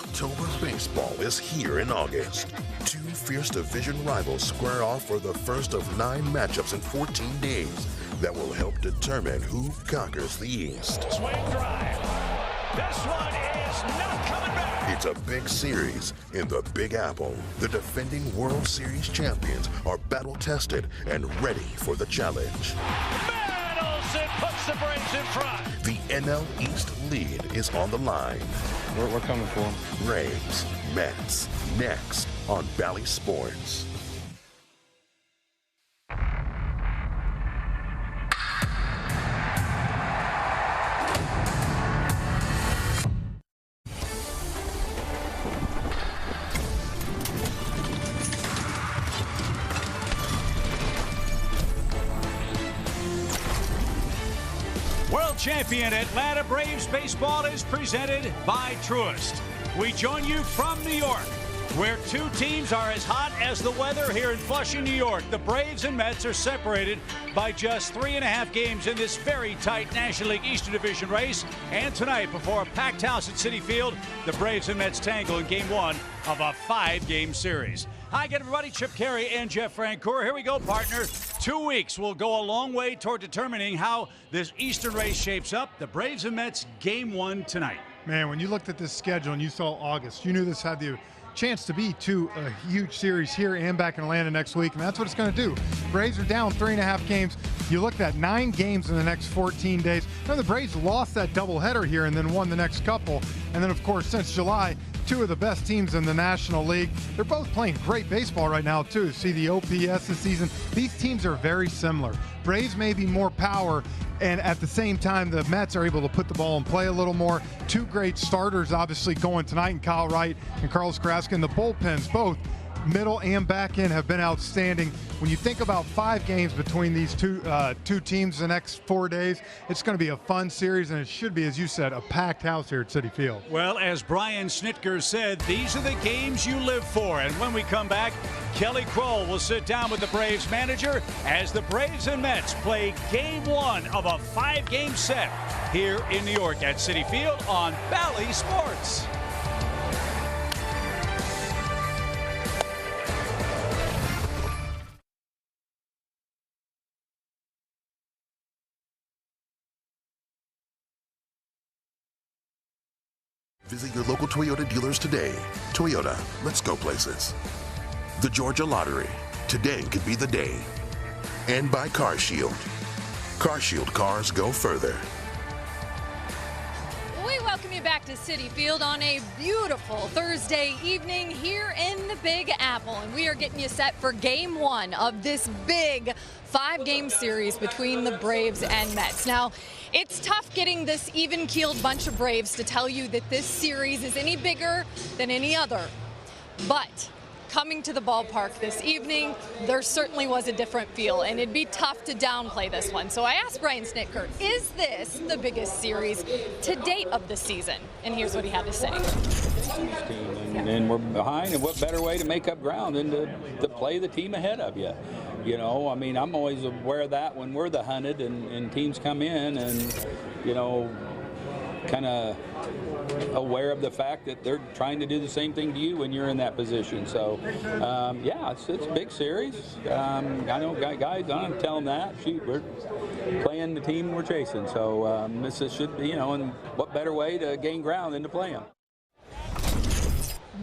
October baseball is here in August. Two fierce division rivals square off for the first of 9 matchups in 14 days that will help determine who conquers the East. Swing drive. This one is not coming back. It's a big series in the Big Apple. The defending World Series champions are battle-tested and ready for the challenge. Mandelson puts the Braves in front. The NL East lead is on the line. We're coming for them. Braves, Mets, next on Bally Sports. World champion Atlanta Braves baseball is presented by Truist. We join you from New York, where two teams are as hot as the weather here in Flushing, New York. The Braves and Mets are separated by just 3.5 games in this very tight National League Eastern Division race. And tonight, before a packed house at Citi Field, the Braves and Mets tangle in Game 1 of a 5-game series. Hi again, everybody. Chip Carey and Jeff Francoeur. Here we go, partner. 2 weeks will go a long way toward determining how this Eastern race shapes up. The Braves and Mets Game 1 tonight. Man, when you looked at this schedule and you saw August, you knew this had the chance to be a huge series here and back in Atlanta next week, and that's what it's going to do. Braves are down 3.5 games. You looked at 9 games in the next 14 days. Now the Braves lost that doubleheader here and then won the next couple. And then, of course, since July, 2 of the best teams in the National League. They're both playing great baseball right now, too. See the OPS this season. These teams are very similar. Braves may be more power, and at the same time, the Mets are able to put the ball and play a little more. 2 great starters, obviously, going tonight, and Kyle Wright and Carlos Carrasco. And the bullpens, both middle and back end, have been outstanding. When you think about 5 games between these two teams the next 4 days, it's going to be a fun series, and it should be, as you said, a packed house here at Citi Field. Well, as Brian Snitker said, these are the games you live for. And when we come back, Kelly Kroll will sit down with the Braves manager as the Braves and Mets play Game 1 of a 5-game set here in New York at Citi Field on Bally Sports. Visit your local Toyota dealers today. Toyota, let's go places. The Georgia Lottery. Today could be the day. And by CarShield. CarShield cars go further. We welcome you back to Citi Field on a beautiful Thursday evening here in the Big Apple. And we are getting you set for Game 1 of this big 5-game series between the Braves and Mets. Now, it's tough getting this even-keeled bunch of Braves to tell you that this series is any bigger than any other. But coming to the ballpark this evening, there certainly was a different feel, and it'd be tough to downplay this one. So I asked Brian Snitker, is this the biggest series to date of the season? And here's what he had to say. And we're behind, and what better way to make up ground than to play the team ahead of you? You know, I mean, I'm always aware of that when we're the hunted and teams come in and, you know, kind of aware of the fact that they're trying to do the same thing to you when you're in that position. So, yeah, it's a big series. I know guys, I'm telling them that. Shoot, we're playing the team we're chasing. So this should be, you know, and what better way to gain ground than to play them?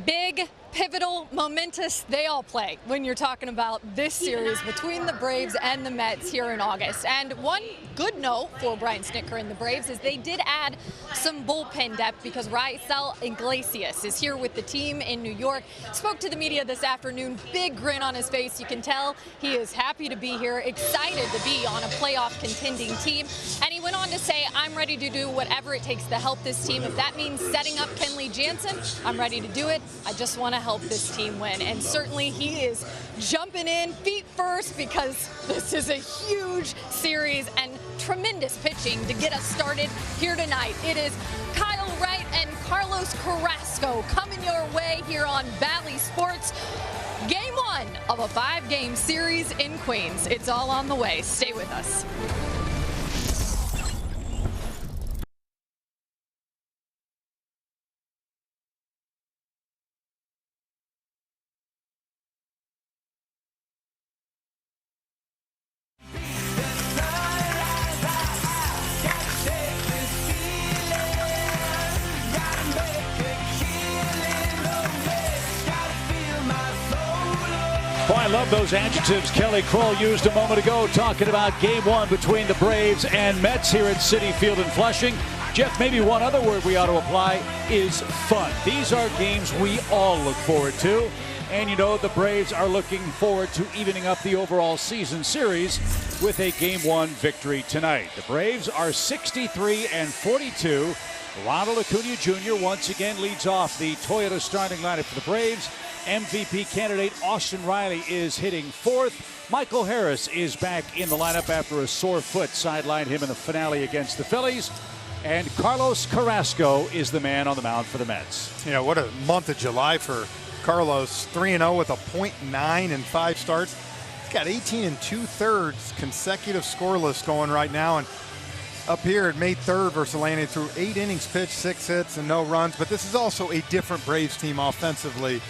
Big, pivotal, momentous, they all play when you're talking about this series between the Braves and the Mets here in August. And one good note for Brian Snitker and the Braves is they did add some bullpen depth because Raisel Iglesias is here with the team in New York. Spoke to the media this afternoon, big grin on his face. You can tell he is happy to be here, excited to be on a playoff contending team. And he went on to say, I'm ready to do whatever it takes to help this team. If that means setting up Kenley Jansen, I'm ready to do it. I just want to help this team win. And certainly he is jumping in feet first because this is a huge series and tremendous pitching to get us started here tonight. It is Kyle Wright and Carlos Carrasco coming your way here on Bally Sports. Game 1 of a 5-game series in Queens. It's all on the way. Stay with us. I love those adjectives Kelly Kroll used a moment ago talking about game one between the Braves and Mets here at Citi Field in Flushing. Jeff, maybe one other word we ought to apply is fun. These are games we all look forward to. And you know the Braves are looking forward to evening up the overall season series with a Game 1 victory tonight. The Braves are 63-42. Ronald Acuna Jr. once again leads off the Toyota starting lineup for the Braves. MVP candidate Austin Riley is hitting fourth. Michael Harris is back in the lineup after a sore foot sidelined him in the finale against the Phillies. And Carlos Carrasco is the man on the mound for the Mets. Yeah, what a month of July for Carlos. 3-0 with a .9 in 5 starts. He's got 18 2/3 consecutive scoreless going right now. And up here at May 3rd versus Atlanta, through 8 innings pitched, 6 hits, and no runs. But this is also a different Braves team offensively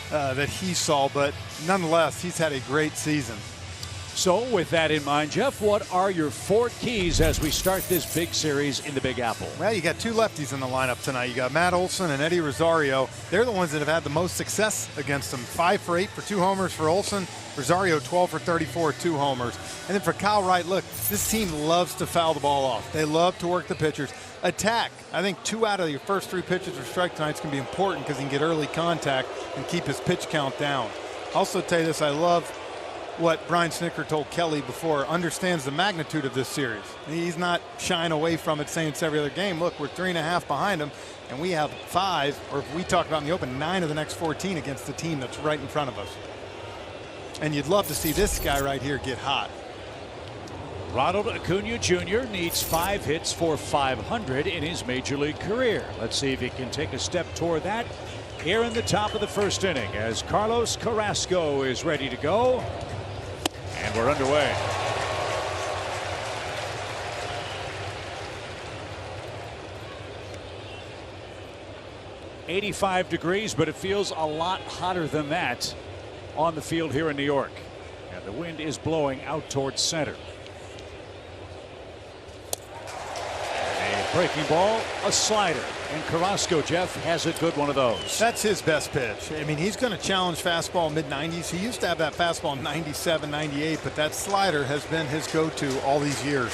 that he saw. But nonetheless, he's had a great season. So with that in mind, Jeff, what are your 4 keys as we start this big series in the Big Apple? Well, you got 2 lefties in the lineup tonight. You got Matt Olson and Eddie Rosario. They're the ones that have had the most success against them. 5 for 8 for 2 homers for Olson. Rosario 12 for 34, 2 homers. And then for Kyle Wright, look, this team loves to foul the ball off. They love to work the pitchers. Attack. I think 2 out of your first 3 pitches for strike tonight is going to be important because he can get early contact and keep his pitch count down. Also tell you this, I love what Brian Snitker told Kelly before, understands the magnitude of this series. He's not shying away from it, saying it's every other game. Look, we're 3.5 behind them, and we have 5, or if we talk about in the open, 9 of the next 14 against the team that's right in front of us. And you'd love to see this guy right here get hot. Ronald Acuna Jr. needs 5 hits for 500 in his major league career. Let's see if he can take a step toward that here in the top of the first inning as Carlos Carrasco is ready to go. And we're underway. "85 degrees, but it feels a lot hotter than that on the field here in New York. And the wind is blowing out towards center. A breaking ball, a slider. And Carrasco, Jeff, has a good one of those. That's his best pitch. I mean, he's going to challenge fastball mid-90s. He used to have that fastball 97, 98, but that slider has been his go-to all these years.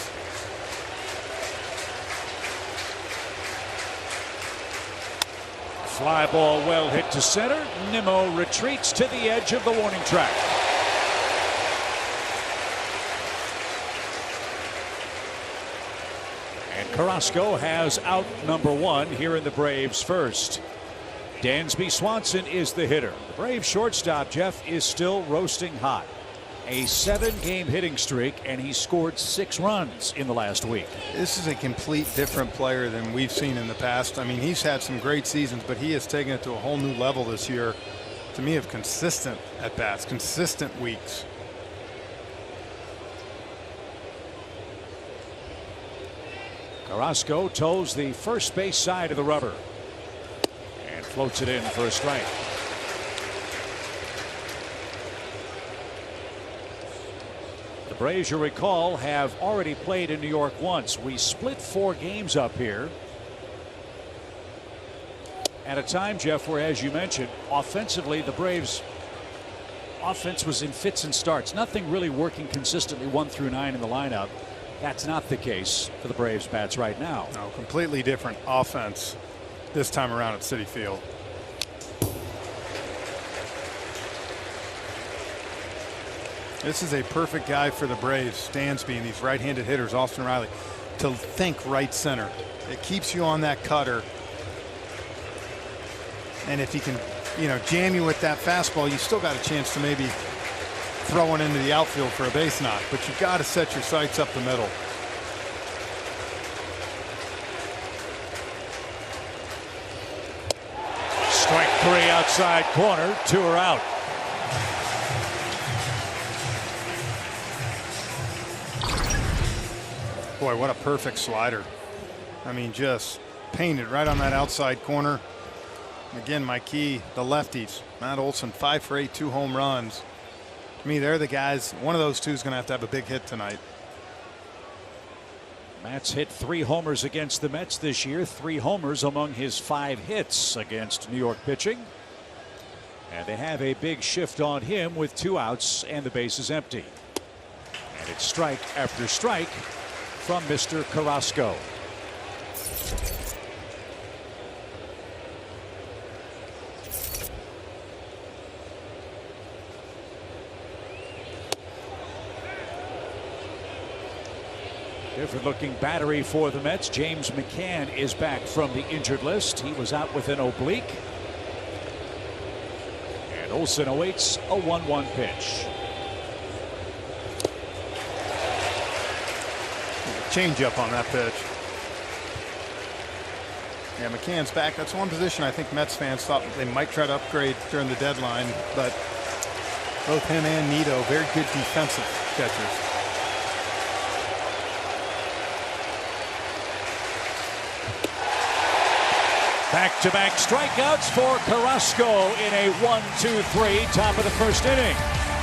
Fly ball well hit to center. Nimmo retreats to the edge of the warning track. Carrasco has out number 1 here in the Braves first. Dansby Swanson is the hitter. The Braves shortstop, Jeff, is still roasting hot. A 7-game hitting streak, and he scored 6 runs in the last week. This is a complete different player than we've seen in the past. I mean, he's had some great seasons, but he has taken it to a whole new level this year, to me, of consistent at-bats, consistent weeks. Carrasco toes the first base side of the rubber and floats it in for a strike. The Braves, you recall, have already played in New York once. We split 4 games up here at a time, Jeff, where, as you mentioned, offensively the Braves offense was in fits and starts. Nothing really working consistently 1 through 9 in the lineup. That's not the case for the Braves bats right now. No, completely different offense this time around at Citi Field. This is a perfect guy for the Braves, Dansby, and these right-handed hitters, Austin Riley, to think right center. It keeps you on that cutter. And if he can, jam you with that fastball, you still got a chance to maybe throwing into the outfield for a base knock, but you've got to set your sights up the middle. Strike 3 outside corner, 2 are out. Boy, what a perfect slider. I mean, just painted right on that outside corner. Again, my key, the lefties. Matt Olson, 5 for 8, 2 home runs. To me, they're the guys. One of those two is going to have a big hit tonight. Matt's hit 3 homers against the Mets this year. 3 homers among his 5 hits against New York pitching. And they have a big shift on him with 2 outs and the base is empty. And it's strike after strike from Mr. Carrasco. Different looking battery for the Mets. James McCann is back from the injured list. He was out with an oblique. And Olsen awaits a 1-1 pitch. Change up on that pitch. Yeah, McCann's back. That's one position I think Mets fans thought they might try to upgrade during the deadline, but both him and Nito, very good defensive catchers. Back-to-back strikeouts for Carrasco in a 1-2-3 top of the first inning.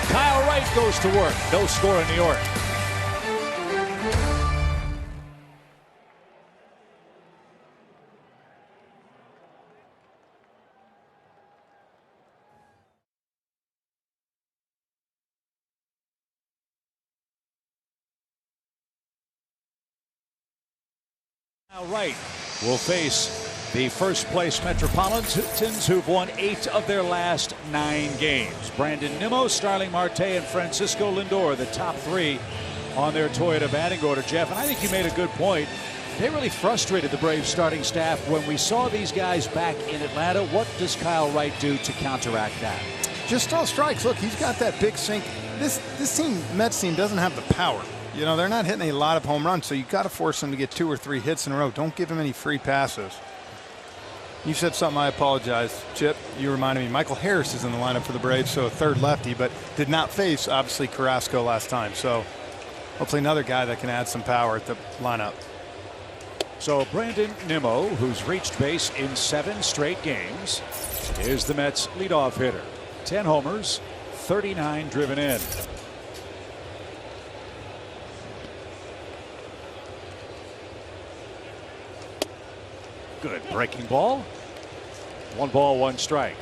Kyle Wright goes to work. No score in New York. Kyle Wright will face the first place Metropolitans, who've won 8 of their last 9 games. Brandon Nimmo, Starling Marte, and Francisco Lindor, the top 3 on their Toyota batting order, Jeff. And I think you made a good point. They really frustrated the Braves starting staff when we saw these guys back in Atlanta. What does Kyle Wright do to counteract that? Just throw strikes. Look, he's got that big sink. This team, Mets team, doesn't have the power. You know, they're not hitting a lot of home runs, so you got to force them to get 2 or 3 hits in a row. Don't give him any free passes. You said something, I apologize. Chip, you reminded me. Michael Harris is in the lineup for the Braves, so a third lefty, but did not face, obviously, Carrasco last time. So hopefully another guy that can add some power at the lineup. So Brandon Nimmo, who's reached base in 7 straight games, is the Mets' leadoff hitter. 10 homers, 39 driven in. Good breaking ball. 1 ball, 1 strike.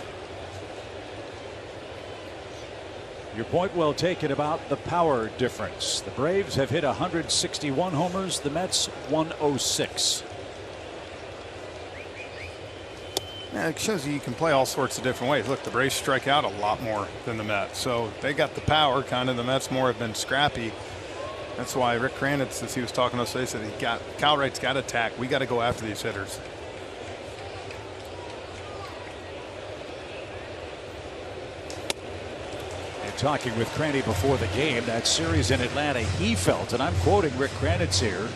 Your point well taken about the power difference. The Braves have hit 161 homers, the Mets 106. Yeah, it shows you can play all sorts of different ways. Look, the Braves strike out a lot more than the Mets, so they got the power. Kind of the Mets more have been scrappy. That's why Rick Kranitz, as he was talking to us, said Kyle Wright's got to attack. We got to go after these hitters. Talking with Cranny before the game, that series in Atlanta, he felt, and I'm quoting Rick Kranitz here,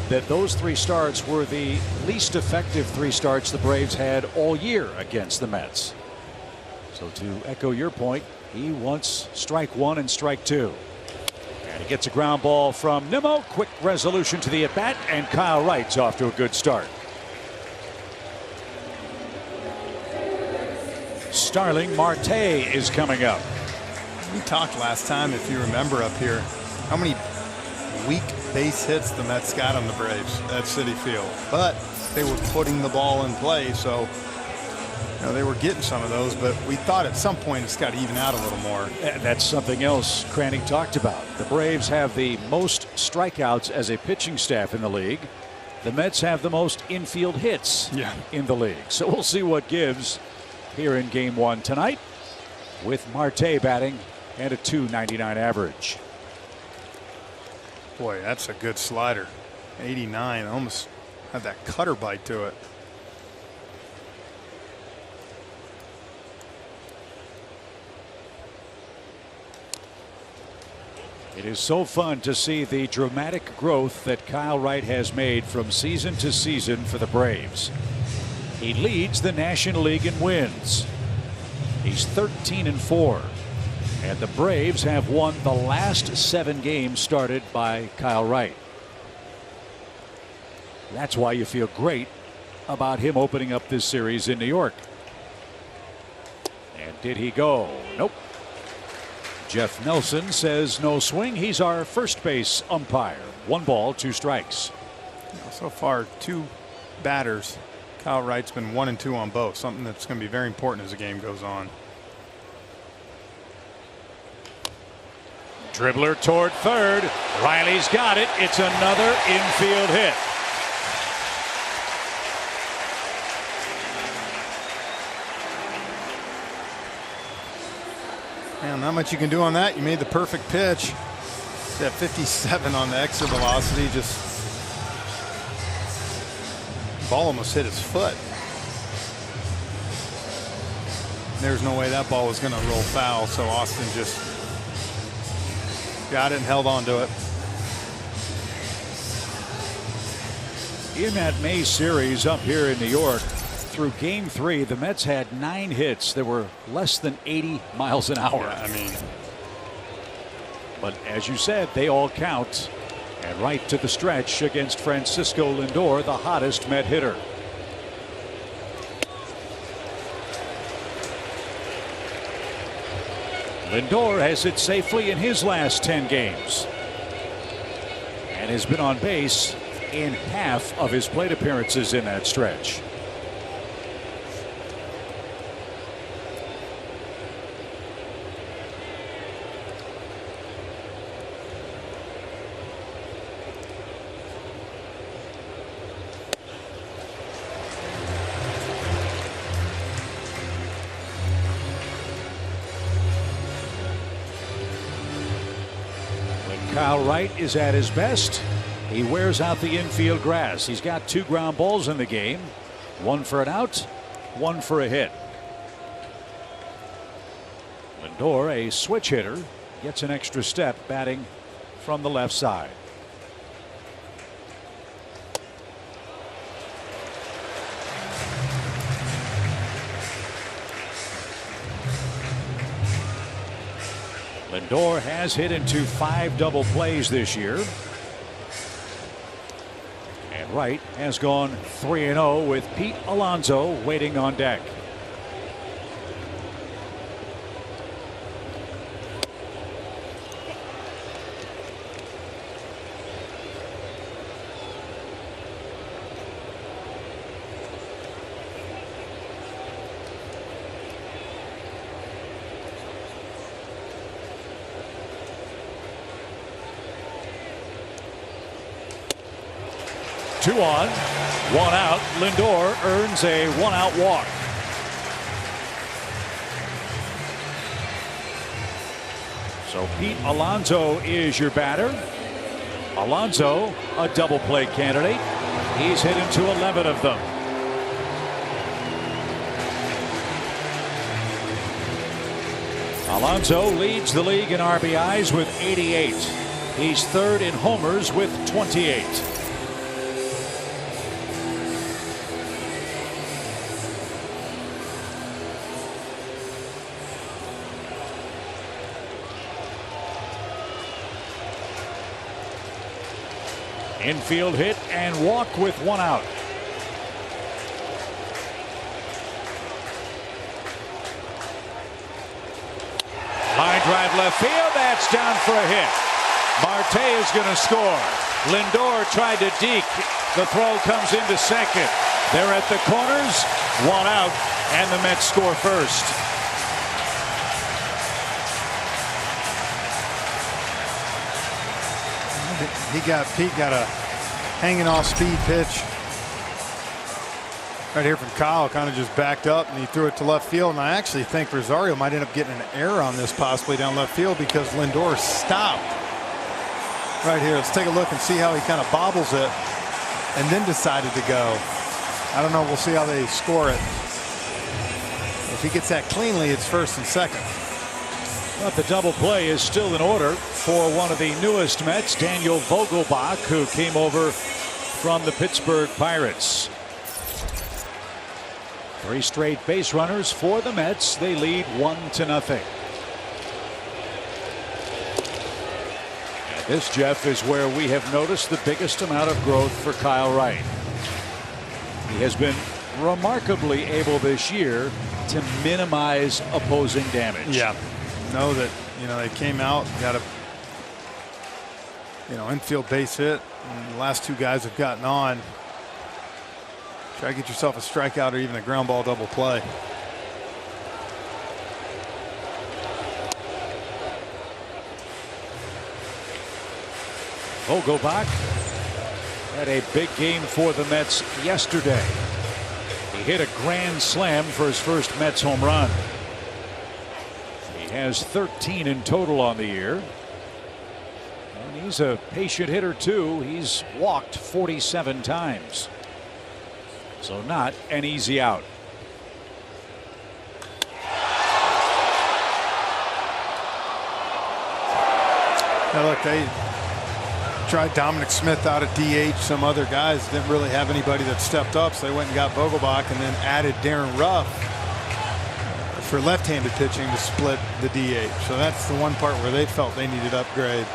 that those 3 starts were the least effective 3 starts the Braves had all year against the Mets. So to echo your point, he wants strike 1 and strike 2. And he gets a ground ball from Nimmo. Quick resolution to the at-bat, and Kyle Wright's off to a good start. Starling Marte is coming up. We talked last time, if you remember up here, how many weak base hits the Mets got on the Braves at Citi Field. But they were putting the ball in play, so you know, they were getting some of those. But we thought at some point it's got to even out a little more. And that's something else Cranning talked about. The Braves have the most strikeouts as a pitching staff in the league. The Mets have the most infield hits in the league. So we'll see what gives here in Game 1 tonight with Marte batting and a .299 average. Boy, that's a good slider. 89, almost had that cutter bite to it. It is so fun to see the dramatic growth that Kyle Wright has made from season to season for the Braves. He leads the National League in wins. He's 13-4. And the Braves have won the last 7 games started by Kyle Wright. That's why you feel great about him opening up this series in New York. And did he go? Nope. Jeff Nelson says no swing. He's our first base umpire. 1 ball, 2 strikes. So far, 2 batters. Kyle Wright's been 1 and 2 on both, something that's going to be very important as the game goes on. Dribbler toward third. Riley's got it. It's another infield hit. Man, not much you can do on that. You made the perfect pitch. That 57 on the exit velocity. Just ball almost hit his foot. There's no way that ball was going to roll foul, so Austin just got it and held on to it. In that May series up here in New York, through Game 3, the Mets had 9 hits that were less than 80 miles an hour. Yeah, I mean, but as you said, they all count. And right to the stretch against Francisco Lindor, the hottest Met hitter. Lindor has hit safely in his last 10 games and has been on base in half of his plate appearances in that stretch. Kyle Wright is at his best. He wears out the infield grass. He's got 2 ground balls in the game. 1 for an out, 1 for a hit. Lindor, a switch hitter, gets an extra step batting from the left side. Lindor has hit into 5 double plays this year. And Wright has gone 3-0 with Pete Alonso waiting on deck. Two on, 1 out. Lindor earns a 1-out walk. So Pete Alonso is your batter. Alonso, a double play candidate. He's hit into 11 of them. Alonso leads the league in RBIs with 88. He's 3rd in homers with 28. Infield hit and walk with 1 out. Line drive left field. That's down for a hit. Marte is going to score. Lindor tried to deke. The throw comes into second. They're at the corners. 1 out, and the Mets score first. Pete got a hanging off speed pitch right here from Kyle. Kind of just backed up and he threw it to left field. And I actually think Rosario might end up getting an error on this, possibly down left field, because Lindor stopped right here. Let's take a look and see how he kind of bobbles it and then decided to go. I don't know. We'll see how they score it. If he gets that cleanly, it's 1st and 2nd. But the double play is still in order for one of the newest Mets, Daniel Vogelbach, who came over from the Pittsburgh Pirates. 3 straight base runners for the Mets. They lead 1-0. And this, Jeff, is where we have noticed the biggest amount of growth for Kyle Wright. He has been remarkably able this year to minimize opposing damage. Yeah. Know that, they came out, got a infield base hit, and the last 2 guys have gotten on. Try to get yourself a strikeout or even a ground ball double play. Vogelbach had a big game for the Mets yesterday. He hit a grand slam for his first Mets home run. He has 13 in total on the year. And he's a patient hitter too. He's walked 47 times. So not an easy out. Now look, they tried Dominic Smith out at DH. Some other guys didn't really have anybody that stepped up, so they went and got Vogelbach and then added Darren Ruff for left-handed pitching to split the DH. So that's the one part where they felt they needed upgrade.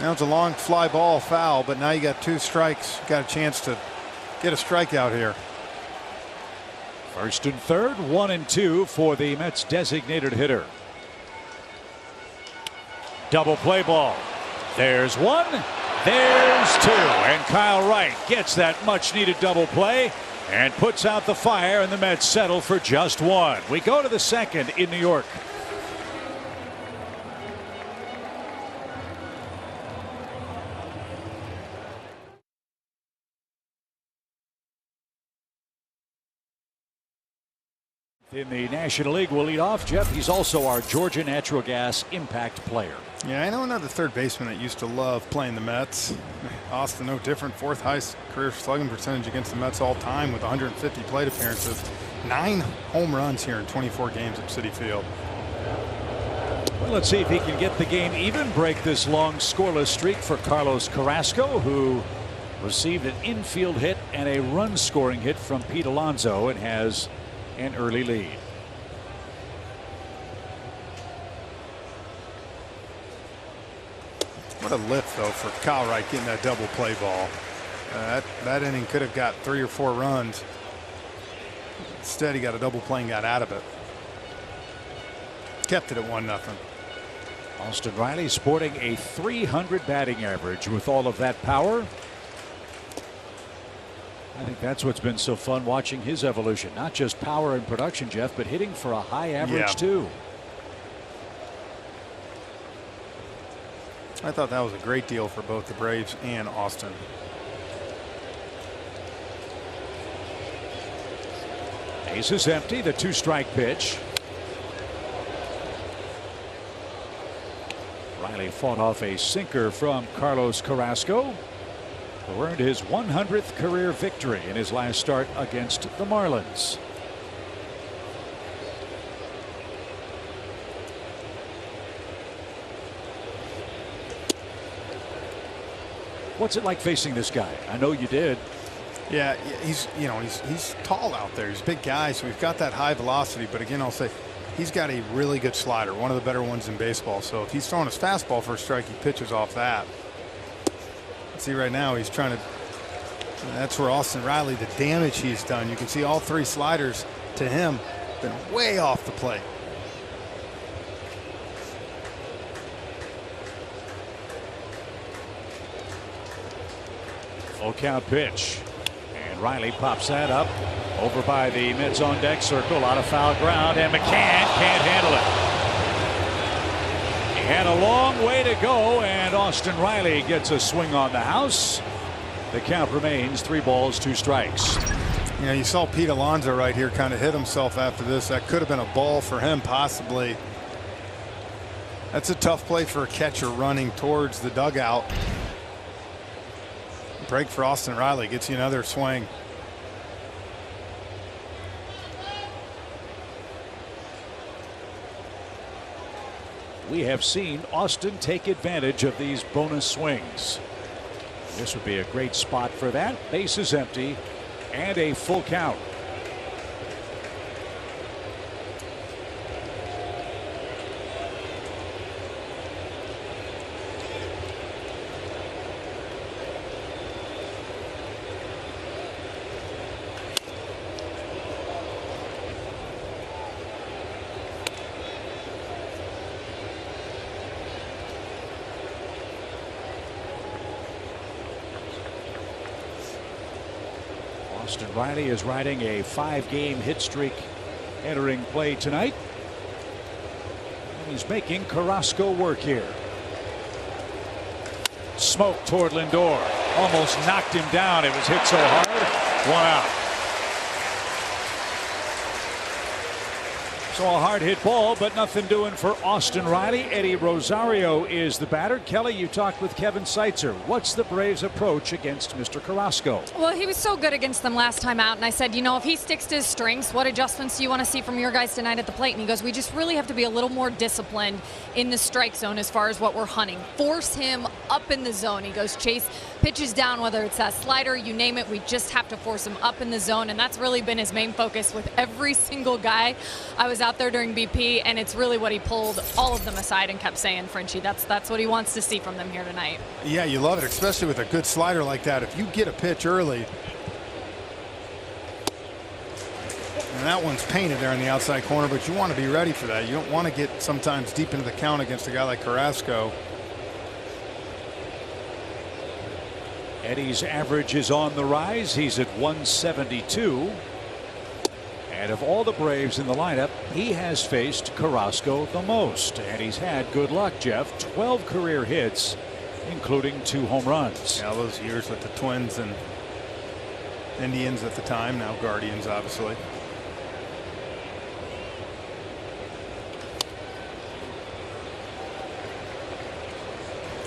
Now it's a long fly ball foul, but now you got 2 strikes. Got a chance to get a strikeout here. First and third, 1 and 2 for the Mets designated hitter. Double play ball. There's 1, there's 2, and Kyle Wright gets that much needed double play and puts out the fire, and the Mets settle for just 1. We go to the second in New York. In the National League, we'll lead off. Jeff, he's also our Georgia Natural Gas Impact player. Yeah, I know another third baseman that used to love playing the Mets. Austin, no different. 4th highest career slugging percentage against the Mets all time with 150 plate appearances. 9 home runs here in 24 games at Citi Field. Well, let's see if he can get the game even, break this long scoreless streak for Carlos Carrasco, who received an infield hit and a run scoring hit from Pete Alonso and has an early lead. What a lift, though, for Kyle Wright getting that double play ball. That inning could have got 3 or 4 runs. Instead, he got a double play and got out of it. Kept it at 1-0. Austin Riley sporting a .300 batting average with all of that power. I think that's what's been so fun watching his evolution. Not just power and production, Jeff, but hitting for a high average too. I thought that was a great deal for both the Braves and Austin. Base is empty. The 2-strike pitch. Riley fought off a sinker from Carlos Carrasco, who earned his 100th career victory in his last start against the Marlins. What's it like facing this guy? I know you did. Yeah, he's tall out there. He's a big guy, so he's got that high velocity. But again, I'll say he's got a really good slider, one of the better ones in baseball. So if he's throwing his fastball for a strike, he pitches off that. See right now he's trying to. That's where Austin Riley, the damage he's done. You can see all 3 sliders to him been way off the plate. Full count pitch, and Riley pops that up over by the Mets on deck circle. A lot of foul ground, and McCann can't handle it. He had a long way to go, and Austin Riley gets a swing on the house. The count remains 3 balls, 2 strikes. Yeah, you saw Pete Alonso right here kind of hit himself after this. That could have been a ball for him, possibly. That's a tough play for a catcher running towards the dugout. Break for Austin Riley, gets you another swing. We have seen Austin take advantage of these bonus swings. This would be a great spot for that. Base is empty and a full count. Austin Riley is riding a 5-game hit streak entering play tonight. And he's making Carrasco work here. smoke toward Lindor. Almost knocked him down. It was hit so hard. 1 out. So a hard hit ball, but nothing doing for Austin Riley. Eddie Rosario is the batter. Kelly, you talked with Kevin Seitzer. What's the Braves' approach against Mr. Carrasco? Well, he was so good against them last time out, and I said, you know, if he sticks to his strengths, what adjustments do you want to see from your guys tonight at the plate? And he goes, we just really have to be a little more disciplined in the strike zone as far as what we're hunting. Force him up in the zone. He goes, chase pitches down, whether it's that slider, you name it, we just have to force him up in the zone, and that's really been his main focus with every single guy. I was out there during BP, and it's really what he pulled all of them aside and kept saying, Frenchie, that's what he wants to see from them here tonight. Yeah, you love it, especially with a good slider like that. If you get a pitch early, and that one's painted there in the outside corner, but you want to be ready for that. You don't want to get sometimes deep into the count against a guy like Carrasco. Eddie's average is on the rise. He's at 172. And of all the Braves in the lineup, he has faced Carrasco the most. And he's had good luck, Jeff. 12 career hits, including 2 home runs. Yeah, those years with the Twins and Indians at the time, now Guardians, obviously.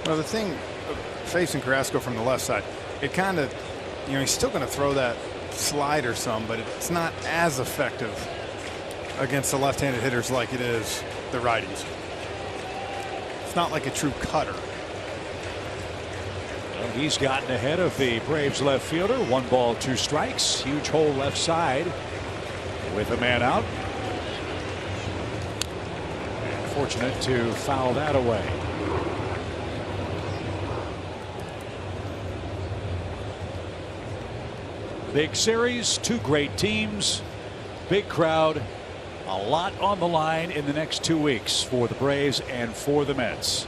Well, the thing facing Carrasco from the left side, it kind of, you know, he's still going to throw that slider some, but it's not as effective against the left-handed hitters like it is the righties. It's not like a true cutter. Well, he's gotten ahead of the Braves left fielder. 1 ball, 2 strikes. Huge hole left side with a man out. And fortunate to foul that away. Big series, 2 great teams, big crowd, a lot on the line in the next 2 weeks for the Braves and for the Mets.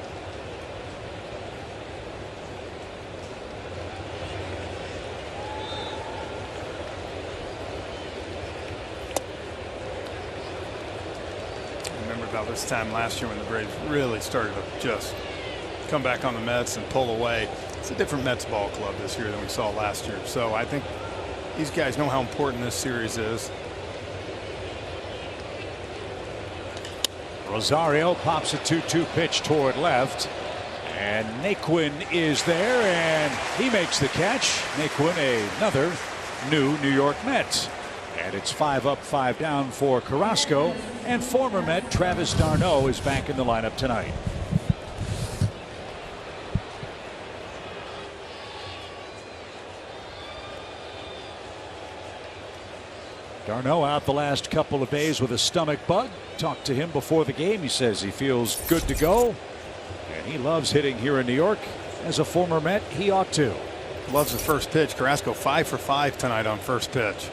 I remember about this time last year when the Braves really started to just come back on the Mets and pull away. It's a different Mets ball club this year than we saw last year. So I think these guys know how important this series is. Rosario pops a 2-2 pitch toward left, and Naquin is there, and he makes the catch. Naquin, another new New York Met. And it's 5 up, 5 down for Carrasco, and former Met Travis d'Arnaud is back in the lineup tonight. d'Arnaud out the last couple of days with a stomach bug. Talked to him before the game. He says he feels good to go, and he loves hitting here in New York. As a former Met, he ought to. Loves the first pitch. Carrasco 5 for 5 tonight on first pitch.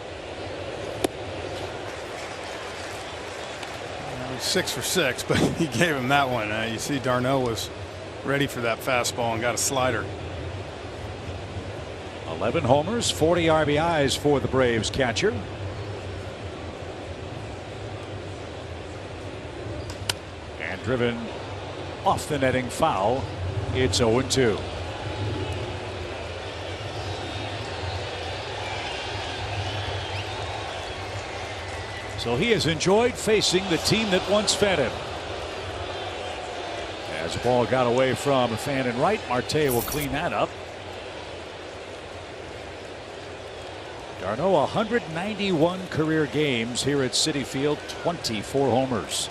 6 for 6, but he gave him that one. You see d'Arnaud was ready for that fastball and got a slider. 11 homers, 40 RBIs for the Braves catcher. And driven off the netting foul. It's 0-2. So he has enjoyed facing the team that once fed him. As the ball got away from a fan in right, Marte will clean that up. d'Arnaud 191 career games here at Citi Field, 24 homers.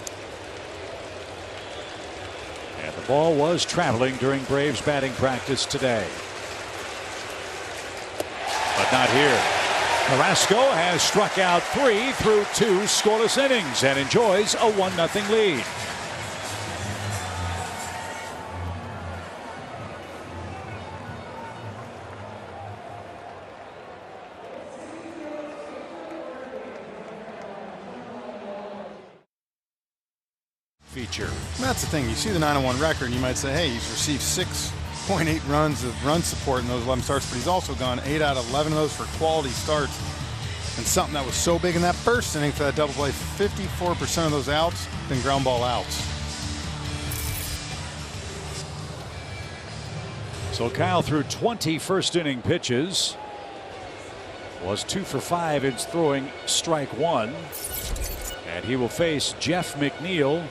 And the ball was traveling during Braves batting practice today. But not here. Carrasco has struck out 3 through 2 scoreless innings and enjoys a 1-0 lead. Feature. That's the thing. You see the 9-1 record, and you might say, hey, he's received 6.8 runs of run support in those 11 starts, but he's also gone 8 out of 11 of those for quality starts. And something that was so big in that first inning for that double play, 54% of those outs been ground ball outs. So So Kyle threw 20 first inning pitches. Was 2 for 5 in throwing strike one. And he will face Jeff McNeil,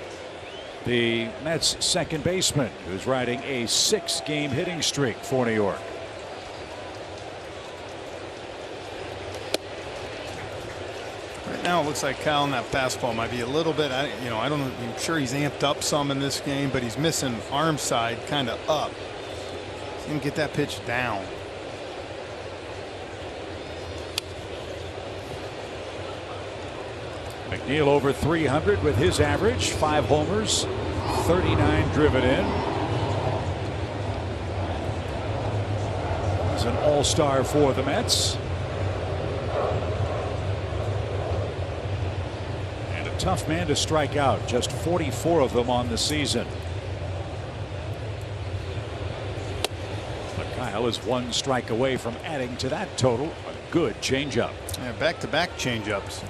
the Mets second baseman, who's riding a 6-game hitting streak for New York. Right now it looks like Kyle in that fastball might be a little bit, I don't know, I'm sure he's amped up some in this game, but he's missing arm side kind of up. He's going to get that pitch down. McNeil over 300 with his average, 5 homers, 39 driven in. He's an all-star for the Mets. And a tough man to strike out, just 44 of them on the season. But Kyle is 1 strike away from adding to that total. A good changeup. Yeah, back-to-back changeups.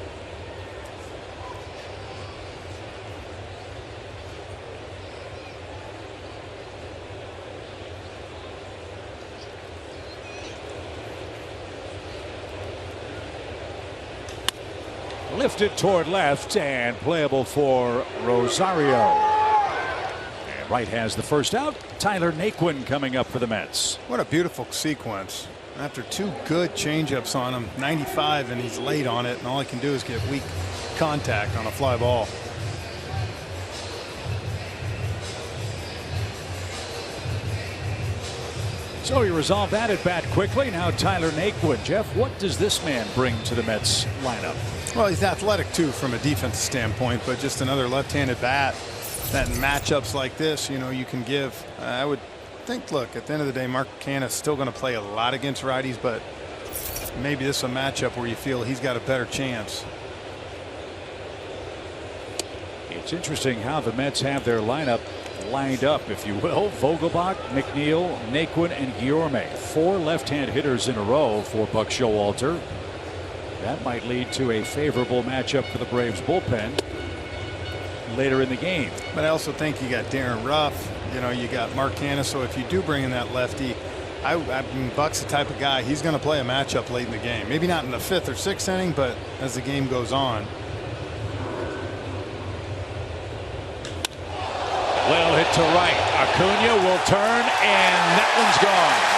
Lifted toward left and playable for Rosario. And right has the first out. Tyler Naquin coming up for the Mets. What a beautiful sequence. After 2 good changeups on him, 95, and he's late on it, and all he can do is get weak contact on a fly ball. So he resolved that at bat quickly. Now Tyler Naquin. Jeff, what does this man bring to the Mets lineup? Well, he's athletic too from a defensive standpoint, but just another left-handed bat that in matchups like this, you can give. I would think, look, at the end of the day, Mark Canha's still going to play a lot against righties, but maybe this is a matchup where you feel he's got a better chance. It's interesting how the Mets have their lineup lined up, if you will. Vogelbach, McNeil, Naquin, and Guillorme. 4 left-hand hitters in a row for Buck Showalter. That might lead to a favorable matchup for the Braves bullpen later in the game. But I also think you got Darren Ruff, you got Mark Canha, so if you do bring in that lefty, I mean, Buck's the type of guy, he's going to play a matchup late in the game. Maybe not in the 5th or 6th inning, but as the game goes on. Well hit to right. Acuna will turn, and that one's gone.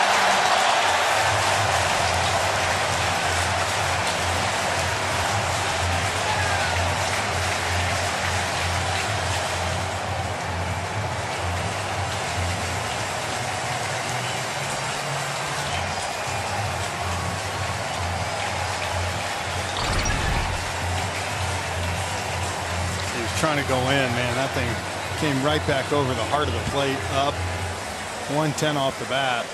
Trying to go in, man. That thing came right back over the heart of the plate, up 110 off the bat.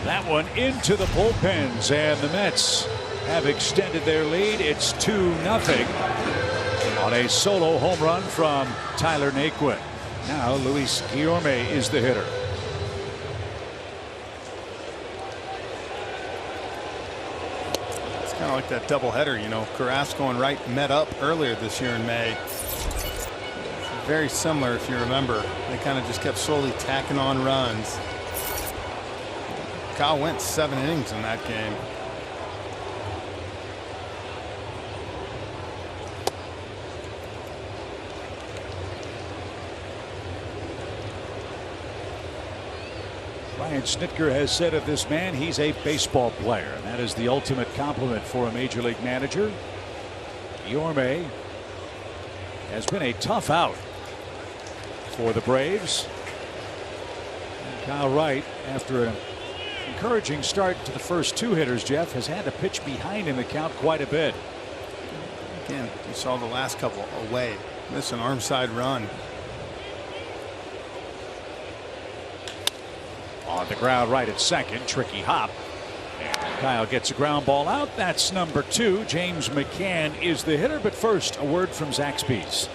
That one into the bullpens, and the Mets have extended their lead. It's 2-0 on a solo home run from Tyler Naquin. Now Luis Guillorme is the hitter. Kind of like that doubleheader, Carrasco and Wright met up earlier this year in May. Very similar, if you remember. They kind of just kept slowly tacking on runs. Kyle went 7 innings in that game. Brian Snitker has said of this man, he's a baseball player, and that is the ultimate compliment for a major league manager. Guillorme has been a tough out for the Braves. And Kyle Wright, after an encouraging start to the first 2 hitters, Jeff, has had to pitch behind in the count quite a bit. Again, you saw the last couple away. Miss an arm side run. On the ground right at second, tricky hop. And Kyle gets a ground ball out. That's number 2. James McCann is the hitter. But first, a word from Zaxby's.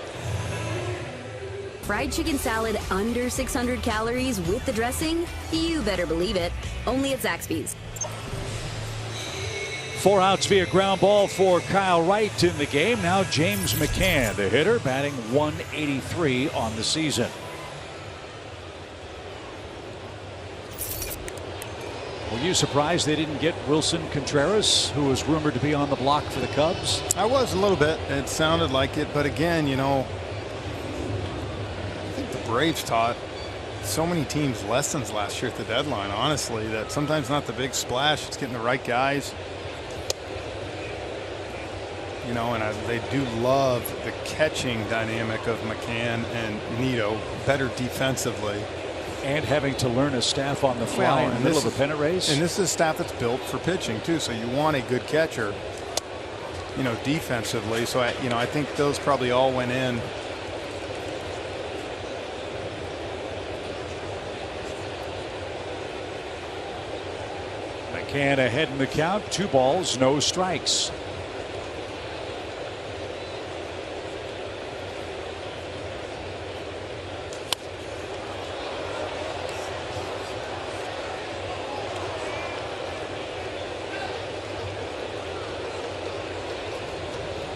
Fried chicken salad under 600 calories with the dressing? You better believe it. Only at Zaxby's. 4 outs via ground ball for Kyle Wright in the game. Now James McCann, the hitter, batting .183 on the season. Were you surprised they didn't get Wilson Contreras, who was rumored to be on the block for the Cubs? I was a little bit. It sounded like it, but again, you know, I think the Braves taught so many teams lessons last year at the deadline, honestly, that sometimes not the big splash, it's getting the right guys. You know, and they do love the catching dynamic of McCann and Nido, better defensively. And having to learn a staff on the fly in the middle of a pennant race. And this is a staff that's built for pitching too, so you want a good catcher, you know, defensively. So I think those probably all went in. McCann ahead in the count, 2 balls, no strikes.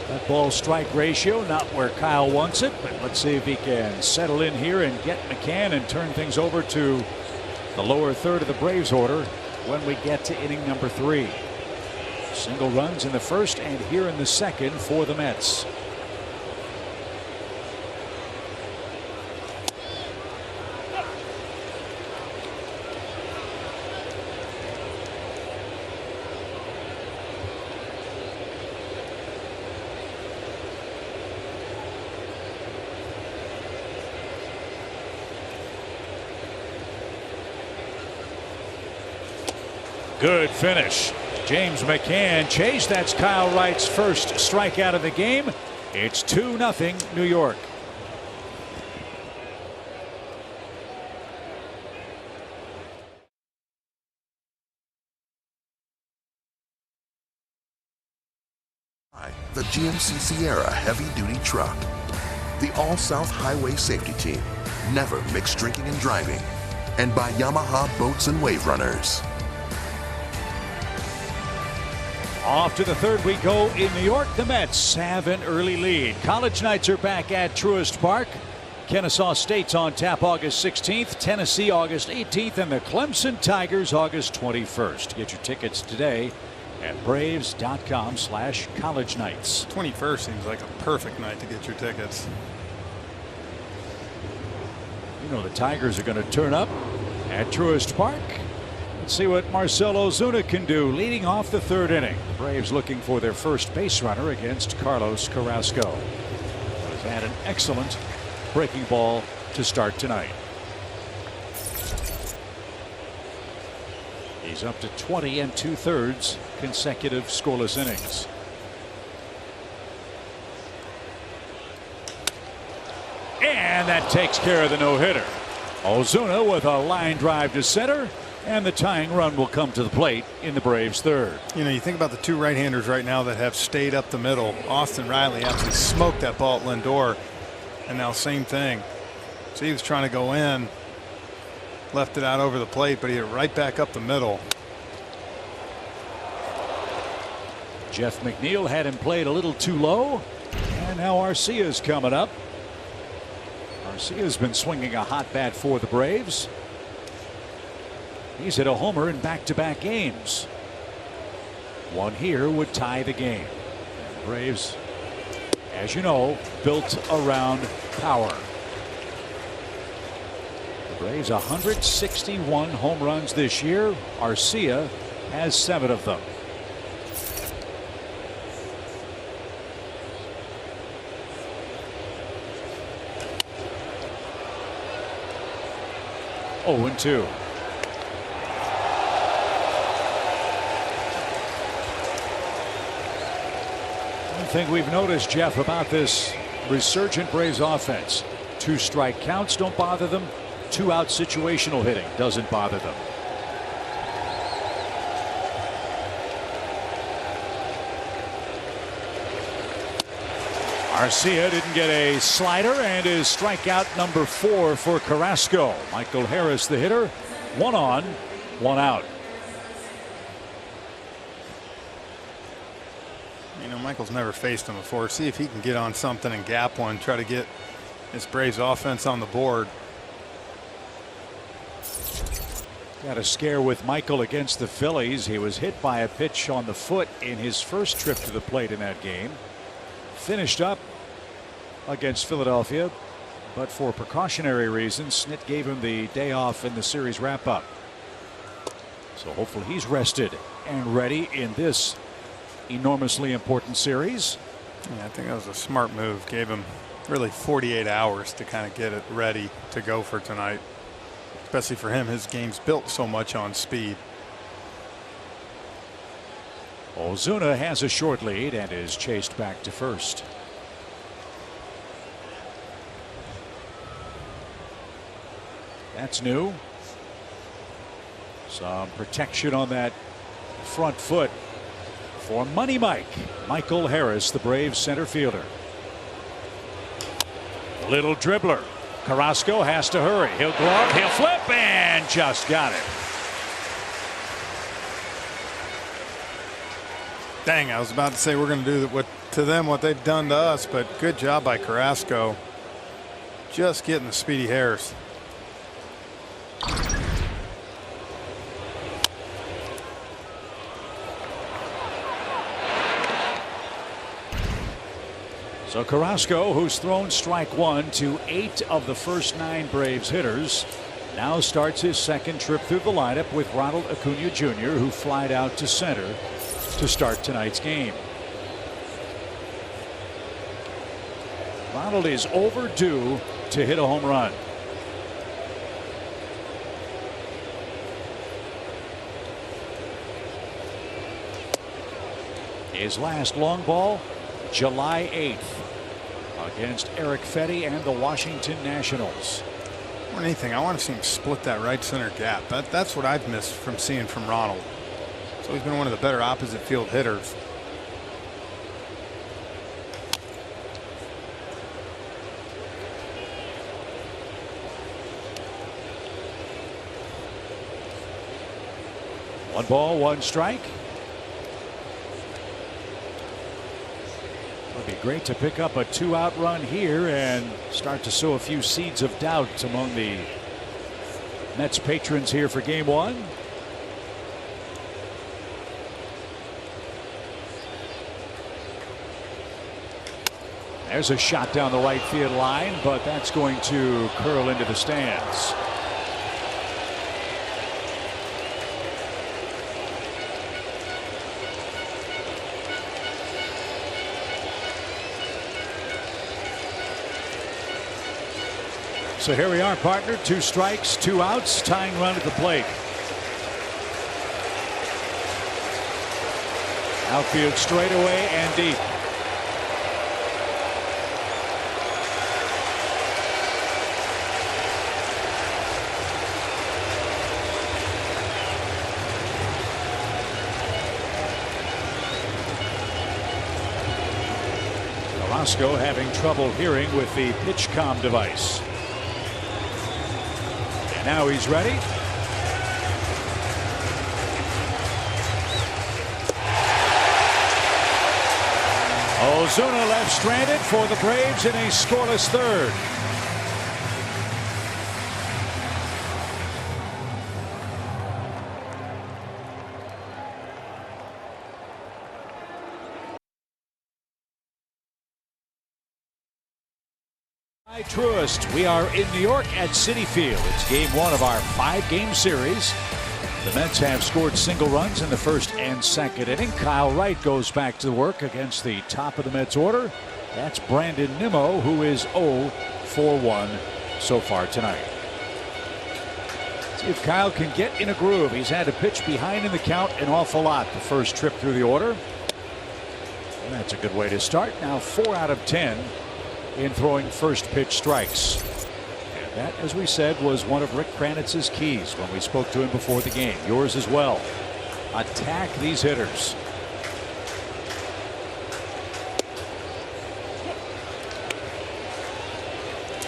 That ball strike ratio not where Kyle wants it, but let's see if he can settle in here and get McCann and turn things over to the lower third of the Braves order when we get to inning number 3. Single runs in the first and here in the second for the Mets. Good finish. James McCann chased. That's Kyle Wright's first strikeout of the game. It's 2-0 New York. The GMC Sierra heavy-duty truck. The All-South Highway Safety Team. Never mix drinking and driving. And by Yamaha Boats and Wave Runners. Off to the third we go in New York. The Mets have an early lead. College nights are back at Truist Park. Kennesaw State's on tap August 16th, Tennessee August 18th, and the Clemson Tigers August 21st. Get your tickets today at braves.com/college nights. 21st seems like a perfect night to get your tickets. You know the Tigers are going to turn up at Truist Park. Let's see what Marcell Ozuna can do leading off the third inning. The Braves looking for their first base runner against Carlos Carrasco. Has had an excellent breaking ball to start tonight. He's up to 20 2/3 consecutive scoreless innings. And that takes care of the no-hitter. Ozuna with a line drive to center. And the tying run will come to the plate in the Braves' third. You know, you think about the 2 right-handers right now that have stayed up the middle. Austin Riley absolutely smoked that ball at Lindor. And now same thing. So he was trying to go in. Left it out over the plate, but he hit right back up the middle. Jeff McNeil had him played a little too low. And now Arcia's coming up. Arcia's been swinging a hot bat for the Braves. He's hit a homer in back-to-back games. One here would tie the game. The Braves, as you know, built around power. The Braves 161 home runs this year. Arcia has 7 of them. Oh, 0-2. One thing we've noticed, Jeff, about this resurgent Braves offense, 2 strike counts don't bother them. 2-out situational hitting doesn't bother them. Arcia didn't get a slider and is strikeout number 4 for Carrasco. Michael Harris, the hitter, 1 on, 1 out. You know, Michael's never faced him before. See if he can get on something and gap one, try to get this Braves offense on the board. Got a scare with Michael against the Phillies. He was hit by a pitch on the foot in his first trip to the plate in that game. Finished up against Philadelphia, but for precautionary reasons, Snit gave him the day off in the series wrap-up. So hopefully he's rested and ready in this enormously important series. Yeah, I think that was a smart move. Gave him really 48 hours to kind of get it ready to go for tonight. Especially for him, his game's built so much on speed. Ozuna has a short lead and is chased back to first. That's new. Some protection on that front foot for Money Mike. Michael Harris, the Braves center fielder. Little dribbler. Carrasco has to hurry. He'll glove, he'll flip, and just got it. Dang, I was about to say we're going to do to them what they've done to us, but good job by Carrasco. Just getting the Speedy Harris. So Carrasco, who's thrown strike one to 8 of the first 9 Braves hitters, now starts his second trip through the lineup with Ronald Acuna Jr., who flied out to center to start tonight's game. Ronald is overdue to hit a home run. His last long ball, July 8th, against Eric Fetty and the Washington Nationals. More than anything, I want to see him split that right center gap. That's what I've missed from seeing from Ronald. So he's been one of the better opposite field hitters. One ball, one strike. It would be great to pick up a 2-out run here and start to sow a few seeds of doubt among the Mets patrons here for game one. There's a shot down the right field line, but that's going to curl into the stands. So here we are, partner. 2 strikes, 2 outs, tying run at the plate. Outfield straightaway and deep. Carrasco having trouble hearing with the PitchCom device. And now he's ready. Ozuna left stranded for the Braves in a scoreless third. Truist. We are in New York at Citi Field. It's game one of our 5-game series. The Mets have scored single runs in the first and second inning. Kyle Wright goes back to work against the top of the Mets order. That's Brandon Nimmo, who is 0 for 1 so far tonight. See if Kyle can get in a groove. He's had to pitch behind in the count an awful lot the first trip through the order. And that's a good way to start. Now 4 out of 10 in throwing first pitch strikes. And that, as we said, was one of Rick Kranitz's keys when we spoke to him before the game. Yours as well. Attack these hitters.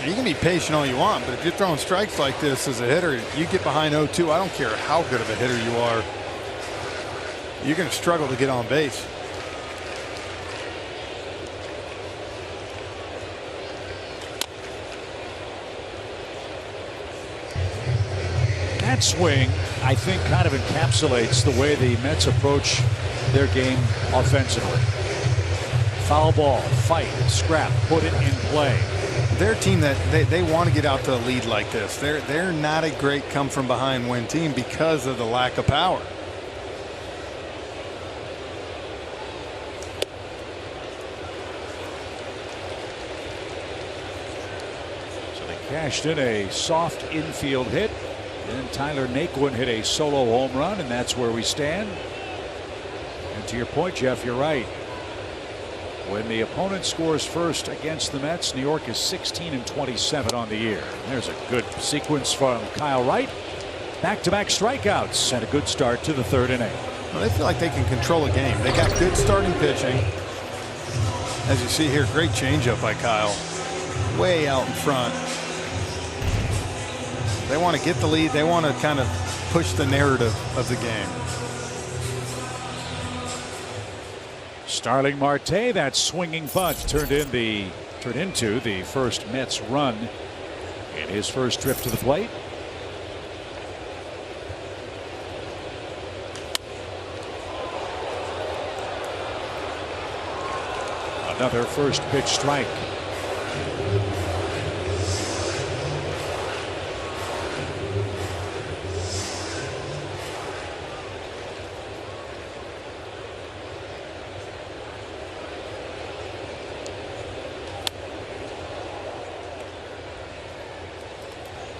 You can be patient all you want, but if you're throwing strikes like this as a hitter, you get behind 0-2. I don't care how good of a hitter you are. You're going to struggle to get on base. swing, I think, kind of encapsulates the way the Mets approach their game offensively. Foul ball, fight, scrap, put it in play. They're a team that they want to get out to a lead like this. They're not a great come from behind win team because of the lack of power. So they cashed in a soft infield hit. Then Tyler Naquin hit a solo home run, and that's where we stand. And to your point, Jeff, you're right. When the opponent scores first against the Mets, New York is 16-27 on the year. There's a good sequence from Kyle Wright. Back-to-back strikeouts and a good start to the third inning. Well, they feel like they can control a game. They got good starting pitching. As you see here, great changeup by Kyle. Way out in front. They want to get the lead. They want to kind of push the narrative of the game. Starling Marte, that swinging bunt turned into the first Mets run in his first trip to the plate. Another first pitch strike.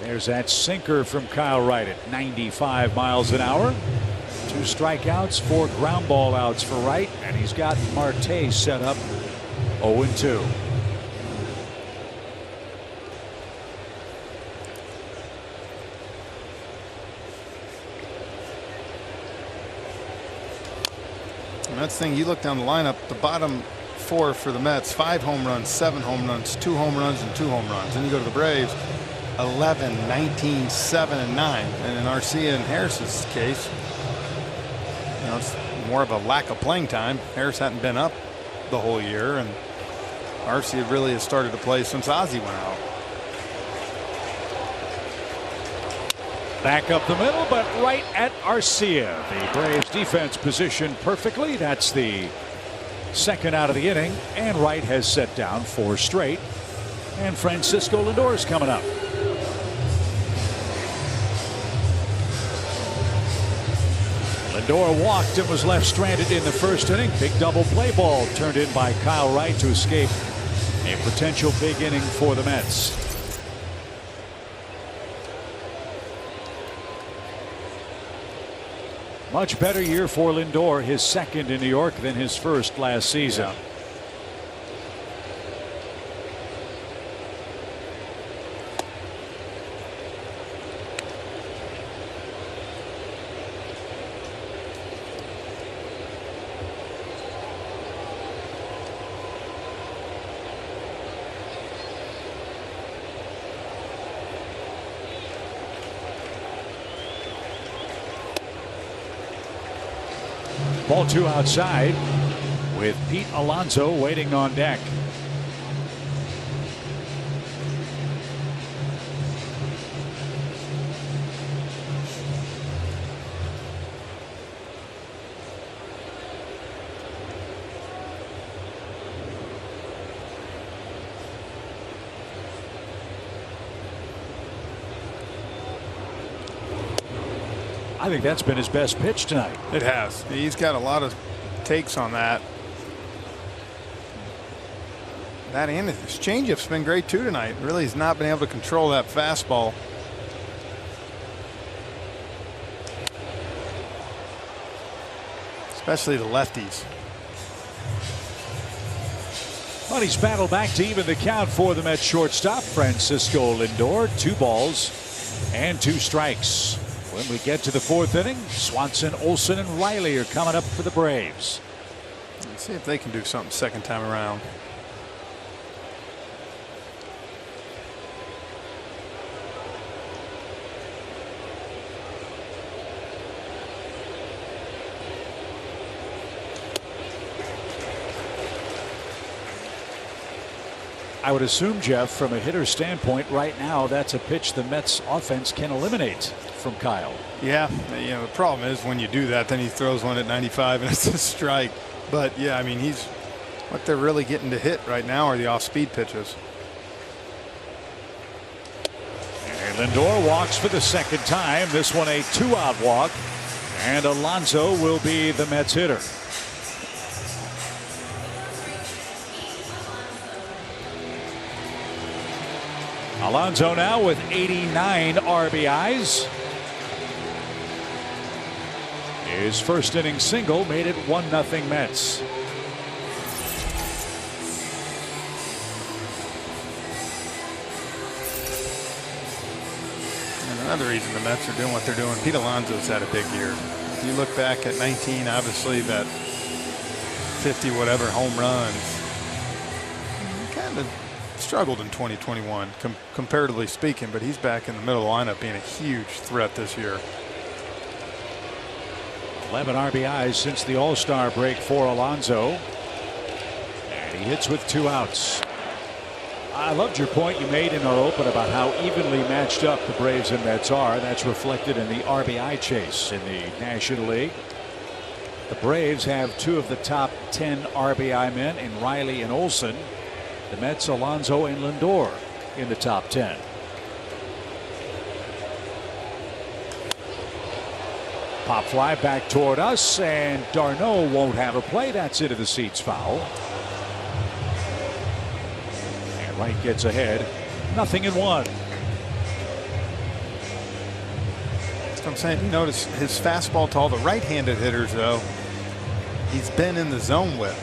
There's that sinker from Kyle Wright at 95 miles an hour. 2 strikeouts, 4 ground ball outs for Wright, and he's got Marte set up 0-2. And that's the thing, you look down the lineup, the bottom 4 for the Mets, 5 home runs, 7 home runs, 2 home runs, and 2 home runs. Then you go to the Braves, 11, 19, 7, and 9. And in Arcia and Harris's case, you know, it's more of a lack of playing time. Harris hadn't been up the whole year, and Arcia really has started to play since Ozzie went out. Back up the middle, but right at Arcia. The Braves defense positioned perfectly. That's the second out of the inning, and Wright has set down 4 straight. And Francisco Lindor is coming up. Lindor walked and was left stranded in the first inning. Big double play ball turned in by Kyle Wright to escape a potential big inning for the Mets. Much better year for Lindor, his second in New York than his first last season. Yeah. Ball 2 outside with Pete Alonso waiting on deck. I think that's been his best pitch tonight. It has. He's got a lot of takes on that. That and his changeup's been great too tonight. Really, he's not been able to control that fastball. Especially the lefties. But he's battled back to even the count for the Mets shortstop, Francisco Lindor. 2 balls and 2 strikes. When we get to the 4th inning, Swanson, Olsen, and Riley are coming up for the Braves. Let's see if they can do something second time around. I would assume, Jeff, from a hitter standpoint, right now, that's a pitch the Mets offense can eliminate from Kyle. Yeah, the problem is when you do that, then he throws one at 95 and it's a strike. But yeah, I mean, what they're really getting to hit right now are the off-speed pitches. And Lindor walks for the second time. This one a 2-out walk. And Alonso will be the Mets hitter. Alonso now with 89 RBIs. His first inning single made it 1-0 Mets. And another reason the Mets are doing what they're doing, Pete Alonso's had a big year. If you look back at 19, obviously that 50 whatever home runs, kind of struggled in 2021 comparatively speaking, but he's back in the middle of the lineup being a huge threat this year. 11 RBIs since the All-Star break for Alonso. And he hits with 2 outs. I loved your point you made in our open about how evenly matched up the Braves and Mets are. That's reflected in the RBI chase in the National League. The Braves have 2 of the top 10 RBI men in Riley and Olson. The Mets, Alonso and Lindor in the top 10. Pop fly back toward us, and d'Arnaud won't have a play. That's into the seats foul. And Wright gets ahead. 0-1. That's what I'm saying. You notice his fastball to all the right-handed hitters, though, he's been in the zone with.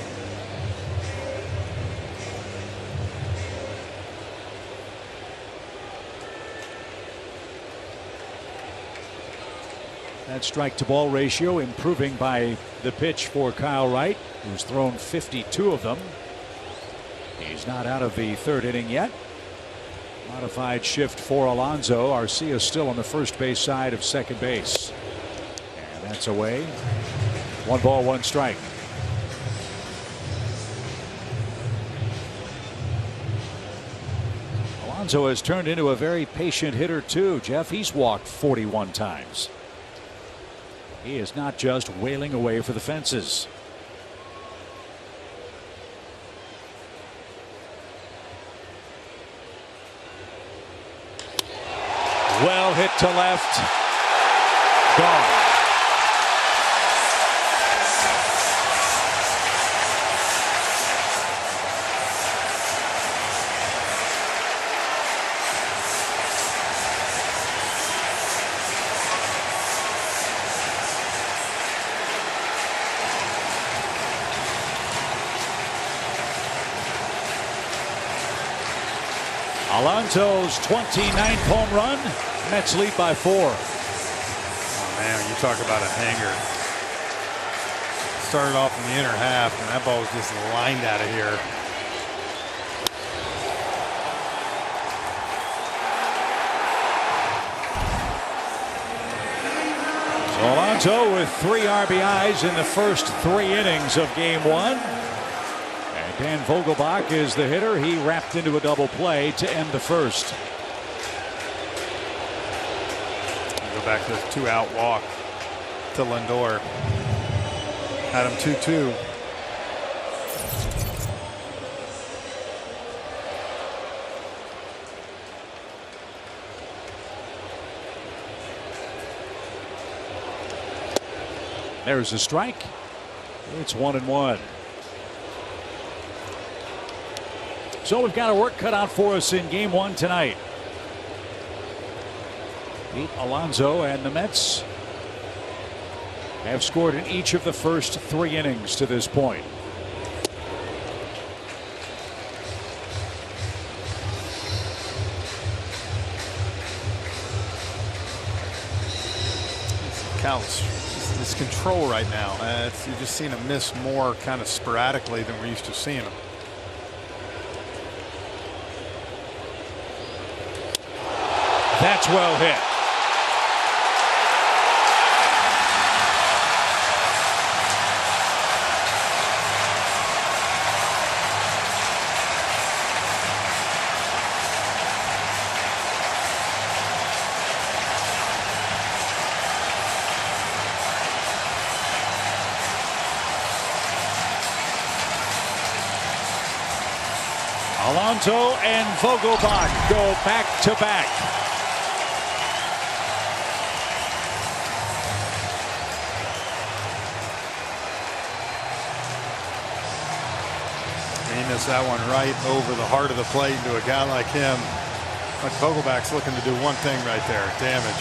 That strike to ball ratio improving by the pitch for Kyle Wright, who's thrown 52 of them. He's not out of the 3rd inning yet. Modified shift for Alonso. Arcia still on the first base side of second base. And that's away. 1 ball, 1 strike. Alonso has turned into a very patient hitter too, Jeff. He's walked 41 times. He is not just wailing away for the fences. Well hit to left. Gone. Alonso's 29th home run. Mets lead by 4. Oh man, you talk about a hanger. Started off in the inner half, and that ball was just lined out of here. So Alonso with 3 RBIs in the first 3 innings of game 1. Dan Vogelbach is the hitter. He wrapped into a double play to end the first. Go back to this 2-out walk to Lindor. Had him 2-2. There's a strike. It's 1-1. So we've got our work cut out for us in game 1 tonight. Pete Alonso and the Mets have scored in each of the first 3 innings to this point. Cal's this control right now. You're just seeing him miss more kind of sporadically than we're used to seeing him. That's well hit. Alonso and Vogelbach go back to back. He missed that one right over the heart of the plate into a guy like him. But Vogelbach's looking to do one thing right there, damage.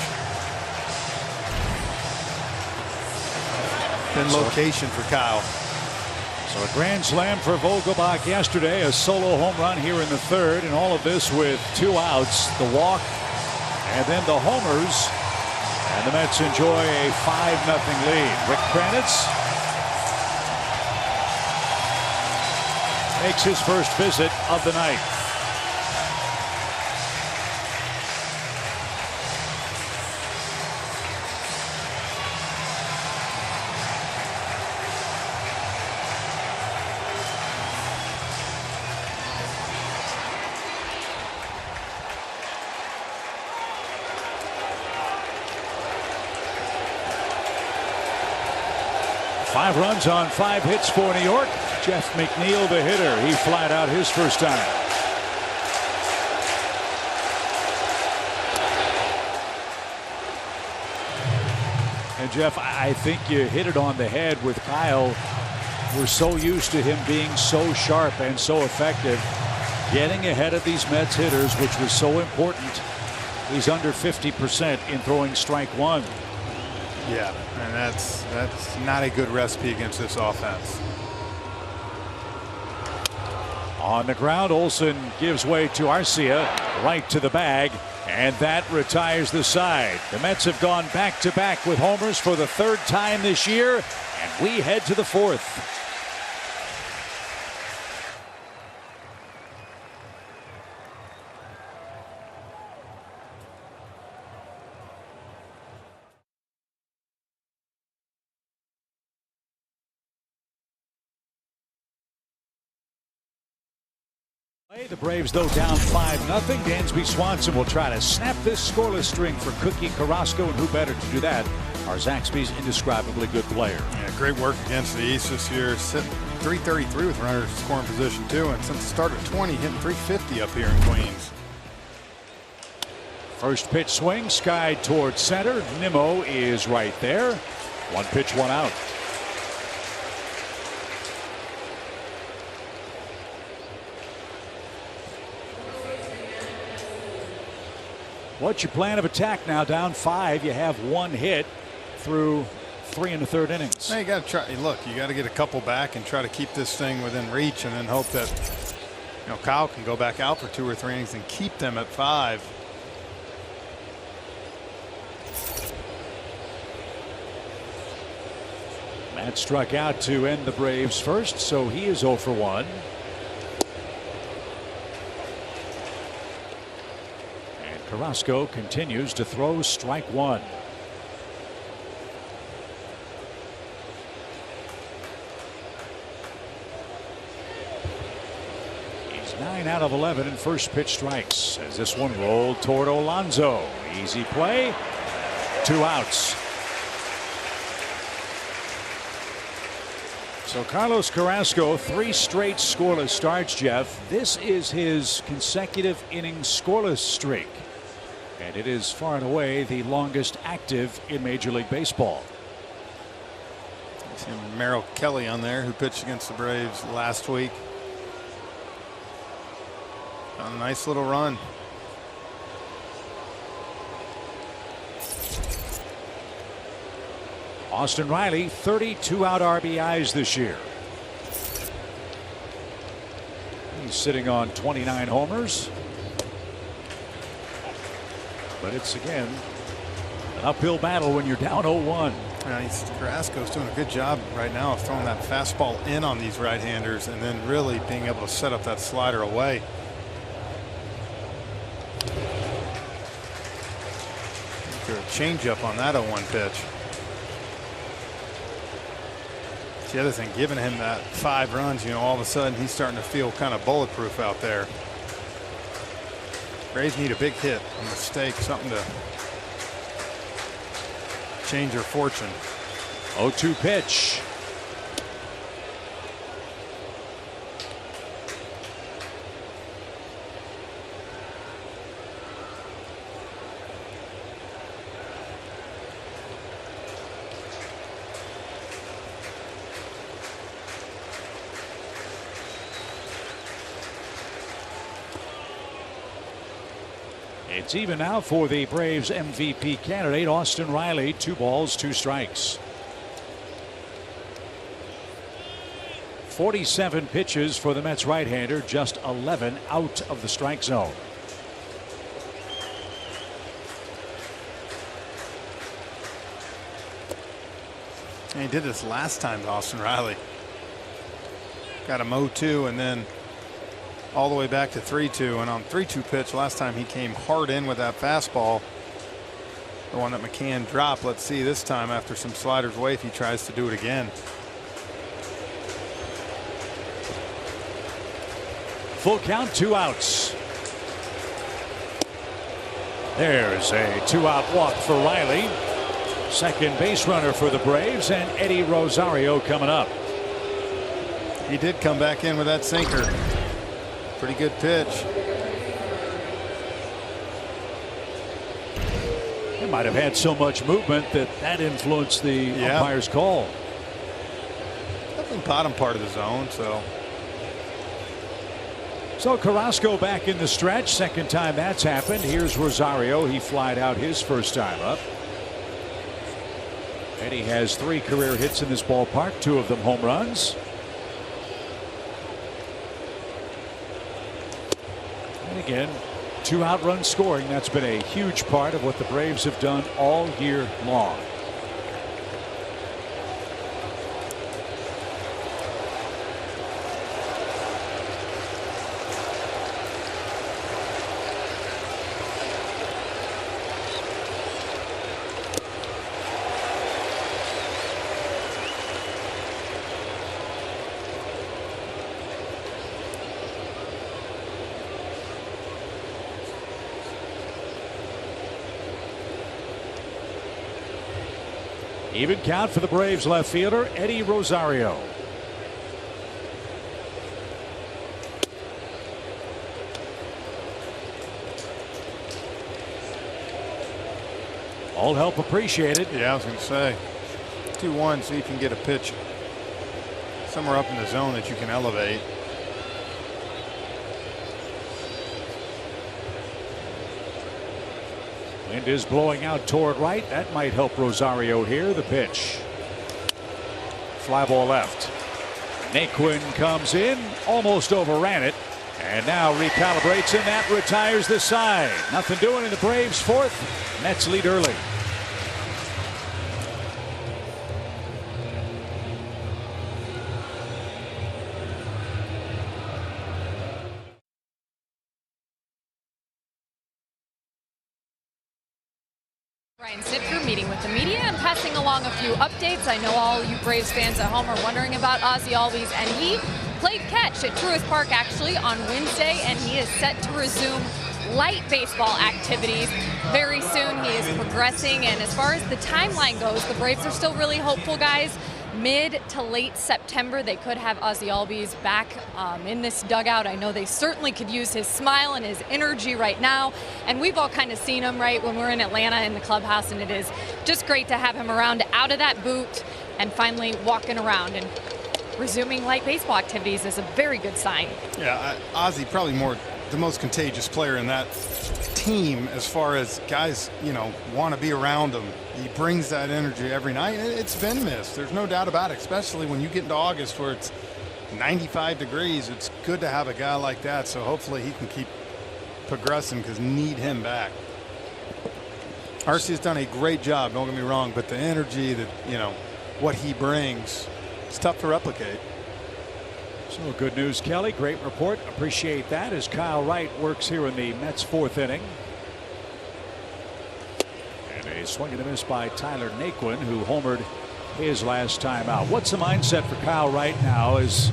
Good location for Kyle. So a grand slam for Vogelbach yesterday, a solo home run here in the third, and all of this with 2 outs, the walk, and then the homers. And the Mets enjoy a 5-0 lead. Rick Kranitz makes his first visit of the night. Five runs on 5 hits for New York. Jeff McNeil, the hitter. He flied out his first time. And Jeff, I think you hit it on the head with Kyle. We're so used to him being so sharp and so effective. Getting ahead of these Mets hitters, which was so important. He's under 50% in throwing strike one. Yeah, and that's not a good recipe against this offense. On the ground, Olsen gives way to Arcia, right to the bag, and that retires the side. The Mets have gone back-to-back with homers for the 3rd time this year, and we head to the 4th. The Braves, though, down 5-0. Dansby Swanson will try to snap this scoreless string for Cookie Carrasco, and who better to do that? Our Zaxby's indescribably good player. Yeah, great work against the East this year. Sitting 333 with runners in scoring position, too. And since the start of 20, hitting 350 up here in Queens. First pitch swing, skied towards center. Nimmo is right there. 1 pitch, 1 out. What's your plan of attack now? Down 5. You have 1 hit through 3 1/3 innings. Now you got to try. Look, you got to get a couple back and try to keep this thing within reach, and then hope that Kyle can go back out for 2 or 3 innings and keep them at 5. Matt struck out to end the Braves first, so he is 0 for 1. Carrasco continues to throw strike 1. He's 9 out of 11 in first pitch strikes as this one rolled toward Alonso. Easy play. 2 outs. So Carlos Carrasco, 3 straight scoreless starts, Jeff. This is his consecutive innings scoreless streak. And it is far and away the longest active in Major League Baseball. See Merrill Kelly on there, who pitched against the Braves last week. A nice little run. Austin Riley, 32 out RBIs this year. He's sitting on 29 homers. But it's, again, an uphill battle when you're down 0-1. Carrasco's doing a good job right now of throwing that fastball in on these right-handers and then really being able to set up that slider away. A changeup on that 0-1 pitch. It's the other thing, giving him that 5 runs, all of a sudden he's starting to feel kind of bulletproof out there. Braves need a big hit, a mistake, something to change their fortune. 0-2 pitch. It's even now for the Braves MVP candidate, Austin Riley. 2 balls, 2 strikes. 47 pitches for the Mets right-hander, just 11 out of the strike zone. And he did this last time to Austin Riley. Got him 0-2 and then all the way back to 3-2. And on 3-2 pitch last time he came hard in with that fastball, the one that McCann dropped. Let's see this time after some sliders away if he tries to do it again. Full count, 2 outs. There's a 2-out walk for Riley. Second base runner for the Braves, and Eddie Rosario coming up. He did come back in with that sinker. Pretty good pitch. He might have had so much movement that influenced the umpire's call. Definitely bottom part of the zone, so. So Carrasco back in the stretch. Second time that's happened. Here's Rosario. He flied out his first time up. Eddie has 3 career hits in this ballpark, 2 of them home runs. And again, 2-out run scoring. That's been a huge part of what the Braves have done all year long. Even count for the Braves left fielder Eddie Rosario. All help appreciated. Yeah, I was going to say 2-1, so you can get a pitch somewhere up in the zone that you can elevate. Wind is blowing out toward right. That might help Rosario here. The pitch. Fly ball left. Naquin comes in, almost overran it, and now recalibrates, and that retires the side. Nothing doing in the Braves' 4th. Mets lead early. Brian Snitker meeting with the media and passing along a few updates. I know all you Braves fans at home are wondering about Ozzie Albies, and he played catch at Truist Park actually on Wednesday, and he is set to resume light baseball activities very soon. He is progressing, and as far as the timeline goes, the Braves are still really hopeful, guys. Mid to late September, they could have Ozzie Albies back in this dugout. I know they certainly could use his smile and his energy right now, and we've all kind of seen him right when we're in Atlanta in the clubhouse, and it is just great to have him around out of that boot and finally walking around and resuming light baseball activities is a very good sign. Yeah, Ozzie probably the most contagious player in that team as far as guys, want to be around him. He brings that energy every night, and it's been missed. There's no doubt about it, especially when you get into August where it's 95 degrees. It's good to have a guy like that, so hopefully he can keep progressing because need him back. RC has done a great job, don't get me wrong, but the energy that, what he brings, it's tough to replicate. So good news, Kelly. Great report. Appreciate that as Kyle Wright works here in the Mets' 4th inning. And a swing and a miss by Tyler Naquin, who homered his last time out. What's the mindset for Kyle Wright now as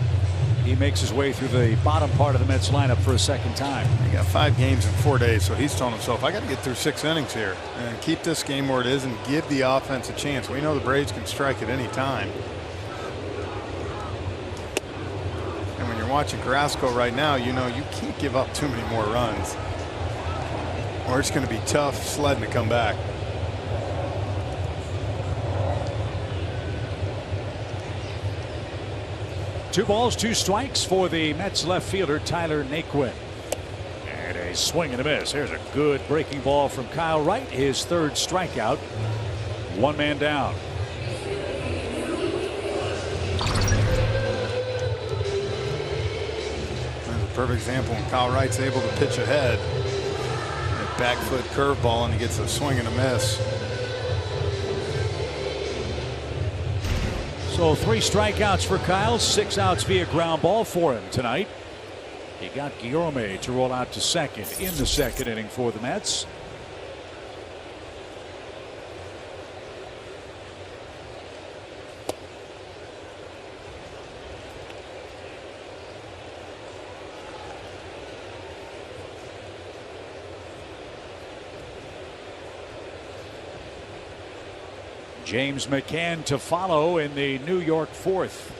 he makes his way through the bottom part of the Mets lineup for a second time? He got 5 games in 4 days, so he's telling himself, I got to get through 6 innings here and keep this game where it is and give the offense a chance. We know the Braves can strike at any time. And when you're watching Carrasco right now, you can't give up too many more runs, or it's going to be tough sledding to come back. Two 2 balls, 2 strikes for the Mets left fielder Tyler Naquin. And a swing and a miss. Here's a good breaking ball from Kyle Wright. His third strikeout. One man down. That's a perfect example when Kyle Wright's able to pitch ahead. That back foot curveball, and he gets a swing and a miss. So 3 strikeouts for Kyle, 6 outs via ground ball for him tonight. He got Guillorme to roll out to second in the second inning for the Mets. James McCann to follow in the New York fourth.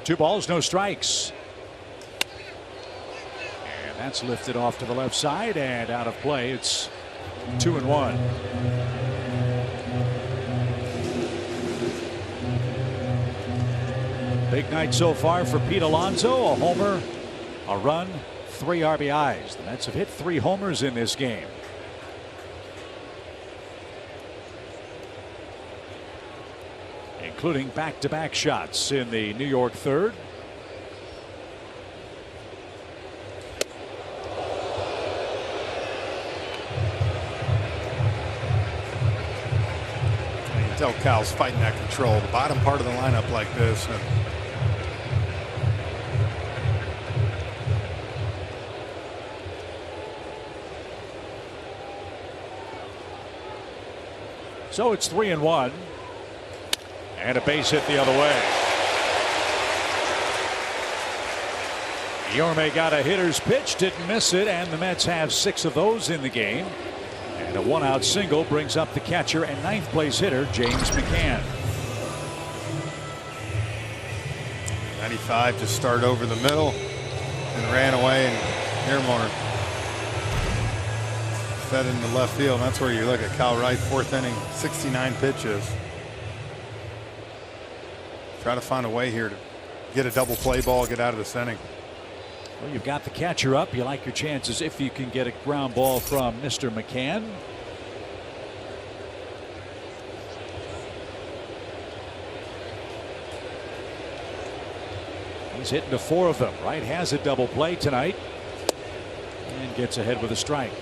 Two balls, no strikes. And that's lifted off to the left side and out of play. It's 2-1. Big night so far for Pete Alonso. A homer, a run, 3 RBIs. The Mets have hit 3 homers in this game. Including back-to-back shots in the New York third. You can tell Kyle's fighting that control. The bottom part of the lineup like this. So it's 3-1. And a base hit the other way. Guillorme got a hitter's pitch, didn't miss it, and the Mets have 6 of those in the game. And a 1-out single brings up the catcher and 9th place hitter James McCann. 95 to start over the middle and ran away, and Miramar fed into left field. And that's where you look at Kyle Wright, 4th inning, 69 pitches. Try to find a way here to get a double play ball, get out of this inning. Well, you've got the catcher up. You like your chances if you can get a ground ball from Mr. McCann. He's hitting to 4 of them. Wright has a double play tonight and gets ahead with a strike.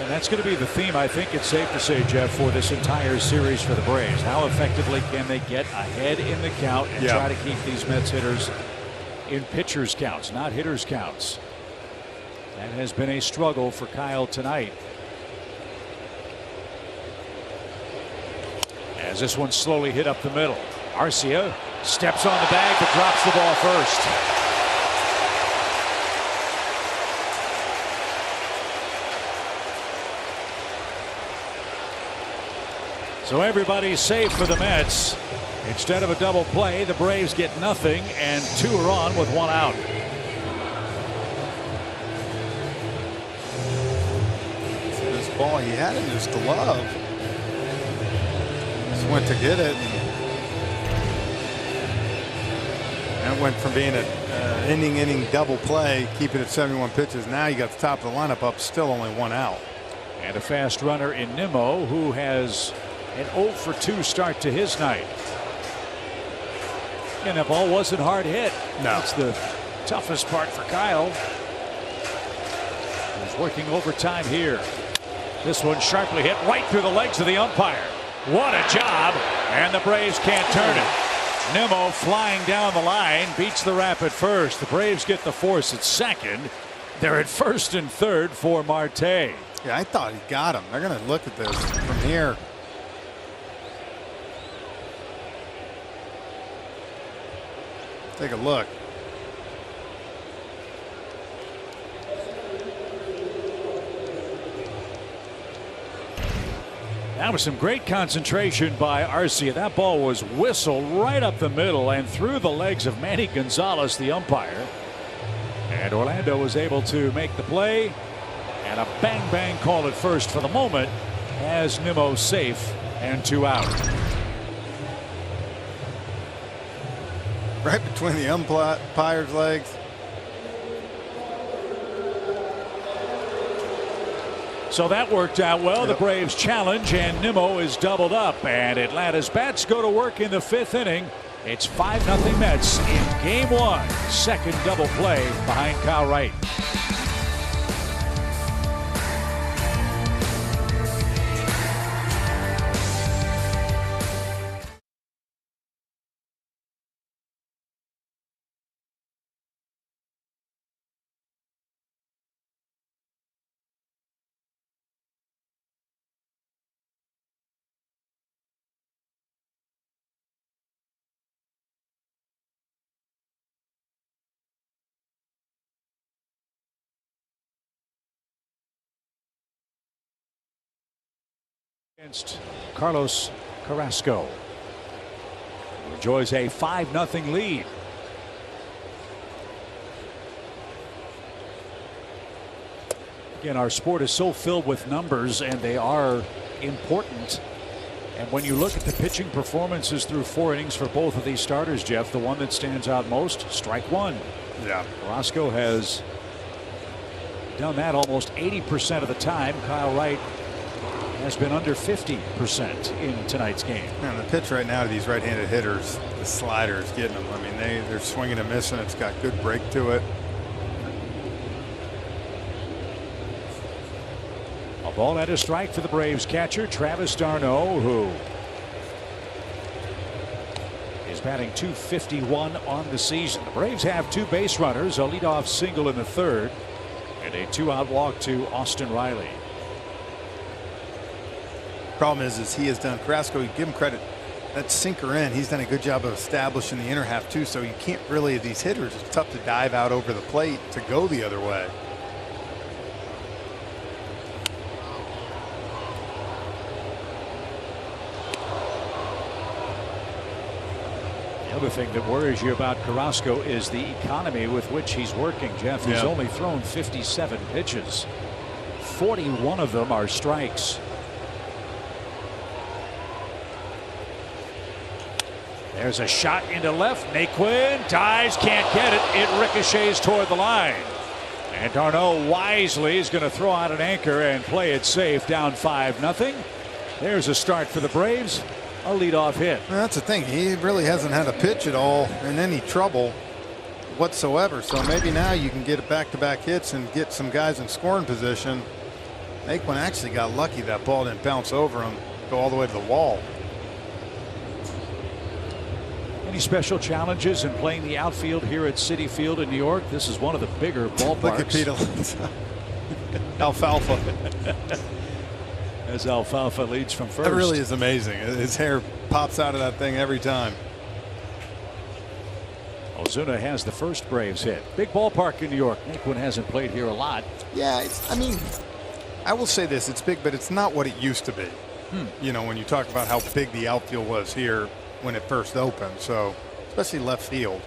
And that's going to be the theme, I think it's safe to say, Jeff, for this entire series for the Braves. How effectively can they get ahead in the count and try to keep these Mets hitters in pitchers counts, not hitters counts? That has been a struggle for Kyle tonight. As this one slowly hit up the middle. Arcia steps on the bag but drops the ball first. So everybody's safe for the Mets. Instead of a double play, the Braves get nothing, and 2 are on with 1 out. This ball, he had it in his glove. Just went to get it. And it went from being an inning double play, keeping it 71 pitches. Now you got the top of the lineup up, still only 1 out. And a fast runner in Nimmo, who has an 0-for-2 start to his night. And that ball wasn't hard hit. No. That's the toughest part for Kyle. He's working overtime here. This one sharply hit right through the legs of the umpire. What a job. And the Braves can't turn it. Nimmo flying down the line beats the Rap at first. The Braves get the force at second. They're at first and third for Marte. Yeah, I thought he got him. They're going to look at this from here. Take a look. That was some great concentration by Arcia. That ball was whistled right up the middle and through the legs of Manny Gonzalez, the umpire. And Orlando was able to make the play. And a bang call at first for the moment has Nimmo safe and 2 out. Right between the umpire's legs. So that worked out well. The Braves challenge, and Nimmo is doubled up. And Atlanta's bats go to work in the 5th inning. It's 5-0 Mets in Game 1. Second double play behind Kyle Wright. Against Carlos Carrasco, who enjoys a 5-0 lead. Again, our sport is so filled with numbers, and they are important. And when you look at the pitching performances through 4 innings for both of these starters, Jeff, the one that stands out most, strike one. Yeah. Carrasco has done that almost 80% of the time. Kyle Wright has been under 50% in tonight's game. And the pitch right now to these right-handed hitters, the slider is getting them. I mean, they're swinging and missing. It's got good break to it. A ball and a strike for the Braves catcher, Travis d'Arnaud, who is batting .251 on the season. The Braves have 2 base runners, a leadoff single in the 3rd, and a 2-out walk to Austin Riley. Problem is he has done, Carrasco, you give him credit, that sinker in, he's done a good job of establishing the inner half too, so you can't really, these hitters, it's tough to dive out over the plate to go the other way. The other thing that worries you about Carrasco is the economy with which he's working, Jeff. He's only thrown 57 pitches. 41 of them are strikes. There's a shot into left. Naquin dives, can't get it. It ricochets toward the line. And d'Arnaud wisely is going to throw out an anchor and play it safe, down 5-0. There's a start for the Braves. A leadoff hit. Well, that's the thing. He really hasn't had a pitch at all in any trouble whatsoever. So maybe now you can get back-to-back hits and get some guys in scoring position. Naquin actually got lucky that ball didn't bounce over him, go all the way to the wall. Any special challenges in playing the outfield here at Citi Field in New York? This is one of the bigger ballparks. Look at Pete Alonso. Alfalfa. As Alfalfa leads from first. That really is amazing. His hair pops out of that thing every time. Ozuna has the first Braves hit. Big ballpark in New York. Naquin hasn't played here a lot. Yeah, I mean, I will say this. It's big, but it's not what it used to be. You know, when you talk about how big the outfield was here when it first opened. So, especially left field.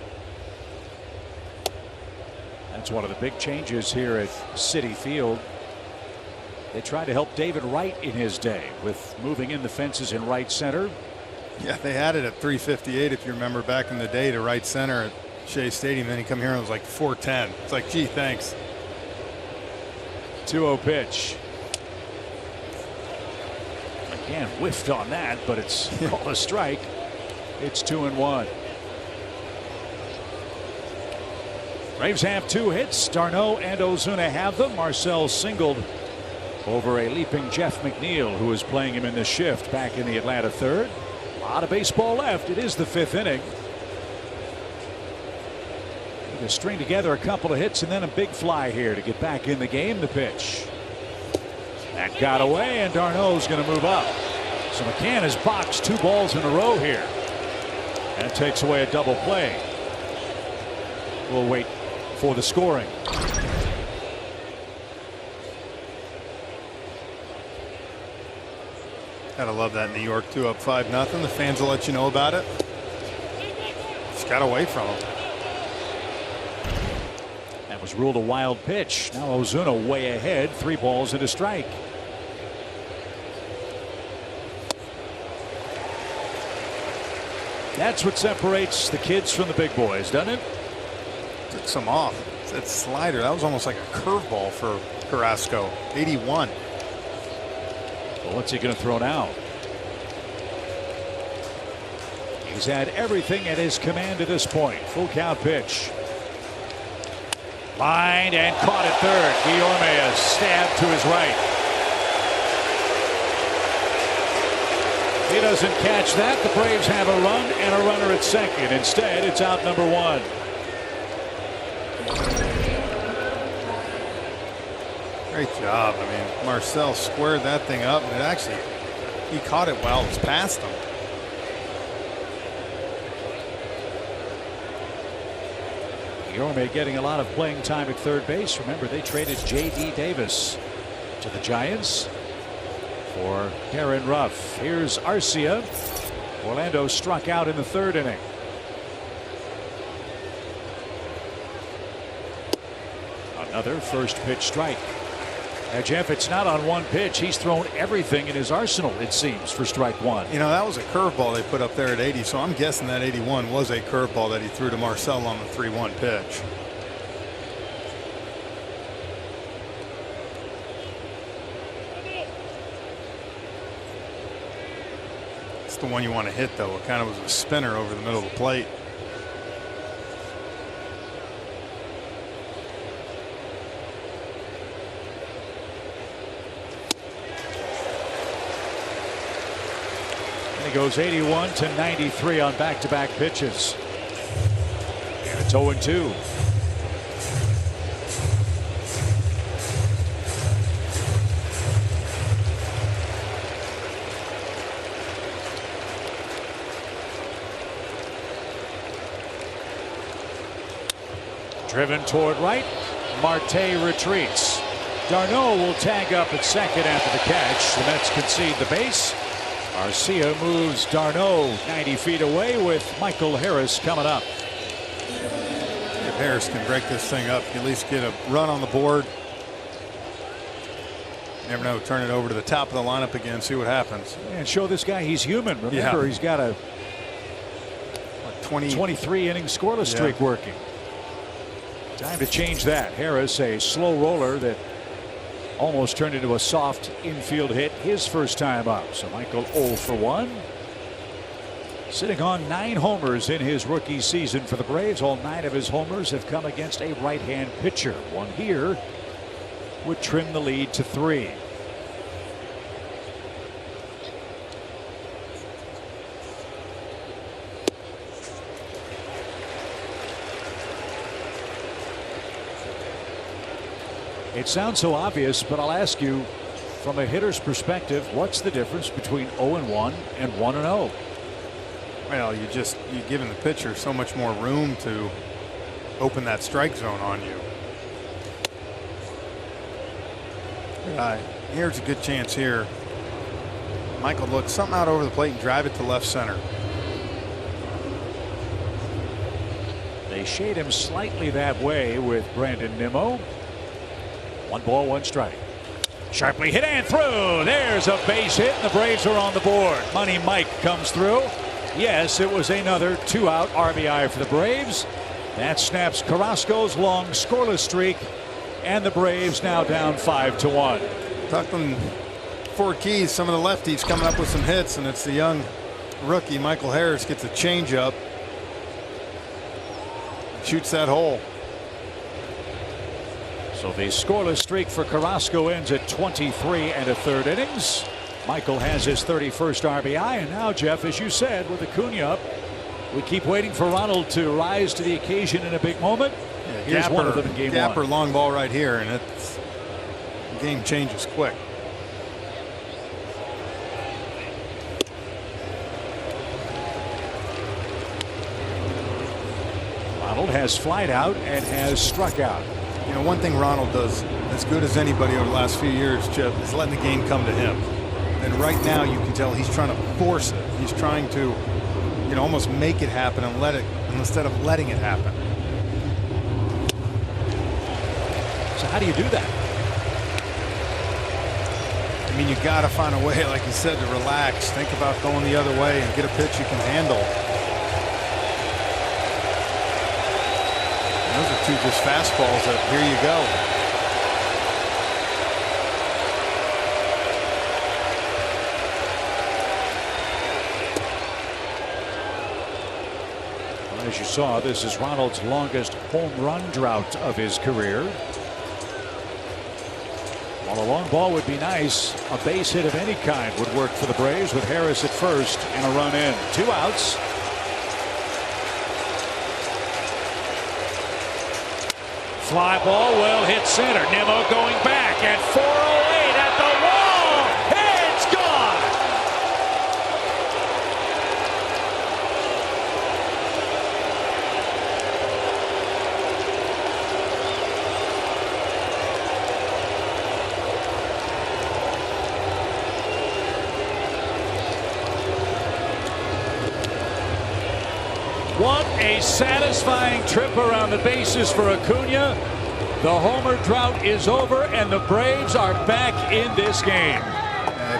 That's one of the big changes here at Citi Field. They tried to help David Wright in his day with moving in the fences in right center. Yeah, they had it at 358 if you remember back in the day to right center at Shea Stadium. Then he come here and it was like 410. It's like, gee, thanks. 2-0 pitch. Again, whiffed on that, but it's called a strike. It's 2-1. Braves have 2 hits. d'Arnaud and Ozuna have them. Marcel singled over a leaping Jeff McNeil, who is playing him in the shift back in the Atlanta 3rd. A lot of baseball left. It is the 5th inning. To string together a couple of hits and then a big fly here to get back in the game. The pitch. That got away, and d'Arnaud's going to move up. So McCann has boxed 2 balls in a row here. That takes away a double play. We'll wait for the scoring. Gotta love that New York 2 up 5-0. The fans will let you know about it. Just got away from him. That was ruled a wild pitch. Now Ozuna way ahead. 3 balls and a strike. That's what separates the kids from the big boys, doesn't it? Took some off. That slider, that was almost like a curveball for Carrasco. 81. Well, what's he going to throw now? He's had everything at his command to this point. Full count pitch. Lined and caught at third. Guillorme is stabbed to his right. He doesn't catch that. The Braves have a run and a runner at second. Instead, it's out number 1. Great job. I mean, Marcel squared that thing up, and it actually, he caught it while it was past him. Guillorme getting a lot of playing time at third base. Remember, they traded J.D. Davis to the Giants for Aaron Ruff. Here's Arcia. Orlando struck out in the 3rd inning. Another first pitch strike. Now, Jeff, it's not on one pitch. He's thrown everything in his arsenal, it seems, for strike 1. You know, that was a curveball they put up there at 80, so I'm guessing that 81 was a curveball that he threw to Marcel on the 3-1 pitch. It's the one you want to hit, though. It kind of was a spinner over the middle of the plate. He goes 81 to 93 on back-to-back pitches. And it's 0-2. Driven toward right. Marte retreats. Darno will tag up at second after the catch. The Mets concede the base. Arcia moves Darno 90 feet away with Michael Harris coming up. If Harris can break this thing up, at least get a run on the board. You never know, turn it over to the top of the lineup again, see what happens. And show this guy he's human. Remember, he's got a 23 inning scoreless streak working. Time to change that. Harris, a slow roller that almost turned into a soft infield hit his first time up. So Michael 0 for 1. Sitting on 9 homers in his rookie season for the Braves. All 9 of his homers have come against a right-hand pitcher. One here would trim the lead to 3. It sounds so obvious, but I'll ask you, from a hitter's perspective, what's the difference between 0-1 and 1-0? Well, you're giving the pitcher so much more room to open that strike zone on you. Here's a good chance here. Michael look something out over the plate and drive it to left center. They shade him slightly that way with Brandon Nimmo. 1 ball, 1 strike. Sharply hit and through. There's a base hit, and the Braves are on the board. Money Mike comes through. Yes, it was another 2-out RBI for the Braves. That snaps Carrasco's long scoreless streak, and the Braves now down 5-1. Talking 4 keys, some of the lefties coming up with some hits, and it's the young rookie Michael Harris gets a changeup, shoots that hole. So the scoreless streak for Carrasco ends at 23 1/3 innings. Michael has his 31st RBI, and now, Jeff, as you said, with Acuna up, we keep waiting for Ronald to rise to the occasion in a big moment. Here's Gapper, one of them in game 1. Gapper long ball right here, and the game changes quick. Ronald has flied out and has struck out. You know, one thing Ronald does as good as anybody over the last few years, Chip, is letting the game come to him. And right now you can tell he's trying to force it. He's trying to, you know, almost make it happen and let it, instead of letting it happen. So how do you do that? I mean, you got to find a way, like you said, to relax. Think about going the other way and get a pitch you can handle. Those are 2 just fastballs that, here you go. Well, as you saw, this is Ronald's longest home run drought of his career. While a long ball would be nice, a base hit of any kind would work for the Braves with Harris at first and a run in. 2 outs. Fly ball, well hit center. Nimmo going back at 408 at the wall. It's gone. What a satisfying trip around the bases for Acuna. The homer drought is over, and the Braves are back in this game.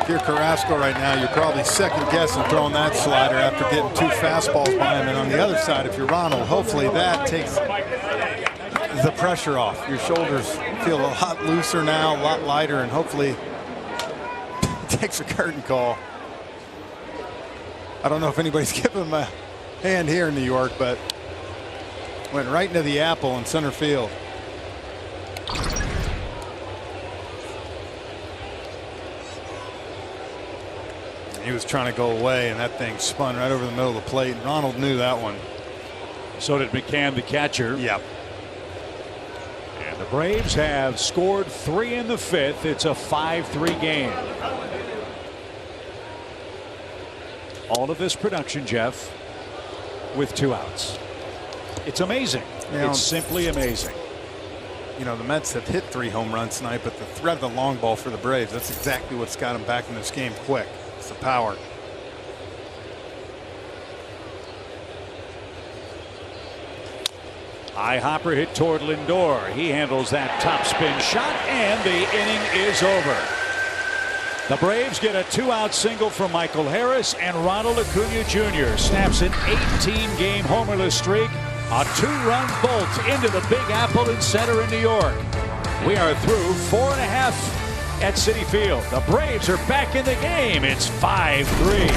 If you're Carrasco right now, you're probably second-guessing throwing that slider after getting 2 fastballs by him. And on the other side, if you're Ronald, hopefully that takes the pressure off. Your shoulders feel a lot looser now, a lot lighter, and hopefully it takes a curtain call. I don't know if anybody's giving him a hand here in New York, but went right into the apple in center field. He was trying to go away, and that thing spun right over the middle of the plate. Ronald knew that one. So did McCann, the catcher. Yep. And the Braves have scored 3 in the 5th. It's a 5-3 game. All of this production, Jeff, with 2 outs. It's amazing. You know, it's simply amazing. You know, the Mets have hit 3 home runs tonight, but the threat of the long ball for the Braves, that's exactly what's got them back in this game quick. It's the power. High hopper hit toward Lindor. He handles that top spin shot, and the inning is over. The Braves get a 2-out single from Michael Harris, and Ronald Acuna Jr. snaps an 18-game homerless streak. A 2-run bolt into the Big Apple in center in New York. We are through 4.5 at Citi Field. The Braves are back in the game. It's 5-3.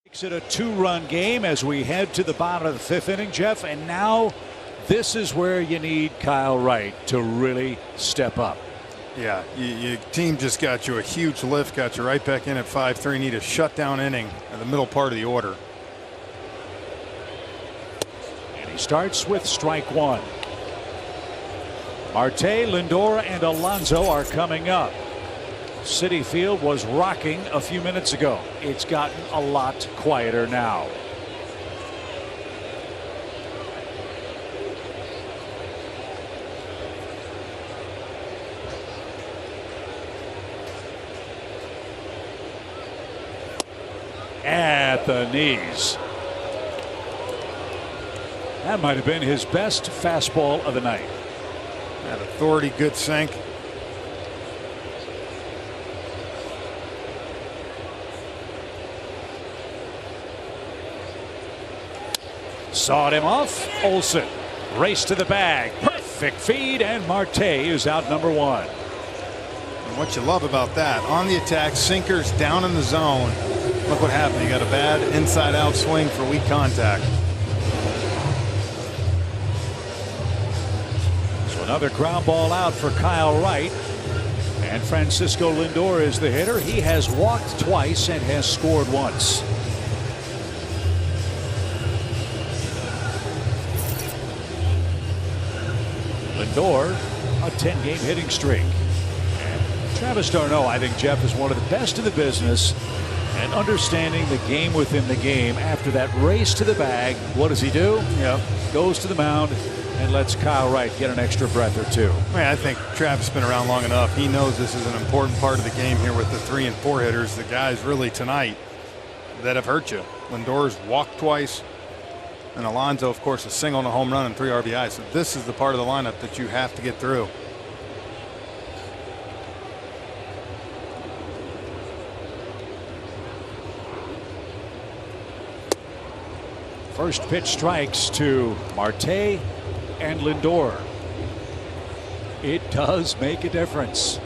Makes it a 2-run game as we head to the bottom of the 5th inning, Jeff. And now this is where you need Kyle Wright to really step up. Yeah, your team just got you a huge lift, got you right back in at 5-3. Need a shutdown inning in the middle part of the order. And he starts with strike 1. Marte, Lindor, and Alonso are coming up. Citi Field was rocking a few minutes ago. It's gotten a lot quieter now. At the knees. That might have been his best fastball of the night. That authority, good sink. Sawed him off. Olsen raced to the bag. Perfect feed, and Marte is out number 1. And what you love about that, on the attack, sinkers down in the zone. Look what happened. You got a bad inside out swing for weak contact. So another ground ball out for Kyle Wright. And Francisco Lindor is the hitter. He has walked twice and has scored once. Lindor, a 10-game hitting streak. And Travis d'Arnaud, I think, Jeff, is one of the best in the business and understanding the game within the game. After that race to the bag, what does he do? Yep. Goes to the mound, and lets Kyle Wright get an extra breath or two. I think Travis has been around long enough. He knows this is an important part of the game here with the 3 and 4 hitters. The guys really tonight that have hurt you. Lindor's walked twice, and Alonso, of course, a single and a home run and 3 RBIs. So this is the part of the lineup that you have to get through. First pitch strikes to Marte and Lindor. It does make a difference.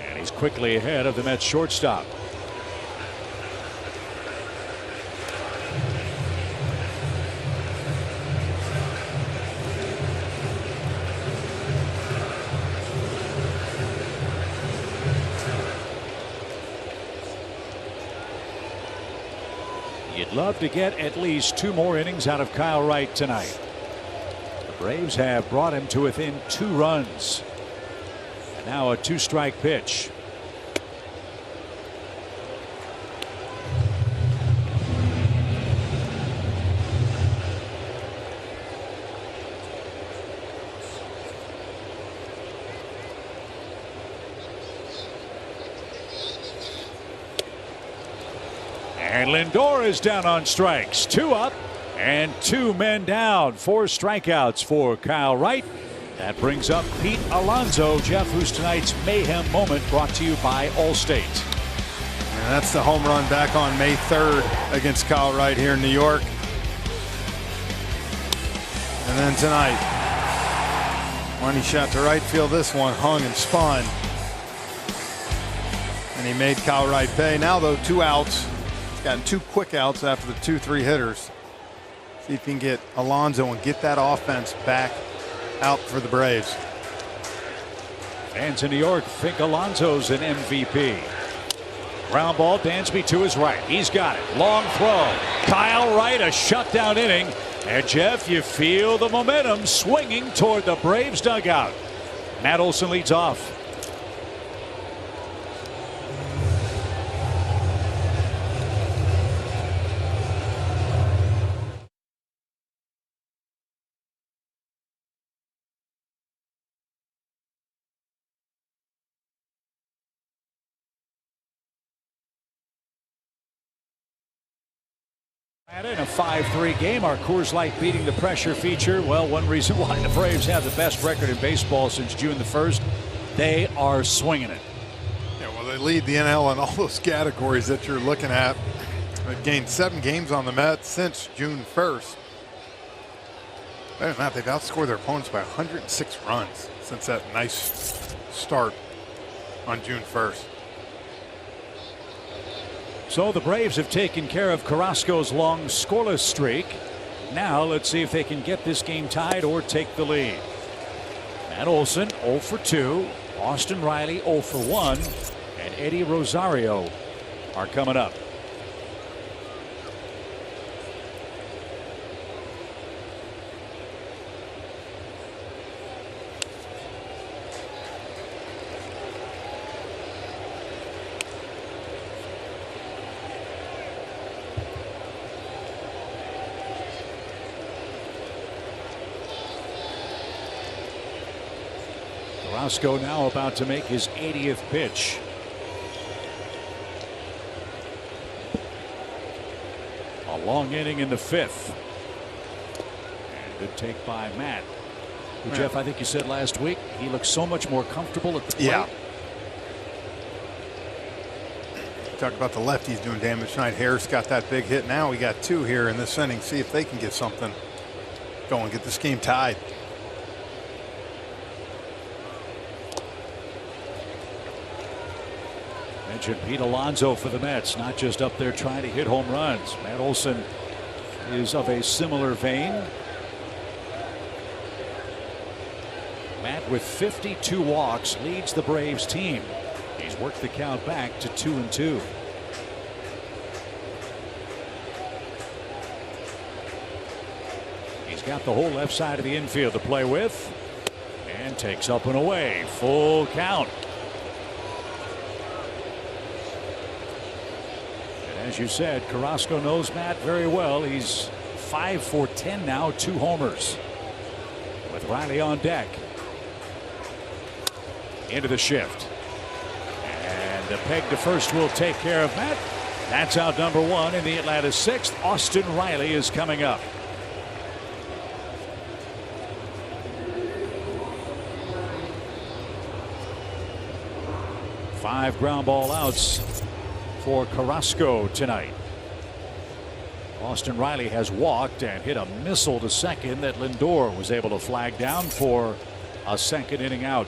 And he's quickly ahead of the Mets shortstop. You'd love to get at least 2 more innings out of Kyle Wright tonight. The Braves have brought him to within 2 runs. And now a 2-strike pitch. And Lindor is down on strikes. 2 up and 2 men down. 4 strikeouts for Kyle Wright. That brings up Pete Alonso, Jeff, who's tonight's mayhem moment, brought to you by Allstate. And that's the home run back on May 3rd against Kyle Wright here in New York. And then tonight, when he shot to right field, this one hung and spun. And he made Kyle Wright pay. Now, though, 2 outs. Gotten 2 quick outs after the 2-3 hitters. See if he can get Alonso and get that offense back out for the Braves. Fans in New York think Alonso's an MVP. Ground ball, Dansby to his right. He's got it. Long throw. Kyle Wright, a shutdown inning. And Jeff, you feel the momentum swinging toward the Braves dugout. Matt Olson leads off. In a 5-3 game, our Coors Light beating the pressure feature. Well, one reason why the Braves have the best record in baseball since June the 1st, they are swinging it. Yeah, well, they lead the NL in all those categories that you're looking at. They've gained 7 games on the Mets since June 1st. Better than that, they've outscored their opponents by 106 runs since that nice start on June 1st. So the Braves have taken care of Carrasco's long scoreless streak. Now let's see if they can get this game tied or take the lead. Matt Olson 0 for 2. Austin Riley 0 for 1. And Eddie Rosario are coming up. Carrasco now about to make his 80th pitch. A long inning in the 5th. And good take by Matt. Well, Jeff, I think you said last week he looks so much more comfortable at the plate. Yeah. Talk about the lefties doing damage tonight. Harris got that big hit. Now we got 2 here in this inning. See if they can get something going, get this game tied. Mentioned Pete Alonso for the Mets, not just up there trying to hit home runs. Matt Olson is of a similar vein. Matt, with 52 walks, leads the Braves team. He's worked the count back to 2-2. He's got the whole left side of the infield to play with, and takes up and away. Full count. As you said, Carrasco knows Matt very well. He's 5 for 10 now, 2 homers. With Riley on deck. Into the shift. And the peg to first will take care of Matt. That's out number 1 in the Atlanta 6th. Austin Riley is coming up. Five ground ball outs for Carrasco tonight. Austin Riley has walked and hit a missile to second that Lindor was able to flag down for a second inning out.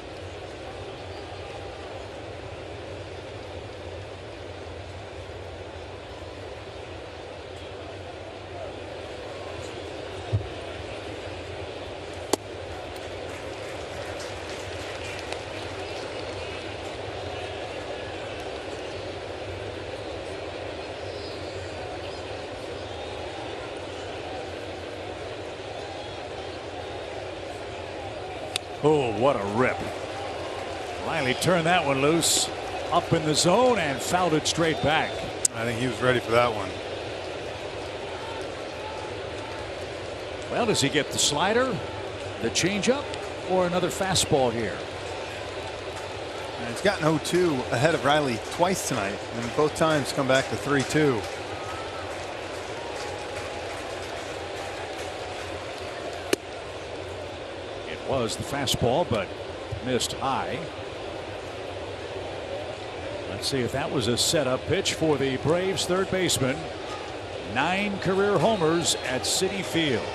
Oh, what a rip. Riley turned that one loose up in the zone and fouled it straight back. I think he was ready for that one. Well, does he get the slider, the changeup, or another fastball here? And he's gotten 0-2 ahead of Riley twice tonight, and both times come back to 3-2. Was the fastball, but missed high. Let's see if that was a setup pitch for the Braves third baseman. 9 career homers at Citi Field.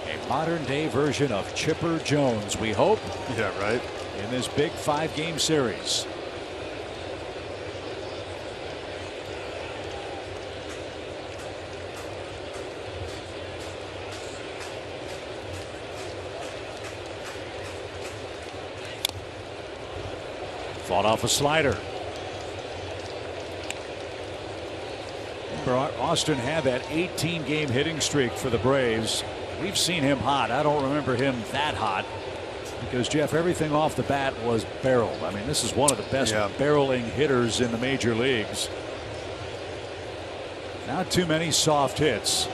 A modern day version of Chipper Jones, we hope. Yeah, right. In this big 5-game series. Fought off a slider. Remember, Austin had that 18-game hitting streak for the Braves. We've seen him hot. I don't remember him that hot because, Jeff, everything off the bat was barreled. I mean, this is one of the best barreling hitters in the major leagues. Not too many soft hits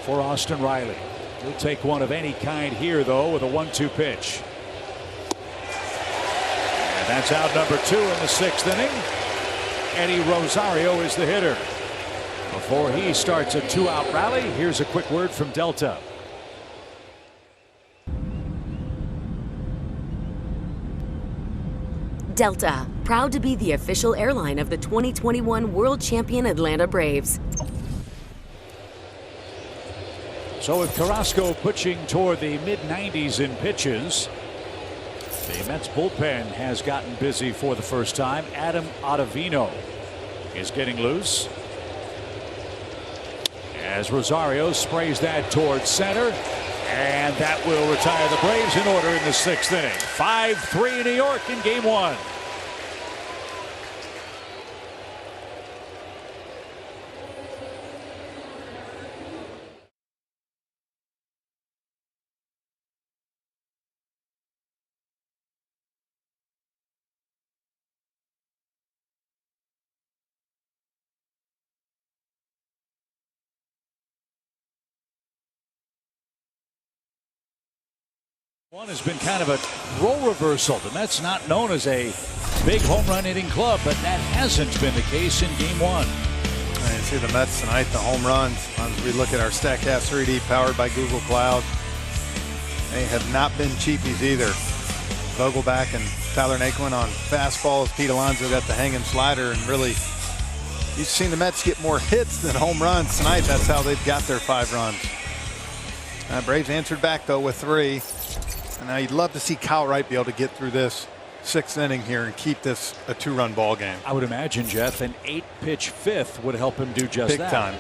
for Austin Riley. He'll take one of any kind here, though, with a 1-2 pitch. That's out number 2 in the 6th inning. Eddie Rosario is the hitter. Before he starts a 2-out rally, here's a quick word from Delta. Delta, proud to be the official airline of the 2021 World Champion Atlanta Braves. So with Carrasco pitching toward the mid-90s in pitches, the Mets bullpen has gotten busy for the first time. Adam Ottavino is getting loose as Rosario sprays that towards center, and that will retire the Braves in order in the 6th inning. 5-3 New York in game 1. One has been kind of a role reversal. The Mets not known as a big home run hitting club, but that hasn't been the case in game 1. And you see the Mets tonight, the home runs. As we look at our StatCast 3D powered by Google Cloud, they have not been cheapies either. Vogelbach and Tyler Naquin on fastballs. Pete Alonso got the hanging slider, and really, you've seen the Mets get more hits than home runs tonight. That's how they've got their 5 runs. Braves answered back though with 3. And now you'd love to see Kyle Wright be able to get through this 6th inning here and keep this a 2-run ball game. I would imagine, Jeff, an 8-pitch 5th would help him do just that. Big time.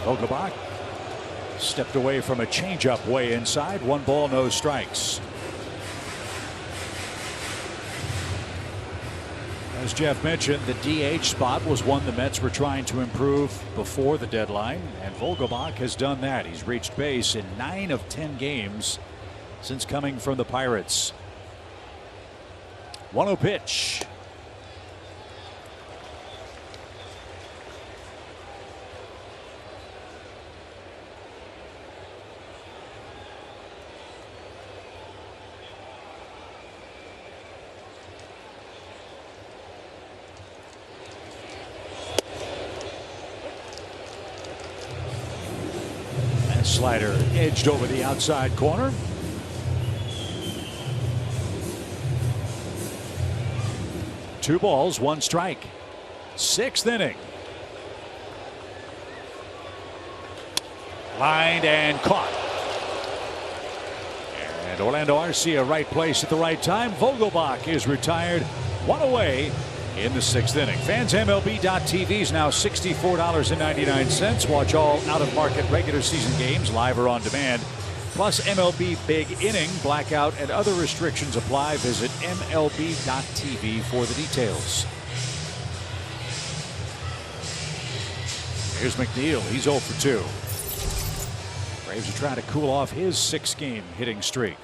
Vogelbach stepped away from a changeup way inside. 1 ball, no strikes. As Jeff mentioned, the DH spot was one the Mets were trying to improve before the deadline, and Vogelbach has done that. He's reached base in 9 of 10 games since coming from the Pirates. 1-0 pitch. Slider edged over the outside corner. Two balls, one strike. 6th inning. Lined and caught. And Orlando Arcia, right place at the right time. Vogelbach is retired. 1 away in the 6th inning. Fans, MLB.TV is now $64.99. Watch all out-of-market regular season games live or on demand. Plus MLB Big Inning, blackout, and other restrictions apply. Visit MLB.TV for the details. Here's McNeil. He's 0 for 2. Braves are trying to cool off his 6-game hitting streak.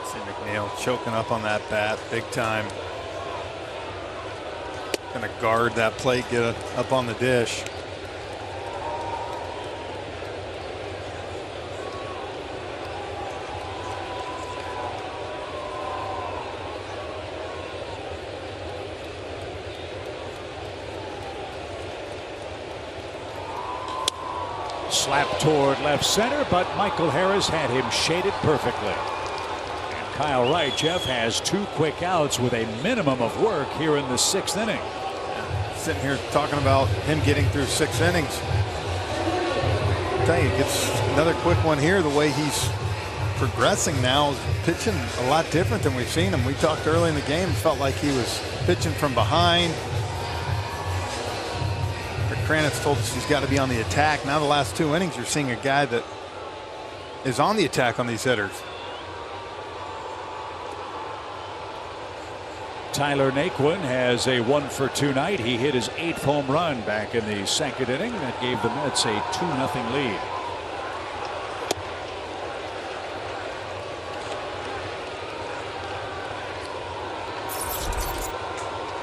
See McNeil choking up on that bat big time. Going to guard that plate, get it up on the dish. Slap toward left center, but Michael Harris had him shaded perfectly. And Kyle Wright, Jeff, has 2 quick outs with a minimum of work here in the 6th inning. Sitting here talking about him getting through 6 innings. I tell you, gets another quick one here. The way he's progressing now, is pitching a lot different than we've seen him. We talked early in the game, felt like he was pitching from behind. Kranitz told us he's got to be on the attack. Now the last 2 innings, you're seeing a guy that is on the attack on these hitters. Tyler Naquin has a 1 for 2 night. He hit his 8th home run back in the 2nd inning. That gave the Mets a 2-0 lead.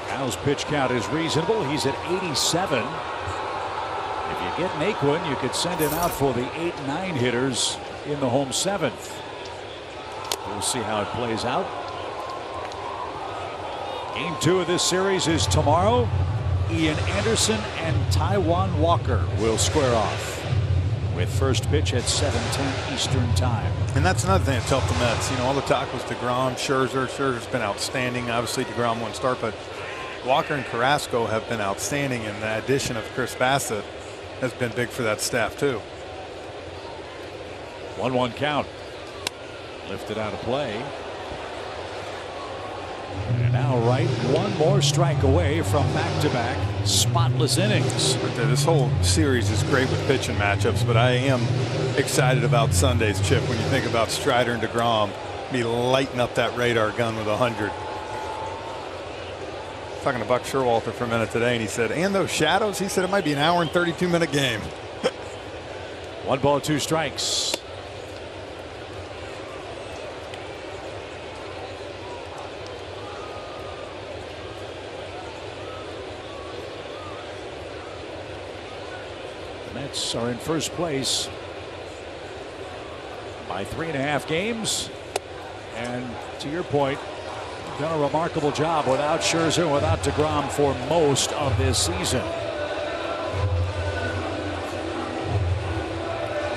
Kyle's pitch count is reasonable. He's at 87. If you get Naquin, you could send him out for the 8-9 hitters in the home 7th. We'll see how it plays out. Game 2 of this series is tomorrow. Ian Anderson and Taijuan Walker will square off with first pitch at 7:10 Eastern time. And that's another thing that's helped the Mets. You know, all the talk was DeGrom, Scherzer. Scherzer's been outstanding. Obviously, DeGrom won't start, but Walker and Carrasco have been outstanding, and the addition of Chris Bassett has been big for that staff too. 1-1 count. Lifted out of play. And now Wright, 1 more strike away from back-to-back spotless innings. This whole series is great with pitching matchups, but I am excited about Sunday's, Chip. When you think about Strider and DeGrom, be lighting up that radar gun with 100. Talking to Buck Showalter for a minute today, and he said, and those shadows, he said it might be an hour and 32-minute game. 1 ball, 2 strikes. The Mets are in first place by 3.5 games. And to your point, done a remarkable job without Scherzer and without DeGrom for most of this season.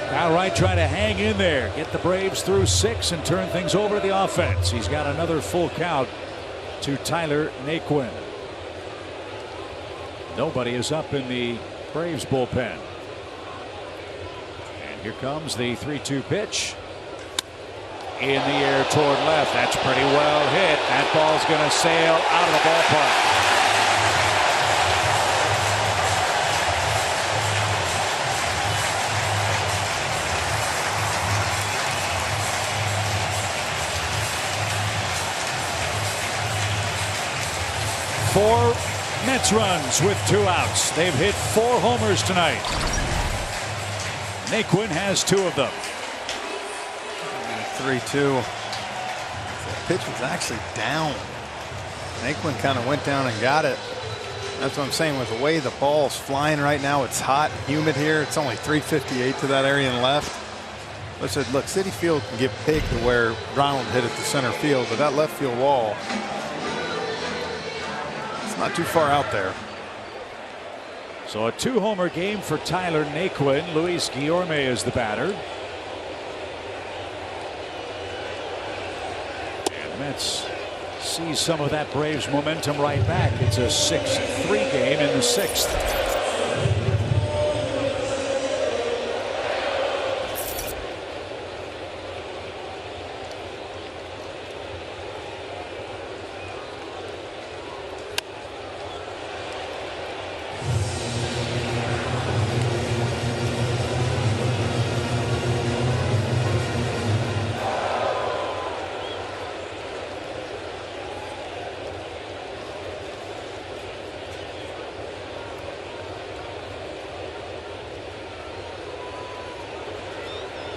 Kyle Wright trying to hang in there, get the Braves through 6 and turn things over to the offense. He's got another full count to Tyler Naquin. Nobody is up in the Braves bullpen. And here comes the 3-2 pitch. In the air toward left. That's pretty well hit. That ball's going to sail out of the ballpark. Four Mets runs with 2 outs. They've hit 4 homers tonight. Naquin has 2 of them. 3-2. The pitch was actually down. Naquin kind of went down and got it. That's what I'm saying, with the way the ball's flying right now, it's hot, humid here. It's only 358 to that area and left. I said, look, Citi Field can get big to where Ronald hit it to center field, but that left field wall, it's not too far out there. So a 2-homer game for Tyler Naquin. Luis Guillorme is the batter. And the Mets see some of that Braves momentum right back. It's a 6-3 game in the 6th.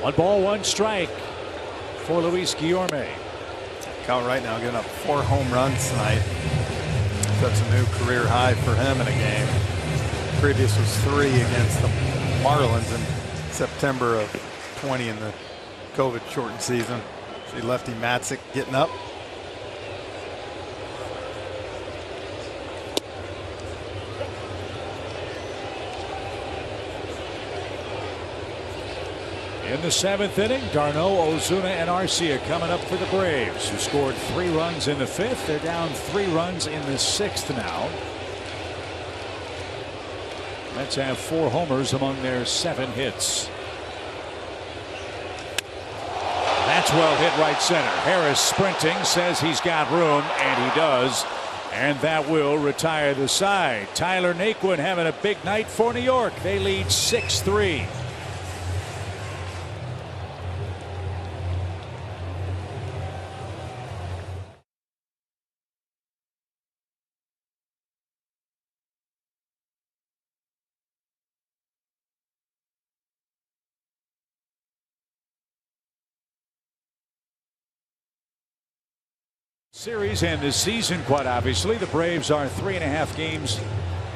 One ball, one strike for Luis Guillorme. Cal right now giving up 4 home runs tonight. That's a new career high for him in a game. Previous was 3 against the Marlins in September of 20 in the COVID shortened season. See lefty Matzik getting up. In the 7th inning, d'Arnaud, Ozuna, and Arcia coming up for the Braves, who scored 3 runs in the 5th. They're down 3 runs in the 6th now. Mets have 4 homers among their 7 hits. That's well hit right center. Harris sprinting, says he's got room, and he does. And that will retire the side. Tyler Naquin having a big night for New York. They lead 6-3. Series and the season, quite obviously. The Braves are 3.5 games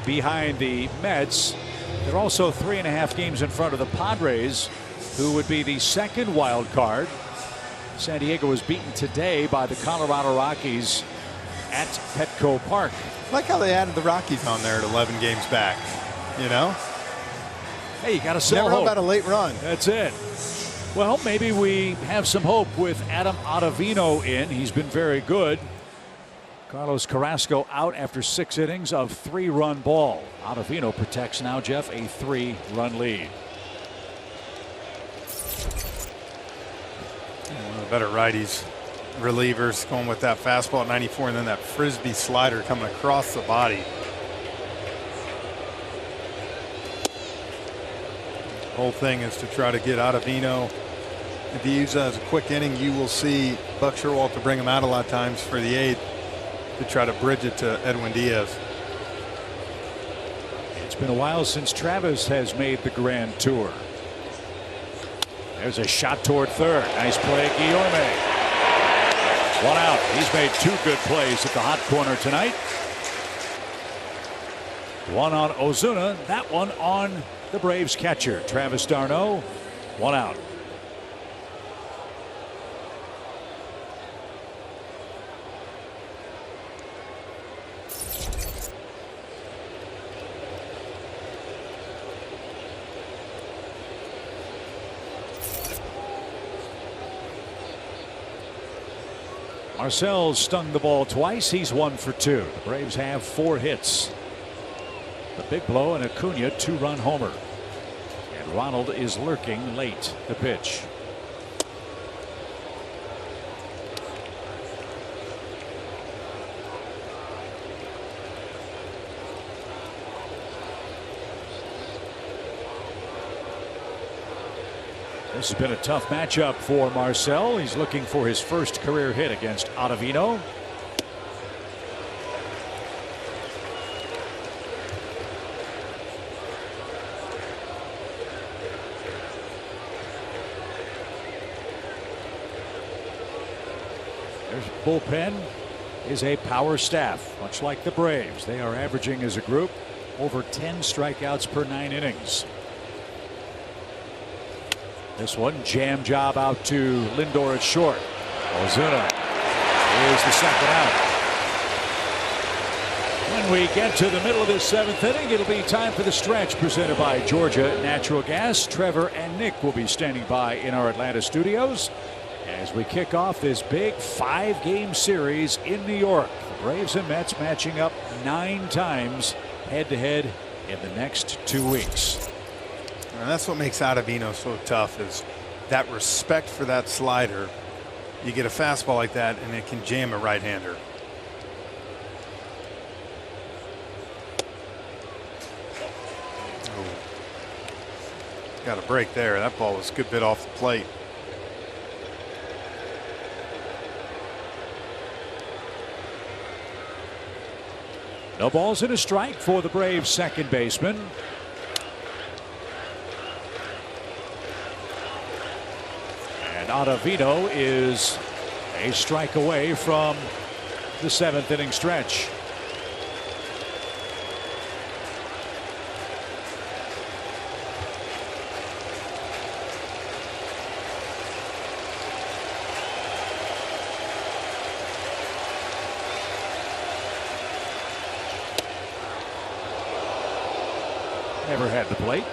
behind the Mets. They're also 3.5 games in front of the Padres, who would be the 2nd wild card. San Diego was beaten today by the Colorado Rockies at Petco Park. I like how they added the Rockies on there at 11 games back. You know? Hey, you got to sell Never hope. about a late run. That's it. Well, maybe we have some hope with Adam Ottavino in. He's been very good. Carlos Carrasco out after 6 innings of 3-run ball. Ottavino protects now, Jeff, a 3-run lead. One of the better righties, relievers, going with that fastball at 94 and then that frisbee slider coming across the body. The whole thing is to try to get Ottavino. If you use that as a quick inning, you will see Buck Showalter bring him out a lot of times for the 8th to try to bridge it to Edwin Diaz. It's been a while since Travis has made the Grand Tour. There's a shot toward third. Nice play, Guillorme. 1 out. He's made 2 good plays at the hot corner tonight. 1 on Ozuna. That one on the Braves catcher, Travis d'Arnaud. 1 out. Marcel stung the ball twice. He's 1 for 2. The Braves have 4 hits. The big blow and Acuna 2-run homer. And Ronald is lurking late. The pitch. This has been a tough matchup for Marcel. He's looking for his first career hit against Ottavino. Their bullpen is a power staff, much like the Braves. They are averaging as a group over 10 strikeouts per 9 innings. This one, jam job out to Lindor at short. Ozuna is the second out. When we get to the middle of this 7th inning, it'll be time for the stretch presented by Georgia Natural Gas. Trevor and Nick will be standing by in our Atlanta studios as we kick off this big 5-game series in New York. The Braves and Mets matching up 9 times head-to-head in the next 2 weeks. And that's what makes Ottavino so tough, is that respect for that slider. You get a fastball like that and it can jam a right-hander. Got a break there. That ball was a good bit off the plate. No balls and a strike for the Braves second baseman. And Ottavino is a strike away from the 7th inning stretch. Never had the plate.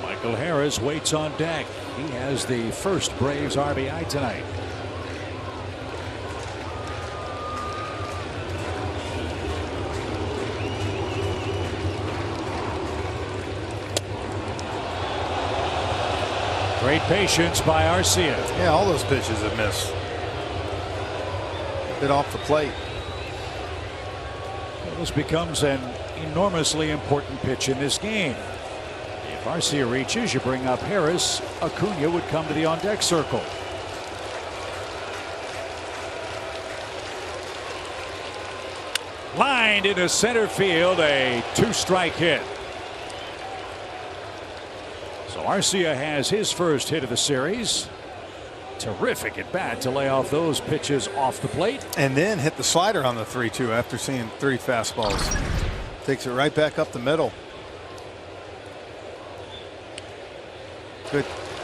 Michael Harris waits on deck. He has the first Braves RBI tonight. Great patience by Arcia. Yeah, all those pitches have missed. A bit off the plate. This becomes an enormously important pitch in this game. If Arcia reaches, you bring up Harris. Acuna would come to the on-deck circle. Lined into center field, a 2-strike hit. So Arcia has his first hit of the series. Terrific at bat to lay off those pitches off the plate. And then hit the slider on the 3-2 after seeing 3 fastballs. Takes it right back up the middle.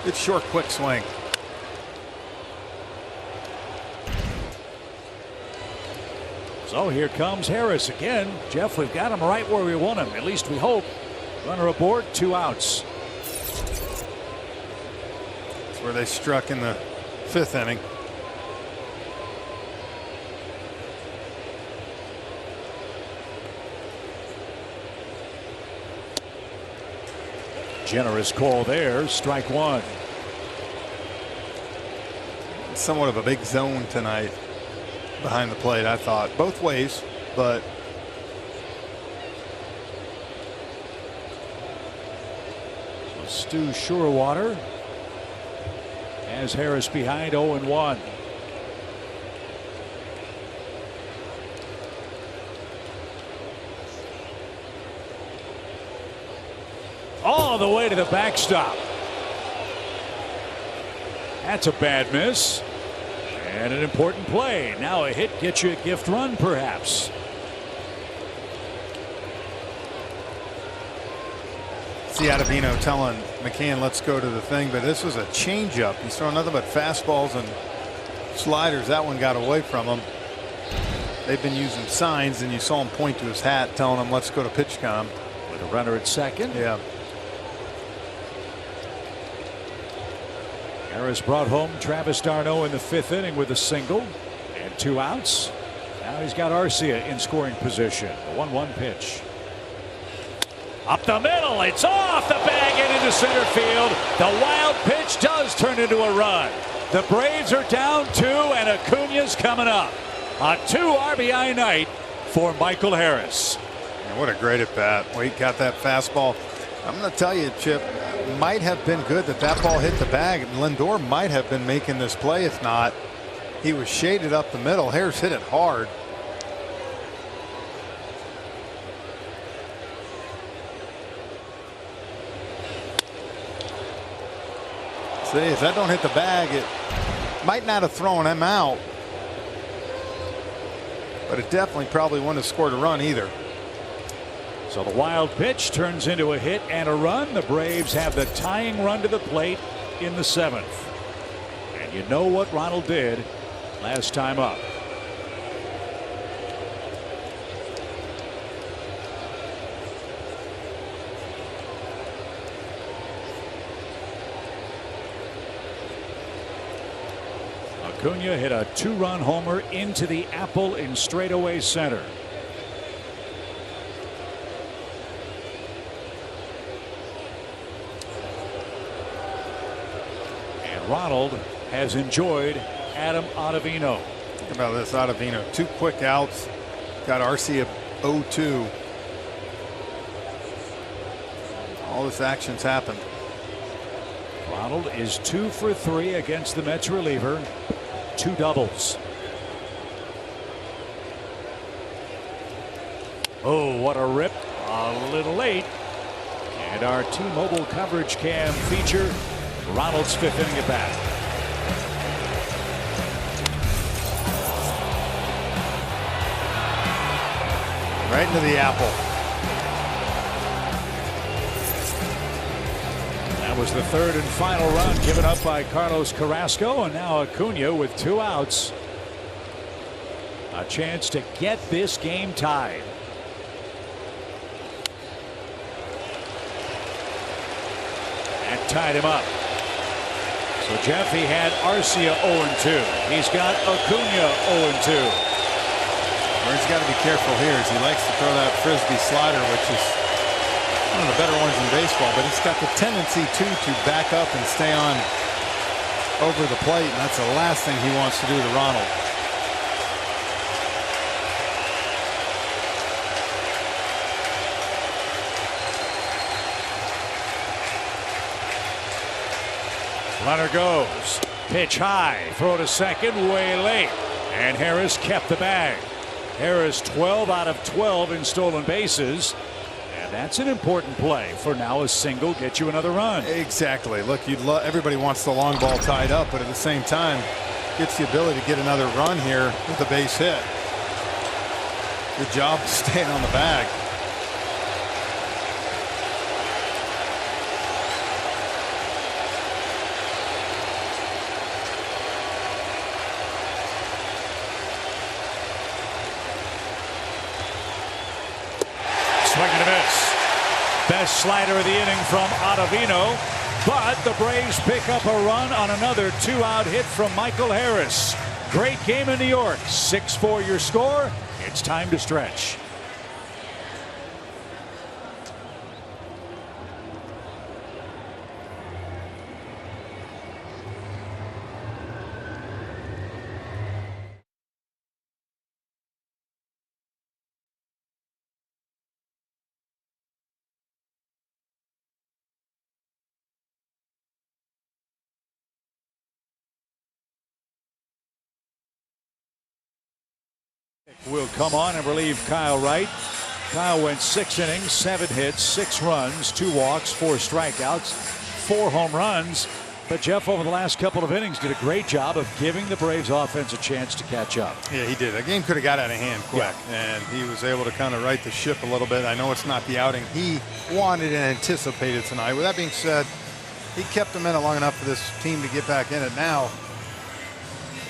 Good short, quick swing. So here comes Harris again. Jeff, we've got him right where we want him. At least we hope. Runner aboard, 2 outs. That's where they struck in the 5th inning. Generous call there. Strike 1. Somewhat of a big zone tonight behind the plate, I thought. Both ways, but Stu Surewater has Harris behind 0-1. All the way to the backstop. That's a bad miss. And an important play. Now a hit gets you a gift run, perhaps. see Ottavino telling McCann, let's go to the thing, but this was a changeup. He's throwing nothing but fastballs and sliders. That one got away from him. They've been using signs, and you saw him point to his hat telling him, let's go to PitchCom. With a runner at second. Yeah. Harris brought home Travis d'Arnaud in the 5th inning with a single and 2 outs. Now he's got Arcia in scoring position. A 1-1 pitch. Up the middle. It's off the bag and into center field. The wild pitch does turn into a run. The Braves are down 2 and Acuna's coming up. A 2 RBI night for Michael Harris. And what a great at bat. Wade got that fastball. I'm going to tell you, Chip, might have been good that ball hit the bag. Lindor might have been making this play. If not, he was shaded up the middle. Harris hit it hard. See, if that don't hit the bag, it might not have thrown him out. But it definitely probably wouldn't have scored a run either. So the wild pitch turns into a hit and a run. The Braves have the tying run to the plate in the 7th. And you know what Ronald did last time up. Acuna hit a 2-run homer into the apple in straightaway center. And Ronald has enjoyed Adam Ottavino. Think about this, Ottavino. 2 quick outs. Got Arcia 0-2. All this action's happened. Ronald is 2 for 3 against the Mets reliever. 2 doubles. Oh, what a rip. A little late. And our T-Mobile coverage cam feature Ronald's 5th inning at bat. Right into the apple. That was the 3rd and final run given up by Carlos Carrasco, and now Acuna with 2 outs. A chance to get this game tied. That tied him up. So Jeff, he had Arcia 0-2. He's got Acuna 0-2. Where he's got to be careful here is he likes to throw that frisbee slider, which is one of the better ones in baseball, but he's got the tendency to back up and stay on over the plate, and that's the last thing he wants to do to Ronald. Runner goes. Pitch high. Throw to second. Way late. And Harris kept the bag. Harris 12 out of 12 in stolen bases. And that's an important play for now. A single get you another run. Exactly. Look, everybody wants the long ball tied up, but at the same time gets the ability to get another run here with a base hit. Good job staying on the bag. Swing and a miss. Best slider of the inning from Ottavino, but the Braves pick up a run on another 2-out hit from Michael Harris. Great game in New York. 6-4 your score. It's time to stretch. Will come on and relieve Kyle Wright. Kyle went 6 innings, 7 hits, 6 runs, 2 walks, 4 strikeouts, 4 home runs. But Jeff, over the last couple of innings, did a great job of giving the Braves offense a chance to catch up. Yeah, he did. The game could have got out of hand quick, and he was able to kind of right the ship a little bit. I know it's not the outing he wanted and anticipated tonight. With that being said, he kept them in it long enough for this team to get back in it. Now,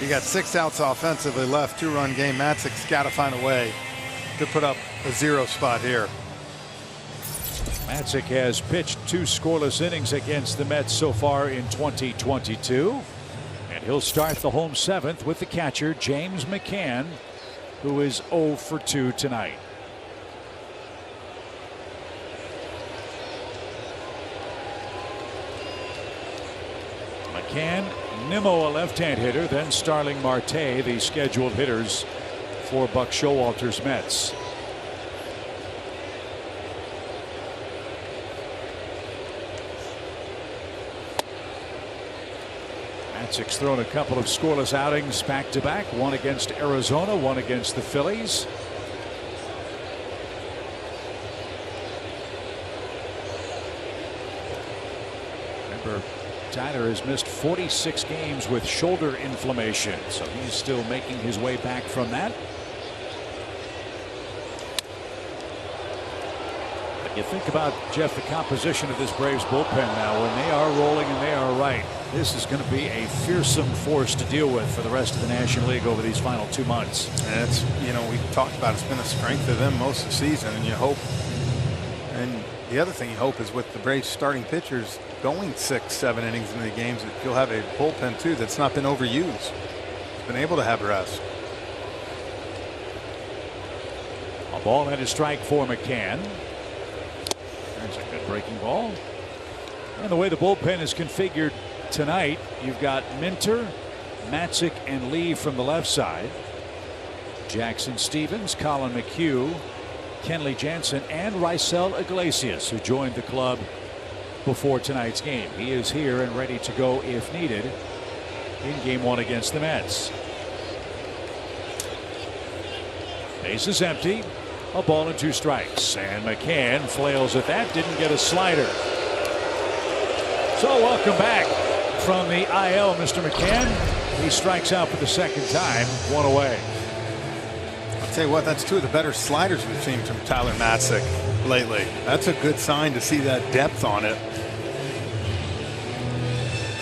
you got 6 outs offensively left, 2-run game. Matzek's got to find a way to put up a 0 spot here. Matzek has pitched 2 scoreless innings against the Mets so far in 2022. And he'll start the home 7th with the catcher, James McCann, who is 0 for 2 tonight. McCann, Nimmo a left-hand hitter, then Starling Marte, the scheduled hitters for Buck Showalter's Mets. Matzek's thrown a couple of scoreless outings back to back, one against Arizona, one against the Phillies. Remember, Tyler has missed 46 games with shoulder inflammation, so he's still making his way back from that. But you think about, Jeff, the composition of this Braves bullpen now. When they are rolling and they are right, this is going to be a fearsome force to deal with for the rest of the National League over these final 2 months. And it's, you know, we've talked about it's been a strength of them most of the season, and you hope. And the other thing you hope is with the Braves starting pitchers going 6-7 innings into the games, that you'll have a bullpen too that's not been overused. It's been able to have rest. A ball and a strike for McCann. There's a good breaking ball. And the way the bullpen is configured tonight, you've got Minter, Matzek, and Lee from the left side. Jackson Stevens, Colin McHugh, Kenley Jansen, and Raisel Iglesias, who joined the club before tonight's game. He is here and ready to go if needed in game 1 against the Mets. Base is empty. A ball and 2 strikes. And McCann flails at that. Didn't get a slider. So welcome back from the IL, Mr. McCann. He strikes out for the second time. 1 away. I'll tell you what, that's 2 of the better sliders we've seen from Tyler Matzek lately. That's a good sign to see that depth on it.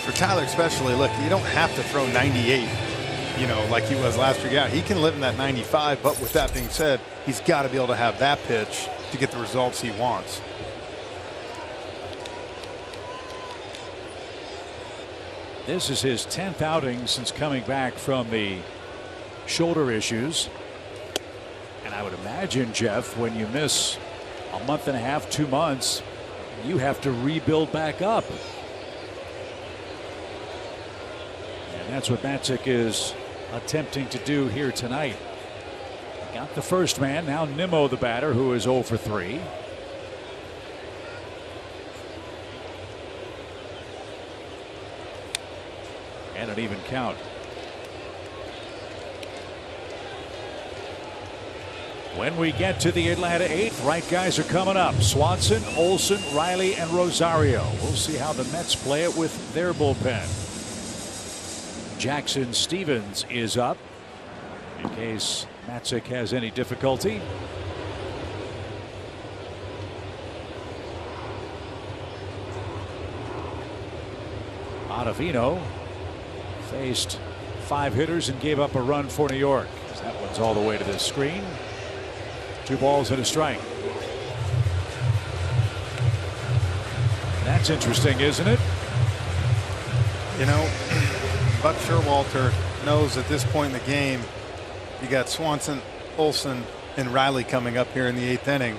For Tyler especially, look, you don't have to throw 98, you know, like he was last year. Yeah, he can live in that 95, but with that being said, he's got to be able to have that pitch to get the results he wants. This is his 10th outing since coming back from the shoulder issues. And I would imagine, Jeff, when you miss a month and a half, 2 months, you have to rebuild back up. And that's what Matzek is attempting to do here tonight. Got the first man. Now Nimmo, the batter, who is 0 for 3. And an even count. When we get to the Atlanta 8th, right guys are coming up. Swanson, Olson, Riley, and Rosario. We'll see how the Mets play it with their bullpen. Jackson Stevens is up in case Matzek has any difficulty. Ottavino faced 5 hitters and gave up a run for New York. That one's all the way to the screen. 2 balls and a strike. That's interesting, isn't it? You know, Buck Showalter knows at this point in the game, you got Swanson, Olson, and Riley coming up here in the 8th inning.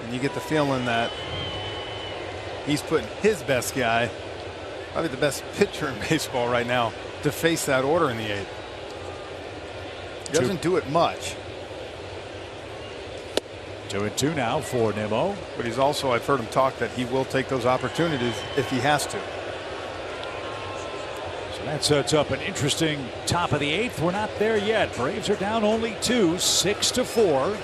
And you get the feeling that he's putting his best guy, probably the best pitcher in baseball right now, to face that order in the 8th. He doesn't do it much. 2-2 now for Nimmo. But he's also, I've heard him talk that he will take those opportunities if he has to. So that sets up an interesting top of the 8th. We're not there yet. Braves are down only 2, 6-4.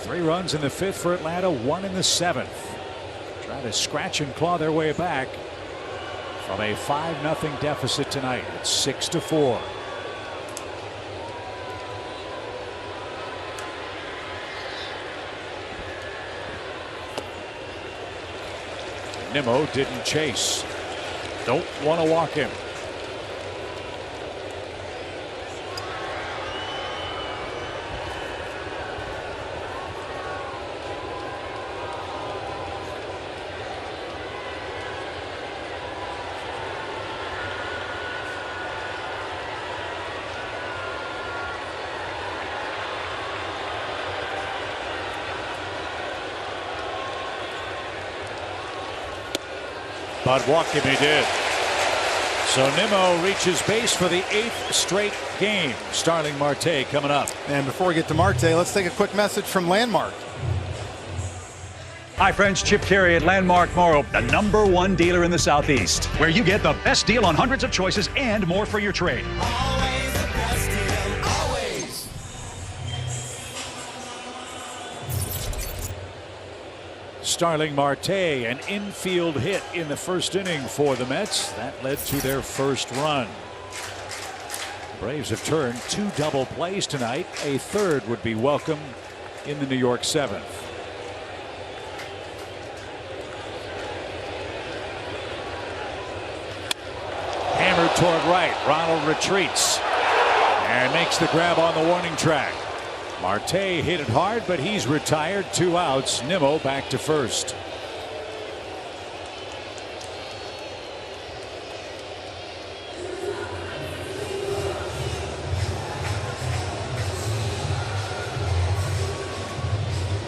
3 runs in the 5th for Atlanta, 1 in the 7th. Try to scratch and claw their way back from a 5-0 deficit tonight. It's 6-4. Nimmo didn't chase. Don't want to walk him. But walk him he did. So Nimmo reaches base for the 8th straight game. Starling Marte coming up. And before we get to Marte, let's take a quick message from Landmark. Hi friends, Chip Carey at Landmark Morrow, the #1 dealer in the Southeast, where you get the best deal on hundreds of choices and more for your trade. Always the best deal, always. Starling Marte, an infield hit in the first inning for the Mets. That led to their first run. Braves have turned 2 double plays tonight. A third would be welcome in the New York 7th. Hammered toward right. Ronald retreats and makes the grab on the warning track. Marte hit it hard, but he's retired. 2 outs. Nimmo back to first.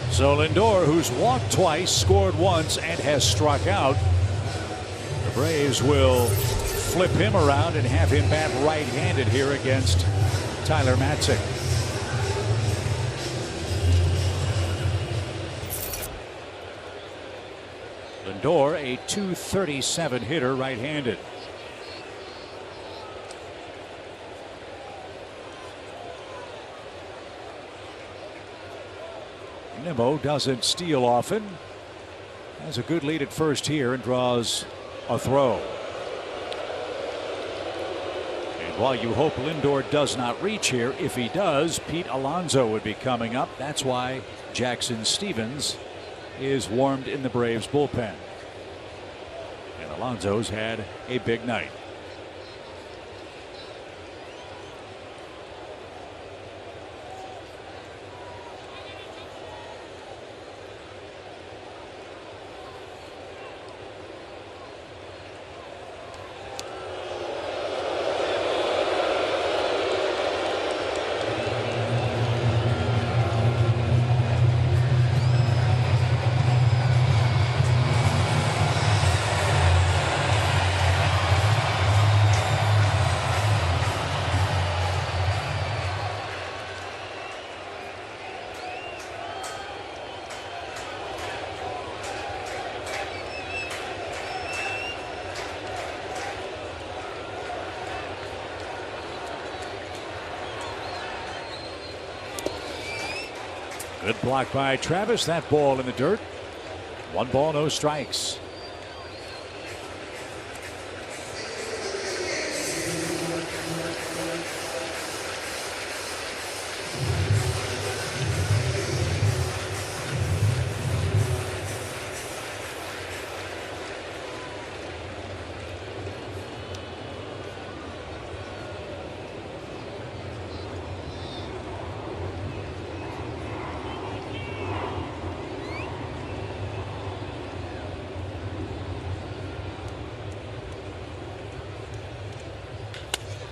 So Lindor, who's walked twice, scored once, and has struck out. The Braves will flip him around and have him bat right-handed here against Tyler Matzek. Lindor, a .237 hitter, right-handed. Nimmo doesn't steal often. Has a good lead at first here and draws a throw. And while you hope Lindor does not reach here, if he does, Pete Alonso would be coming up. That's why Jackson Stevens is warmed in the Braves bullpen. And Alonso's had a big night. Good block by Travis. That ball in the dirt. 1 ball, no strikes.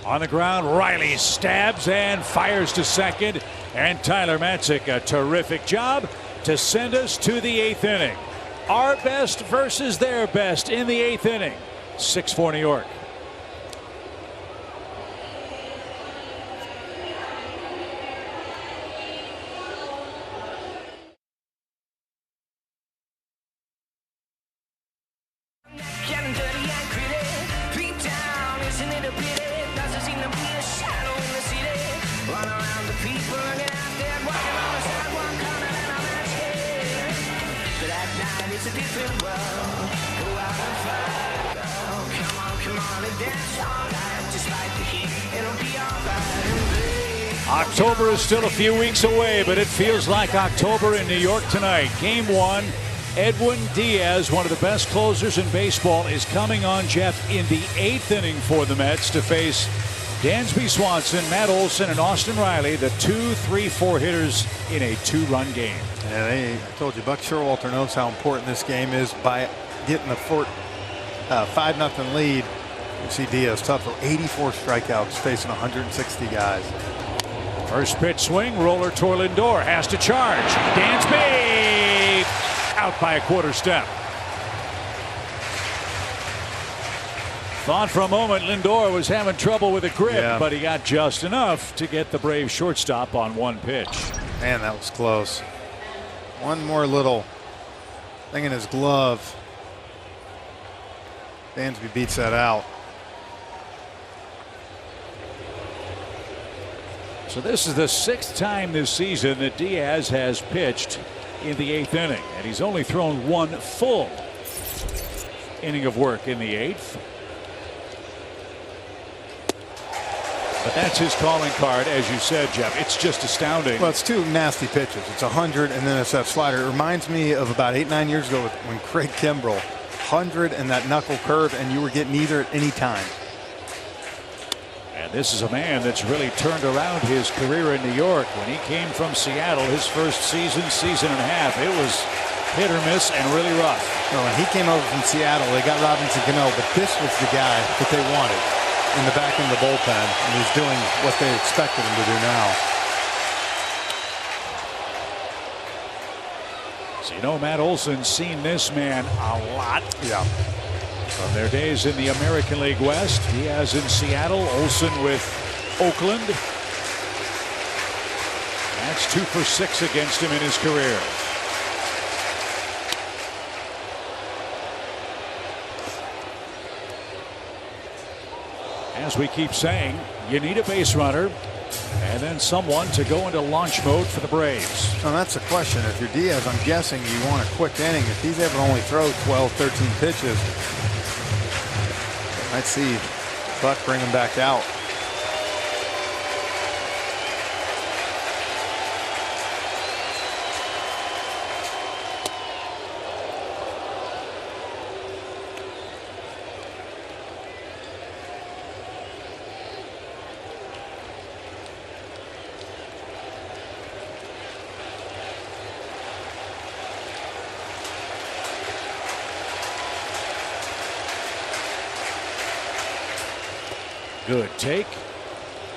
On the ground, Riley stabs and fires to second. And Tyler Matzek, a terrific job to send us to the 8th inning. Our best versus their best in the 8th inning. 6-4 New York. October is still a few weeks away, but it feels like October in New York tonight. Game 1, Edwin Diaz, one of the best closers in baseball, is coming on, Jeff, in the 8th inning for the Mets to face Dansby Swanson, Matt Olson, and Austin Riley, the 2, 3, 4 hitters in a 2-run game. Yeah, I told you, Buck Showalter knows how important this game is by getting the 5-0 lead. You see Diaz tough, though. 84 strikeouts facing 160 guys. First pitch swing, roller toward Lindor, has to charge. Dansby out by a quarter step. Thought for a moment Lindor was having trouble with a grip, Yeah. but he got just enough to get the Braves shortstop on one pitch. Man, that was close. One more little thing in his glove. Dansby beats that out. So this is the 6th time this season that Diaz has pitched in the 8th inning, and he's only thrown one full inning of work in the 8th. But that's his calling card, as you said, Jeff. It's just astounding. Well, it's two nasty pitches. It's 100 and then it's that slider. It reminds me of about 8-9 years ago when Craig Kimbrell, 100 and that knuckle curve, and you were getting either at any time. And this is a man that's really turned around his career in New York. When he came from Seattle, his first season and a half, it was hit or miss and really rough. No, when he came over from Seattle, they got Robinson Cano, but this was the guy that they wanted in the back end of the bullpen, and he's doing what they expected him to do now. So you know, Matt Olson's seen this man a lot. Yeah. From their days in the American League West, Diaz in Seattle, Olson with Oakland. That's 2 for 6 against him in his career. As we keep saying, you need a base runner and then someone to go into launch mode for the Braves. So that's the question. If you're Diaz, I'm guessing you want a quick inning. If he's able to only throw 12, 13 pitches, I'd see Buck bring him back out. Good take.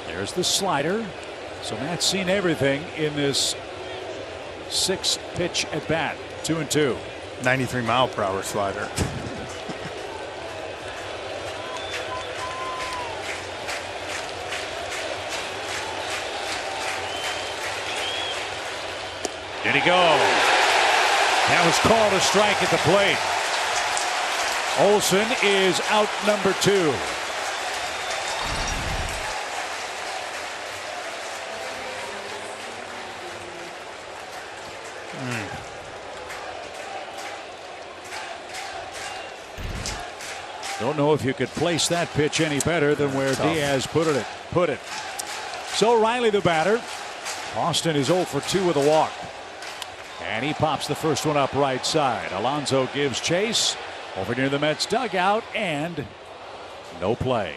There's the slider. So Matt's seen everything in this 6-pitch at bat. 2-2. 93-mile-per-hour slider. Did he go? That was called a strike at the plate. Olson is out number 2. Don't know if you could place that pitch any better than where Diaz put it. So Riley the batter. Austin is 0 for 2 with a walk. And he pops the first one up right side. Alonso gives chase over near the Mets dugout and no play.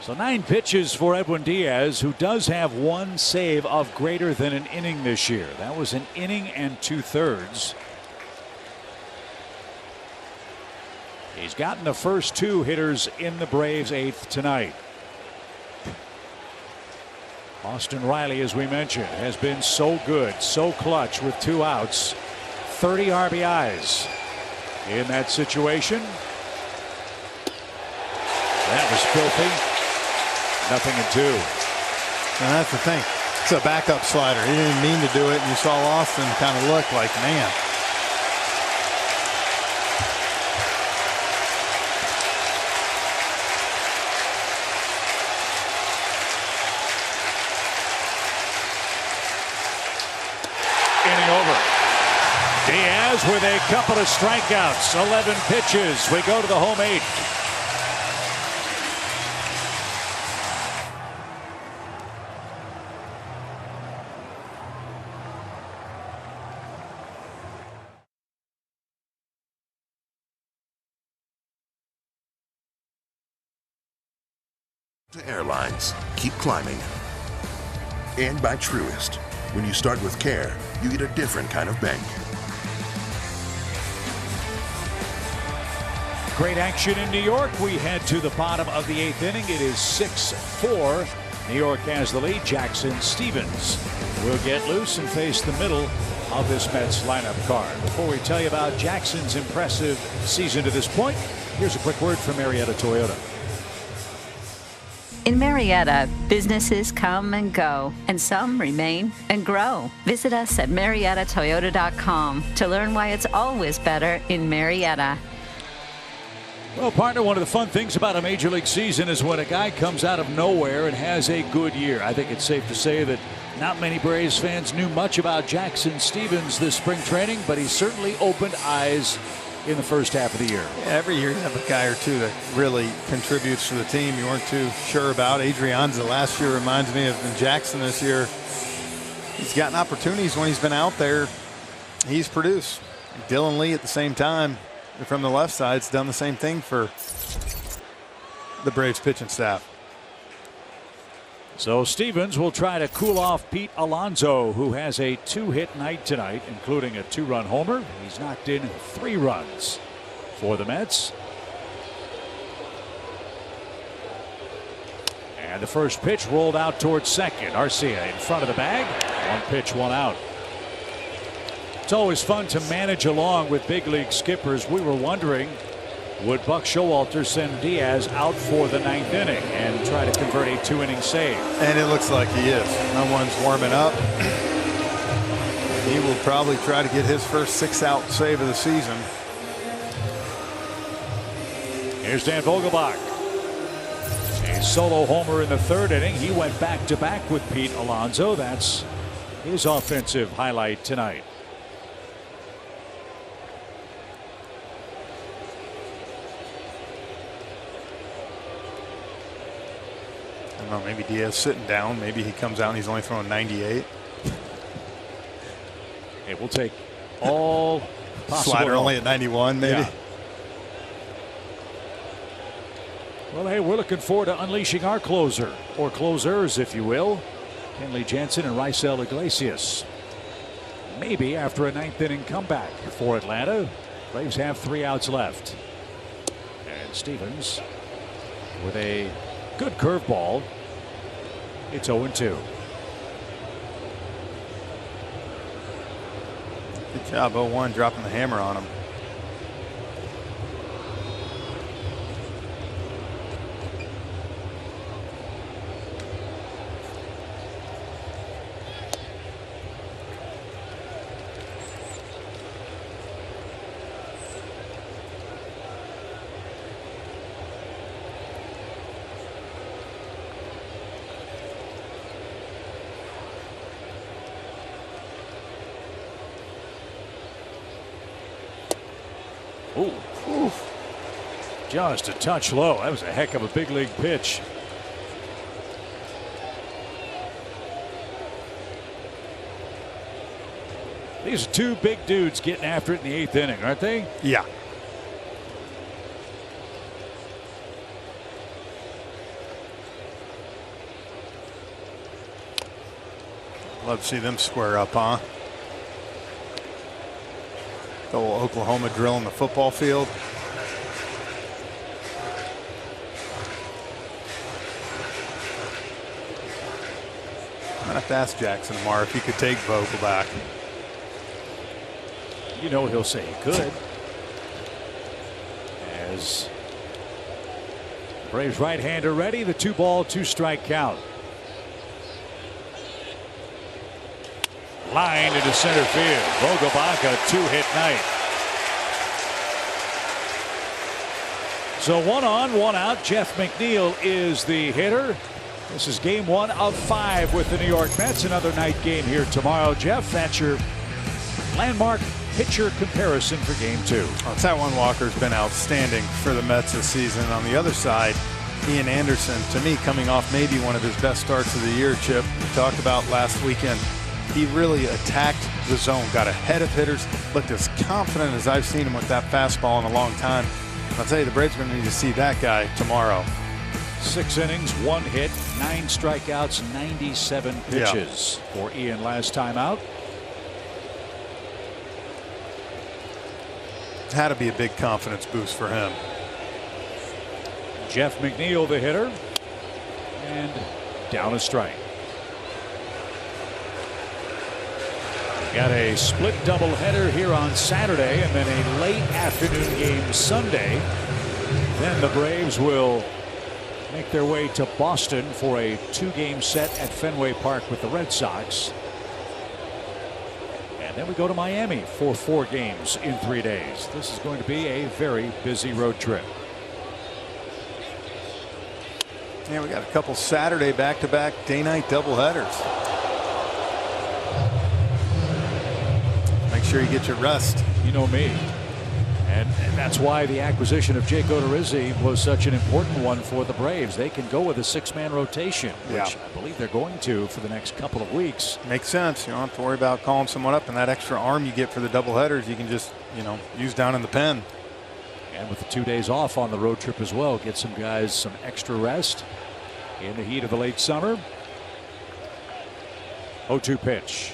So 9 pitches for Edwin Diaz, who does have 1 save of greater than an inning this year. That was an inning and 2/3. He's gotten the first 2 hitters in the Braves 8th tonight. Austin Riley, as we mentioned, has been so good, so clutch with 2 outs. 30 RBIs in that situation. That was filthy. 0-2. And that's the thing. It's a backup slider. He didn't mean to do it, and you saw Austin kind of look like, man. Diaz with a couple of strikeouts, 11 pitches. We go to the home 8th. To airlines, keep climbing. And by Truist. When you start with care, you get a different kind of bank. Great action in New York. We head to the bottom of the 8th inning. It is 6-4. New York has the lead. Jackson Stevens will get loose and face the middle of this Mets lineup card. Before we tell you about Jackson's impressive season to this point, here's a quick word from Marietta Toyota. In Marietta, businesses come and go, and some remain and grow. Visit us at MariettaToyota.com to learn why it's always better in Marietta. Well, partner, one of the fun things about a Major League season is when a guy comes out of nowhere and has a good year. I think it's safe to say that not many Braves fans knew much about Jackson Stephens this spring training, but he certainly opened eyes in the first half of the year. Yeah, every year you have a guy or two that really contributes to the team you weren't too sure about. Adrianza last year reminds me of Jackson this year. He's gotten opportunities when he's been out there. He's produced. Dylan Lee at the same time from the left side's done the same thing for the Braves pitching staff. So Stephens will try to cool off Pete Alonso, who has a 2-hit night tonight, including a 2-run homer. He's knocked in 3 runs for the Mets. And the first pitch rolled out towards second. Arcia in front of the bag. 1 pitch, 1 out. It's always fun to manage along with big league skippers. We were wondering, would Buck Showalter send Diaz out for the 9th inning and try to convert a 2-inning save? And it looks like he is. No one's warming up. He will probably try to get his first 6-out save of the season. Here's Dan Vogelbach. A solo homer in the 3rd inning. He went back-to-back with Pete Alonso. That's his offensive highlight tonight. I don't know, maybe Diaz sitting down. Maybe he comes out and he's only throwing 98. Hey, we'll take all possible. Slider only at 91, maybe. Yeah. Well, hey, we're looking forward to unleashing our closer, or closers, if you will. Kenley Jansen and Raisel Iglesias. Maybe after a 9th inning comeback for Atlanta. Braves have 3 outs left. And Stephens with a good curveball. It's 0-2. Good job, 0-1, dropping the hammer on him. Ooh. Just a touch low. That was a heck of a big league pitch. These are 2 big dudes getting after it in the 8th inning, aren't they? Yeah. Love to see them square up, huh? The old Oklahoma drill in the football field. I'm gonna have to ask Jackson tomorrow if he could take Vogel back. You know he'll say he could. As Braves right-hander ready, the 2-ball, 2-strike count. Line into center field. Vogelbach, a 2-hit night. So 1 on, 1 out. Jeff McNeil is the hitter. This is game 1 of 5 with the New York Mets. Another night game here tomorrow. Jeff, that's your landmark pitcher comparison for game 2. Taijuan Walker's been outstanding for the Mets this season. On the other side, Ian Anderson, to me, coming off maybe one of his best starts of the year, Chip. We talked about last weekend. He really attacked the zone, got ahead of hitters, looked as confident as I've seen him with that fastball in a long time. I'll tell you, the Braves are going to need to see that guy tomorrow. 6 innings, 1 hit, 9 strikeouts, 97 pitches for Ian last time out. Had to be a big confidence boost for him. Jeff McNeil, the hitter, and down a strike. Got a split doubleheader here on Saturday and then a late afternoon game Sunday. Then the Braves will make their way to Boston for a 2-game set at Fenway Park with the Red Sox. And then we go to Miami for 4 games in 3 days. This is going to be a very busy road trip. Yeah, we got a couple Saturday back-to-back day-night doubleheaders. Make sure you get your rest. You know me. And that's why the acquisition of Jake Odorizzi was such an important one for the Braves. They can go with a 6-man rotation, which I believe they're going to for the next couple of weeks. Makes sense. You don't have to worry about calling someone up, and that extra arm you get for the doubleheaders, you can just, use down in the pen. And with the 2 days off on the road trip as well, get some guys some extra rest in the heat of the late summer. 0-2 pitch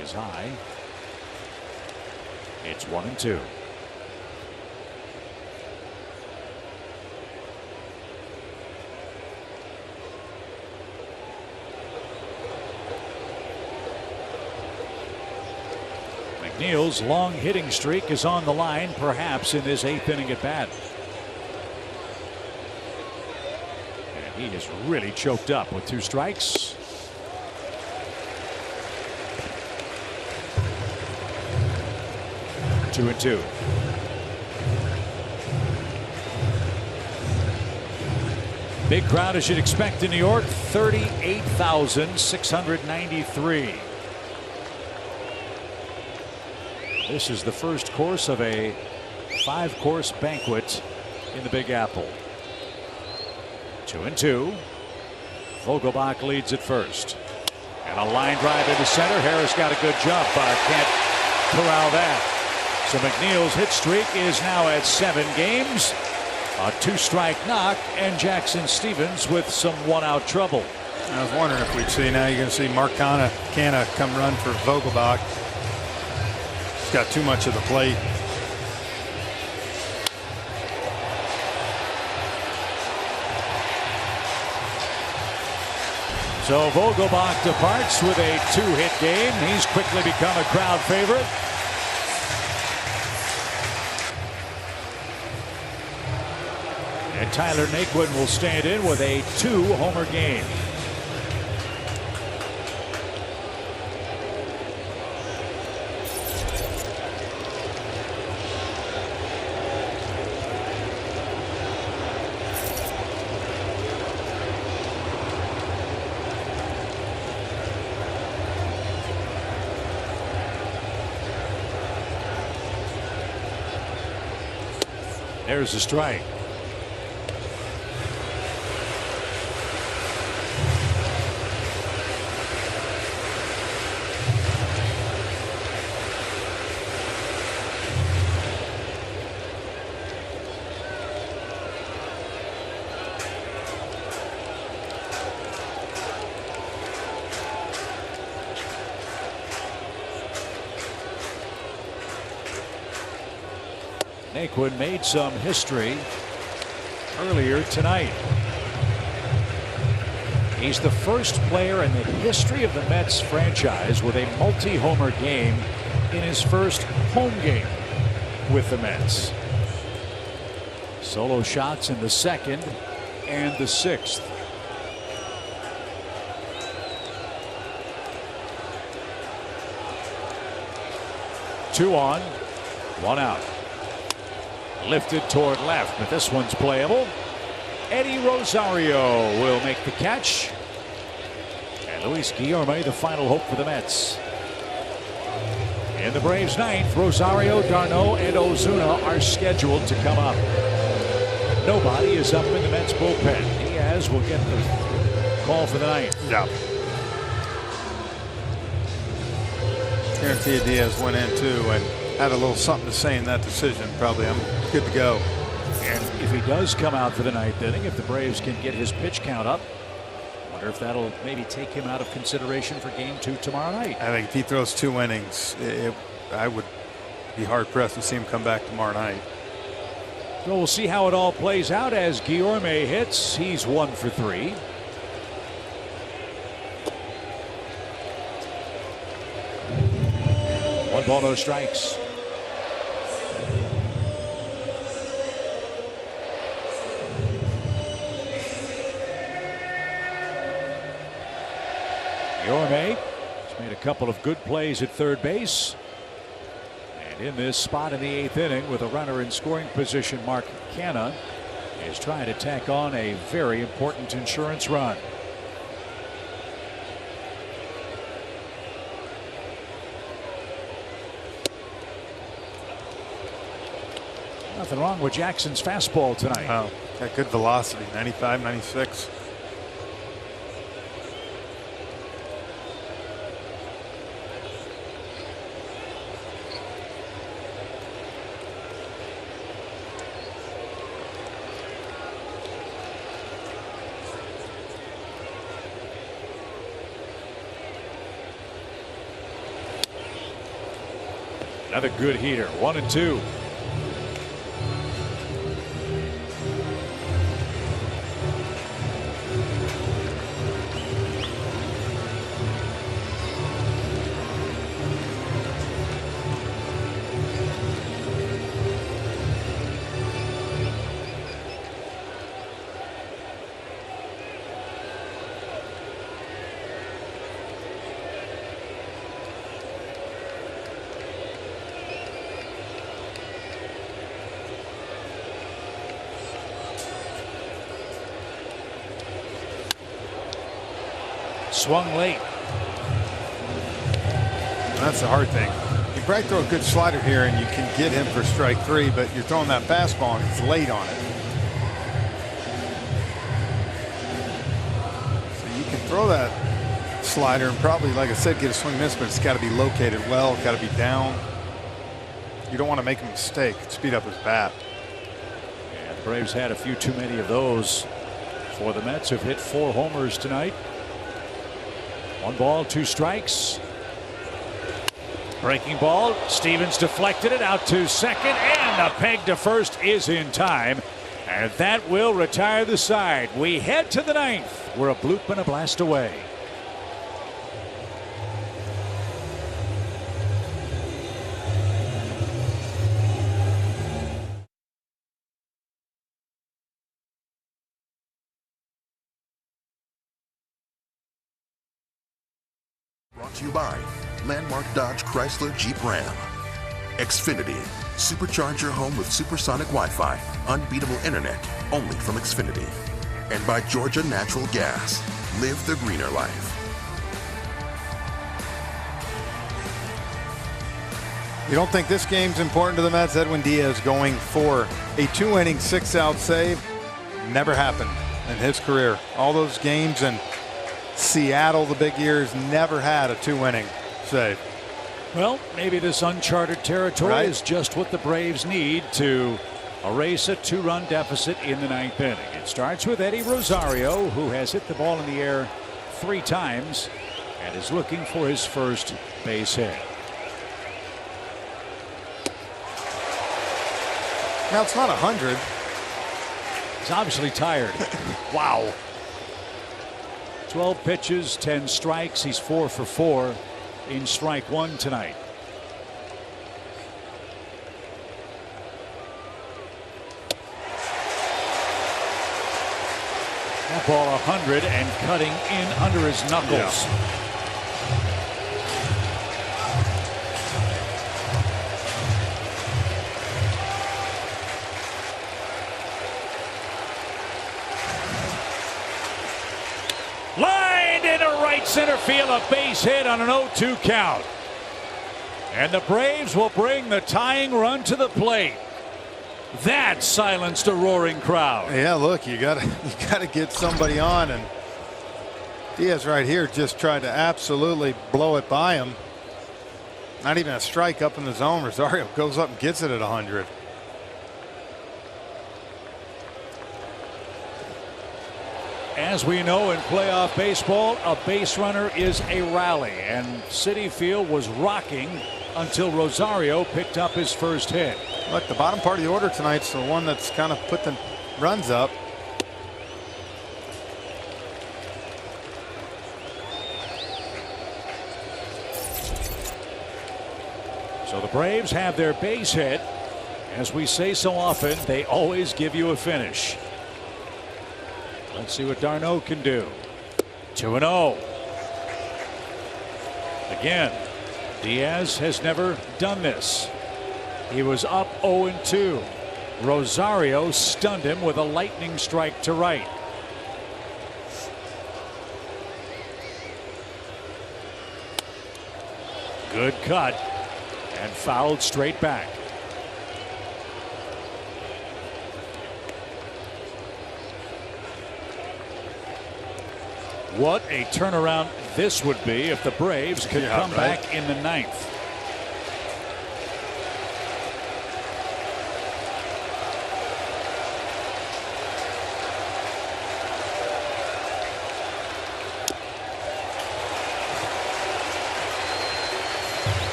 is high. It's 1-2. McNeil's long hitting streak is on the line, perhaps in this 8th inning at bat. And he is really choked up with 2 strikes. Two and 2. Big crowd as you'd expect in New York, 38,693. This is the first course of a 5-course banquet in the Big Apple. 2 and 2. Vogelbach leads at first. And a line drive into center. Harris got a good jump. Can't corral that. So McNeil's hit streak is now at 7 games. A 2-strike knock, and Jackson Stevens with some 1-out trouble. I was wondering if we'd see now. You're going to see Mark Canha come run for Vogelbach. He's got too much of the plate. So Vogelbach departs with a 2-hit game. He's quickly become a crowd favorite. And Tyler Naquin will stand in with a 2-homer game. There's a strike. Naquin made some history earlier tonight. He's the first player in the history of the Mets franchise with a multi-homer game in his first home game with the Mets. Solo shots in the 2nd and the 6th. Two on, 1 out. Lifted toward left, but this one's playable. Eddie Rosario will make the catch. And Luis Guillorme, the final hope for the Mets. In the Braves' 9th, Rosario, d'Arnaud, and Ozuna are scheduled to come up. Nobody is up in the Mets bullpen. Diaz will get the call for the 9th. Yeah. Guarantee Diaz went in too and had a little something to say in that decision. Probably I'm good to go. And if he does come out for the 9th inning, if the Braves can get his pitch count up, I wonder if that'll maybe take him out of consideration for Game 2 tomorrow night. I think if he throws 2 innings, I would be hard pressed to see him come back tomorrow night. So we'll see how it all plays out as Guillorme hits. He's 1 for 3. 1 ball, no strikes. Yorme has made a couple of good plays at third base. And in this spot in the 8th inning with a runner in scoring position, Mark Canha is trying to tack on a very important insurance run. Nothing wrong with Jackson's fastball tonight. Oh, got good velocity, 95, 96. Another good heater, 1-2. Swung late. That's the hard thing. You probably throw a good slider here and you can get him for strike 3, but you're throwing that fastball and it's late on it. So you can throw that slider and probably, like I said, get a swing miss, but it's got to be located well, got to be down. You don't want to make a mistake, speed up his bat. Yeah, the Braves had a few too many of those for the Mets, who've hit 4 homers tonight. 1 ball, 2 strikes. Breaking ball. Stevens deflected it out to second, and the peg to first is in time. And that will retire the side. We head to the 9th. We're a bloop and a blast away. Brought to you by Landmark Dodge Chrysler Jeep Ram. Xfinity. Supercharge your home with supersonic Wi-Fi. Unbeatable internet. Only from Xfinity. And by Georgia Natural Gas. Live the greener life. You don't think this game's important to the Mets? Edwin Diaz going for a 2-inning, 6-out save. Never happened in his career. All those games in Seattle, the big years, never had a 2-inning save. Well, maybe this uncharted territory is just what the Braves need to erase a 2-run deficit in the 9th inning. It starts with Eddie Rosario, who has hit the ball in the air 3 times and is looking for his first base hit. Now it's not 100. He's obviously tired. Wow. 12 pitches, 10 strikes. He's 4 for 4 in strike 1 tonight. That ball 100 and cutting in under his knuckles. Yeah. Lined into right center field, a base hit on an 0-2 count. And the Braves will bring the tying run to the plate. That silenced a roaring crowd. Yeah, look, you gotta get somebody on, and Diaz right here just tried to absolutely blow it by him. Not even a strike up in the zone. Rosario goes up and gets it at 100. As we know in playoff baseball, a base runner is a rally, and Citi Field was rocking until Rosario picked up his first hit. Look, the bottom part of the order tonight's the one that's kind of put the runs up. Braves have their base hit. As we say so often, they always give you a finish. Let's see what d'Arnaud can do. 2-0. Again, Diaz has never done this. He was up 0-2. Rosario stunned him with a lightning strike to right. Good cut and fouled straight back. What a turnaround this would be if the Braves could come back in the ninth.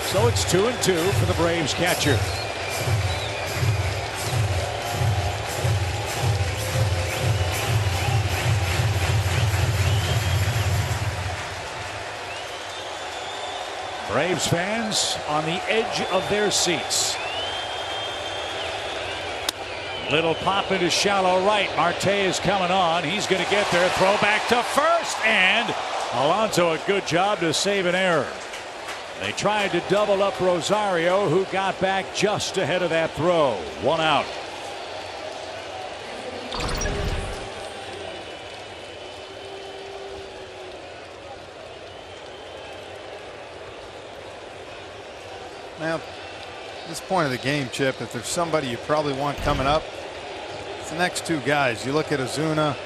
So it's 2-2 for the Braves catcher. Braves fans on the edge of their seats. Little pop into shallow right. Marte is coming on. He's going to get there. Throw back to first. And Alonso, a good job to save an error. They tried to double up Rosario, who got back just ahead of that throw. 1 out. Now, at this point of the game, Chip, if there's somebody you probably want coming up, it's the next two guys. You look at Ozuna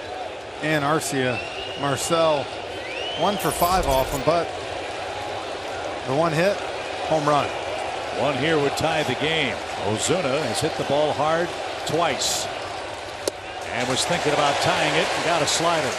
and Arcia. Marcel, 1 for 5 off him, but the one hit, home run. One here would tie the game. Ozuna has hit the ball hard twice and was thinking about tying it and got a slider.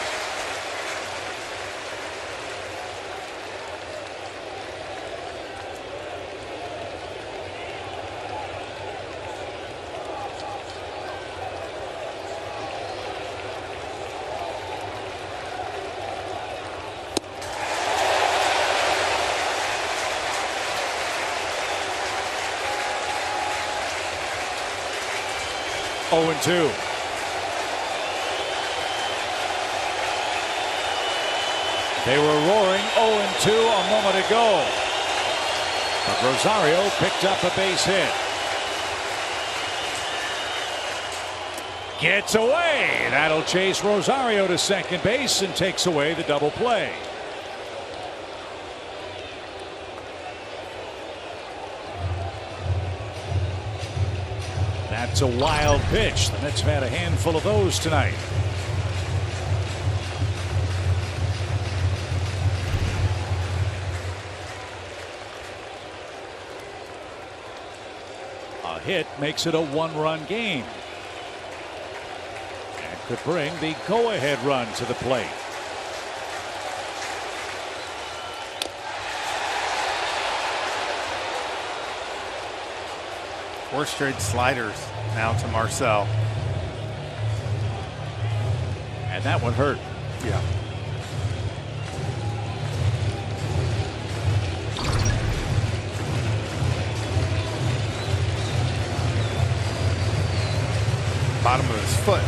Oh, 2. They were roaring 0-2 a moment ago. But Rosario picked up a base hit. Gets away. That'll chase Rosario to second base and takes away the double play. That's a wild pitch. The Mets have had a handful of those tonight. A hit makes it a 1-run game. And could bring the go-ahead run to the plate. Four straight sliders now to Marcel. And that one hurt. Yeah. Bottom of his foot.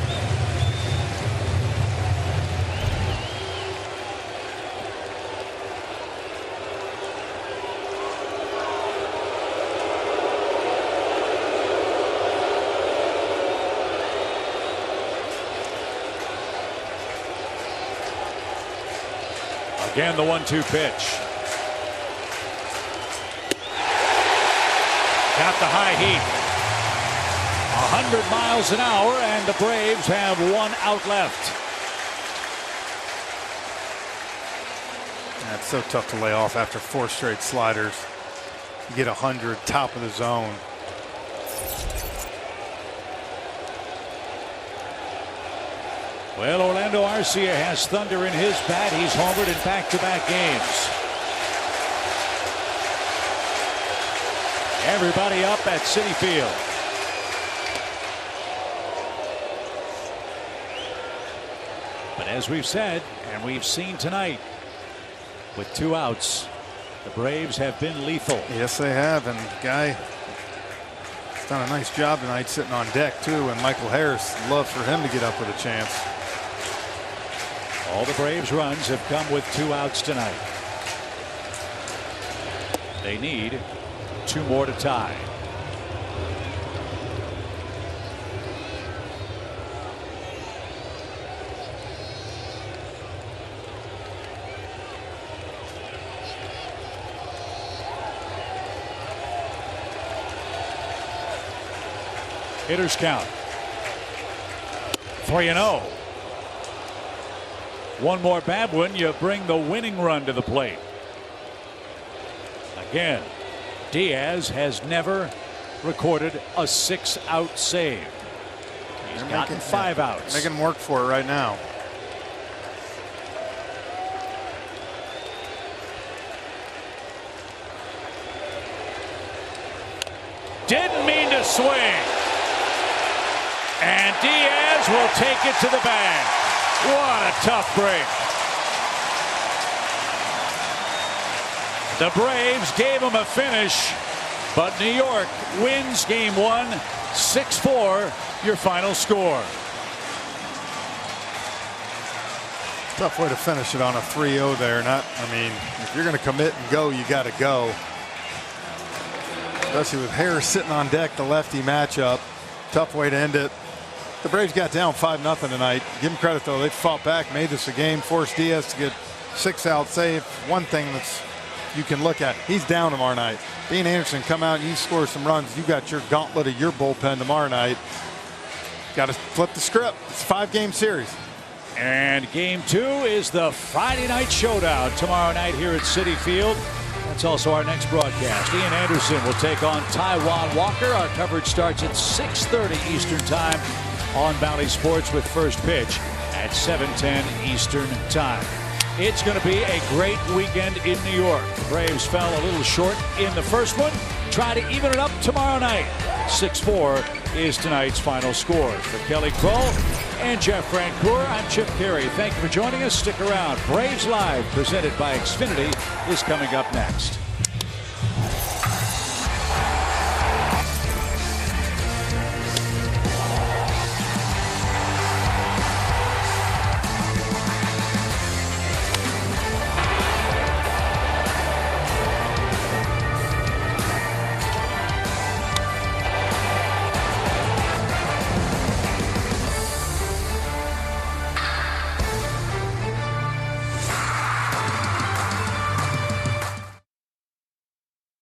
Again, the 1-2 pitch. Got the high heat. 100 miles an hour, and the Braves have 1 out left. That's so tough to lay off after 4 straight sliders. You get 100, top of the zone. Well, Orlando Arcia has thunder in his bat. He's homered in back-to-back games. Everybody up at Citi Field. But as we've said, and we've seen tonight, with 2 outs, The Braves have been lethal. Yes, they have. And Guy has done a nice job tonight sitting on deck, too. And Michael Harris, love for him to get up with a chance. All the Braves runs have come with 2 outs tonight. They need 2 more to tie. Hitters count 3-0. One more bad one, you bring the winning run to the plate. Again, Diaz has never recorded a 6-out save. He's gotten 5 outs. Making him work for it right now. Didn't mean to swing. And Diaz will take it to the bag. What a tough break. The Braves gave him a finish, but New York wins game 1, 6-4, your final score. Tough way to finish it on a 3-0 there. I mean, if you're going to commit and go, you got to go. Especially with Harris sitting on deck, the lefty matchup. Tough way to end it. The Braves got down 5-0 tonight. Give them credit, though. They fought back, made this a game, forced Diaz to get 6-out save. One thing that's you can look at, he's down tomorrow night. Dean Anderson come out and you score some runs. You got your gauntlet of your bullpen tomorrow night. Got to flip the script. It's a 5-game series. And game 2 is the Friday night showdown tomorrow night here at Citi Field. That's also our next broadcast. Ian Anderson will take on Taijuan Walker. Our coverage starts at 6:30 Eastern Time on Bally Sports with first pitch at 7:10 Eastern Time. It's going to be a great weekend in New York. The Braves fell a little short in the first one. Try to even it up tomorrow night. 6-4 is tonight's final score. For Kelly Cole and Jeff Francoeur, I'm Chip Carey. Thank you for joining us. Stick around. Braves Live, presented by Xfinity, is coming up next.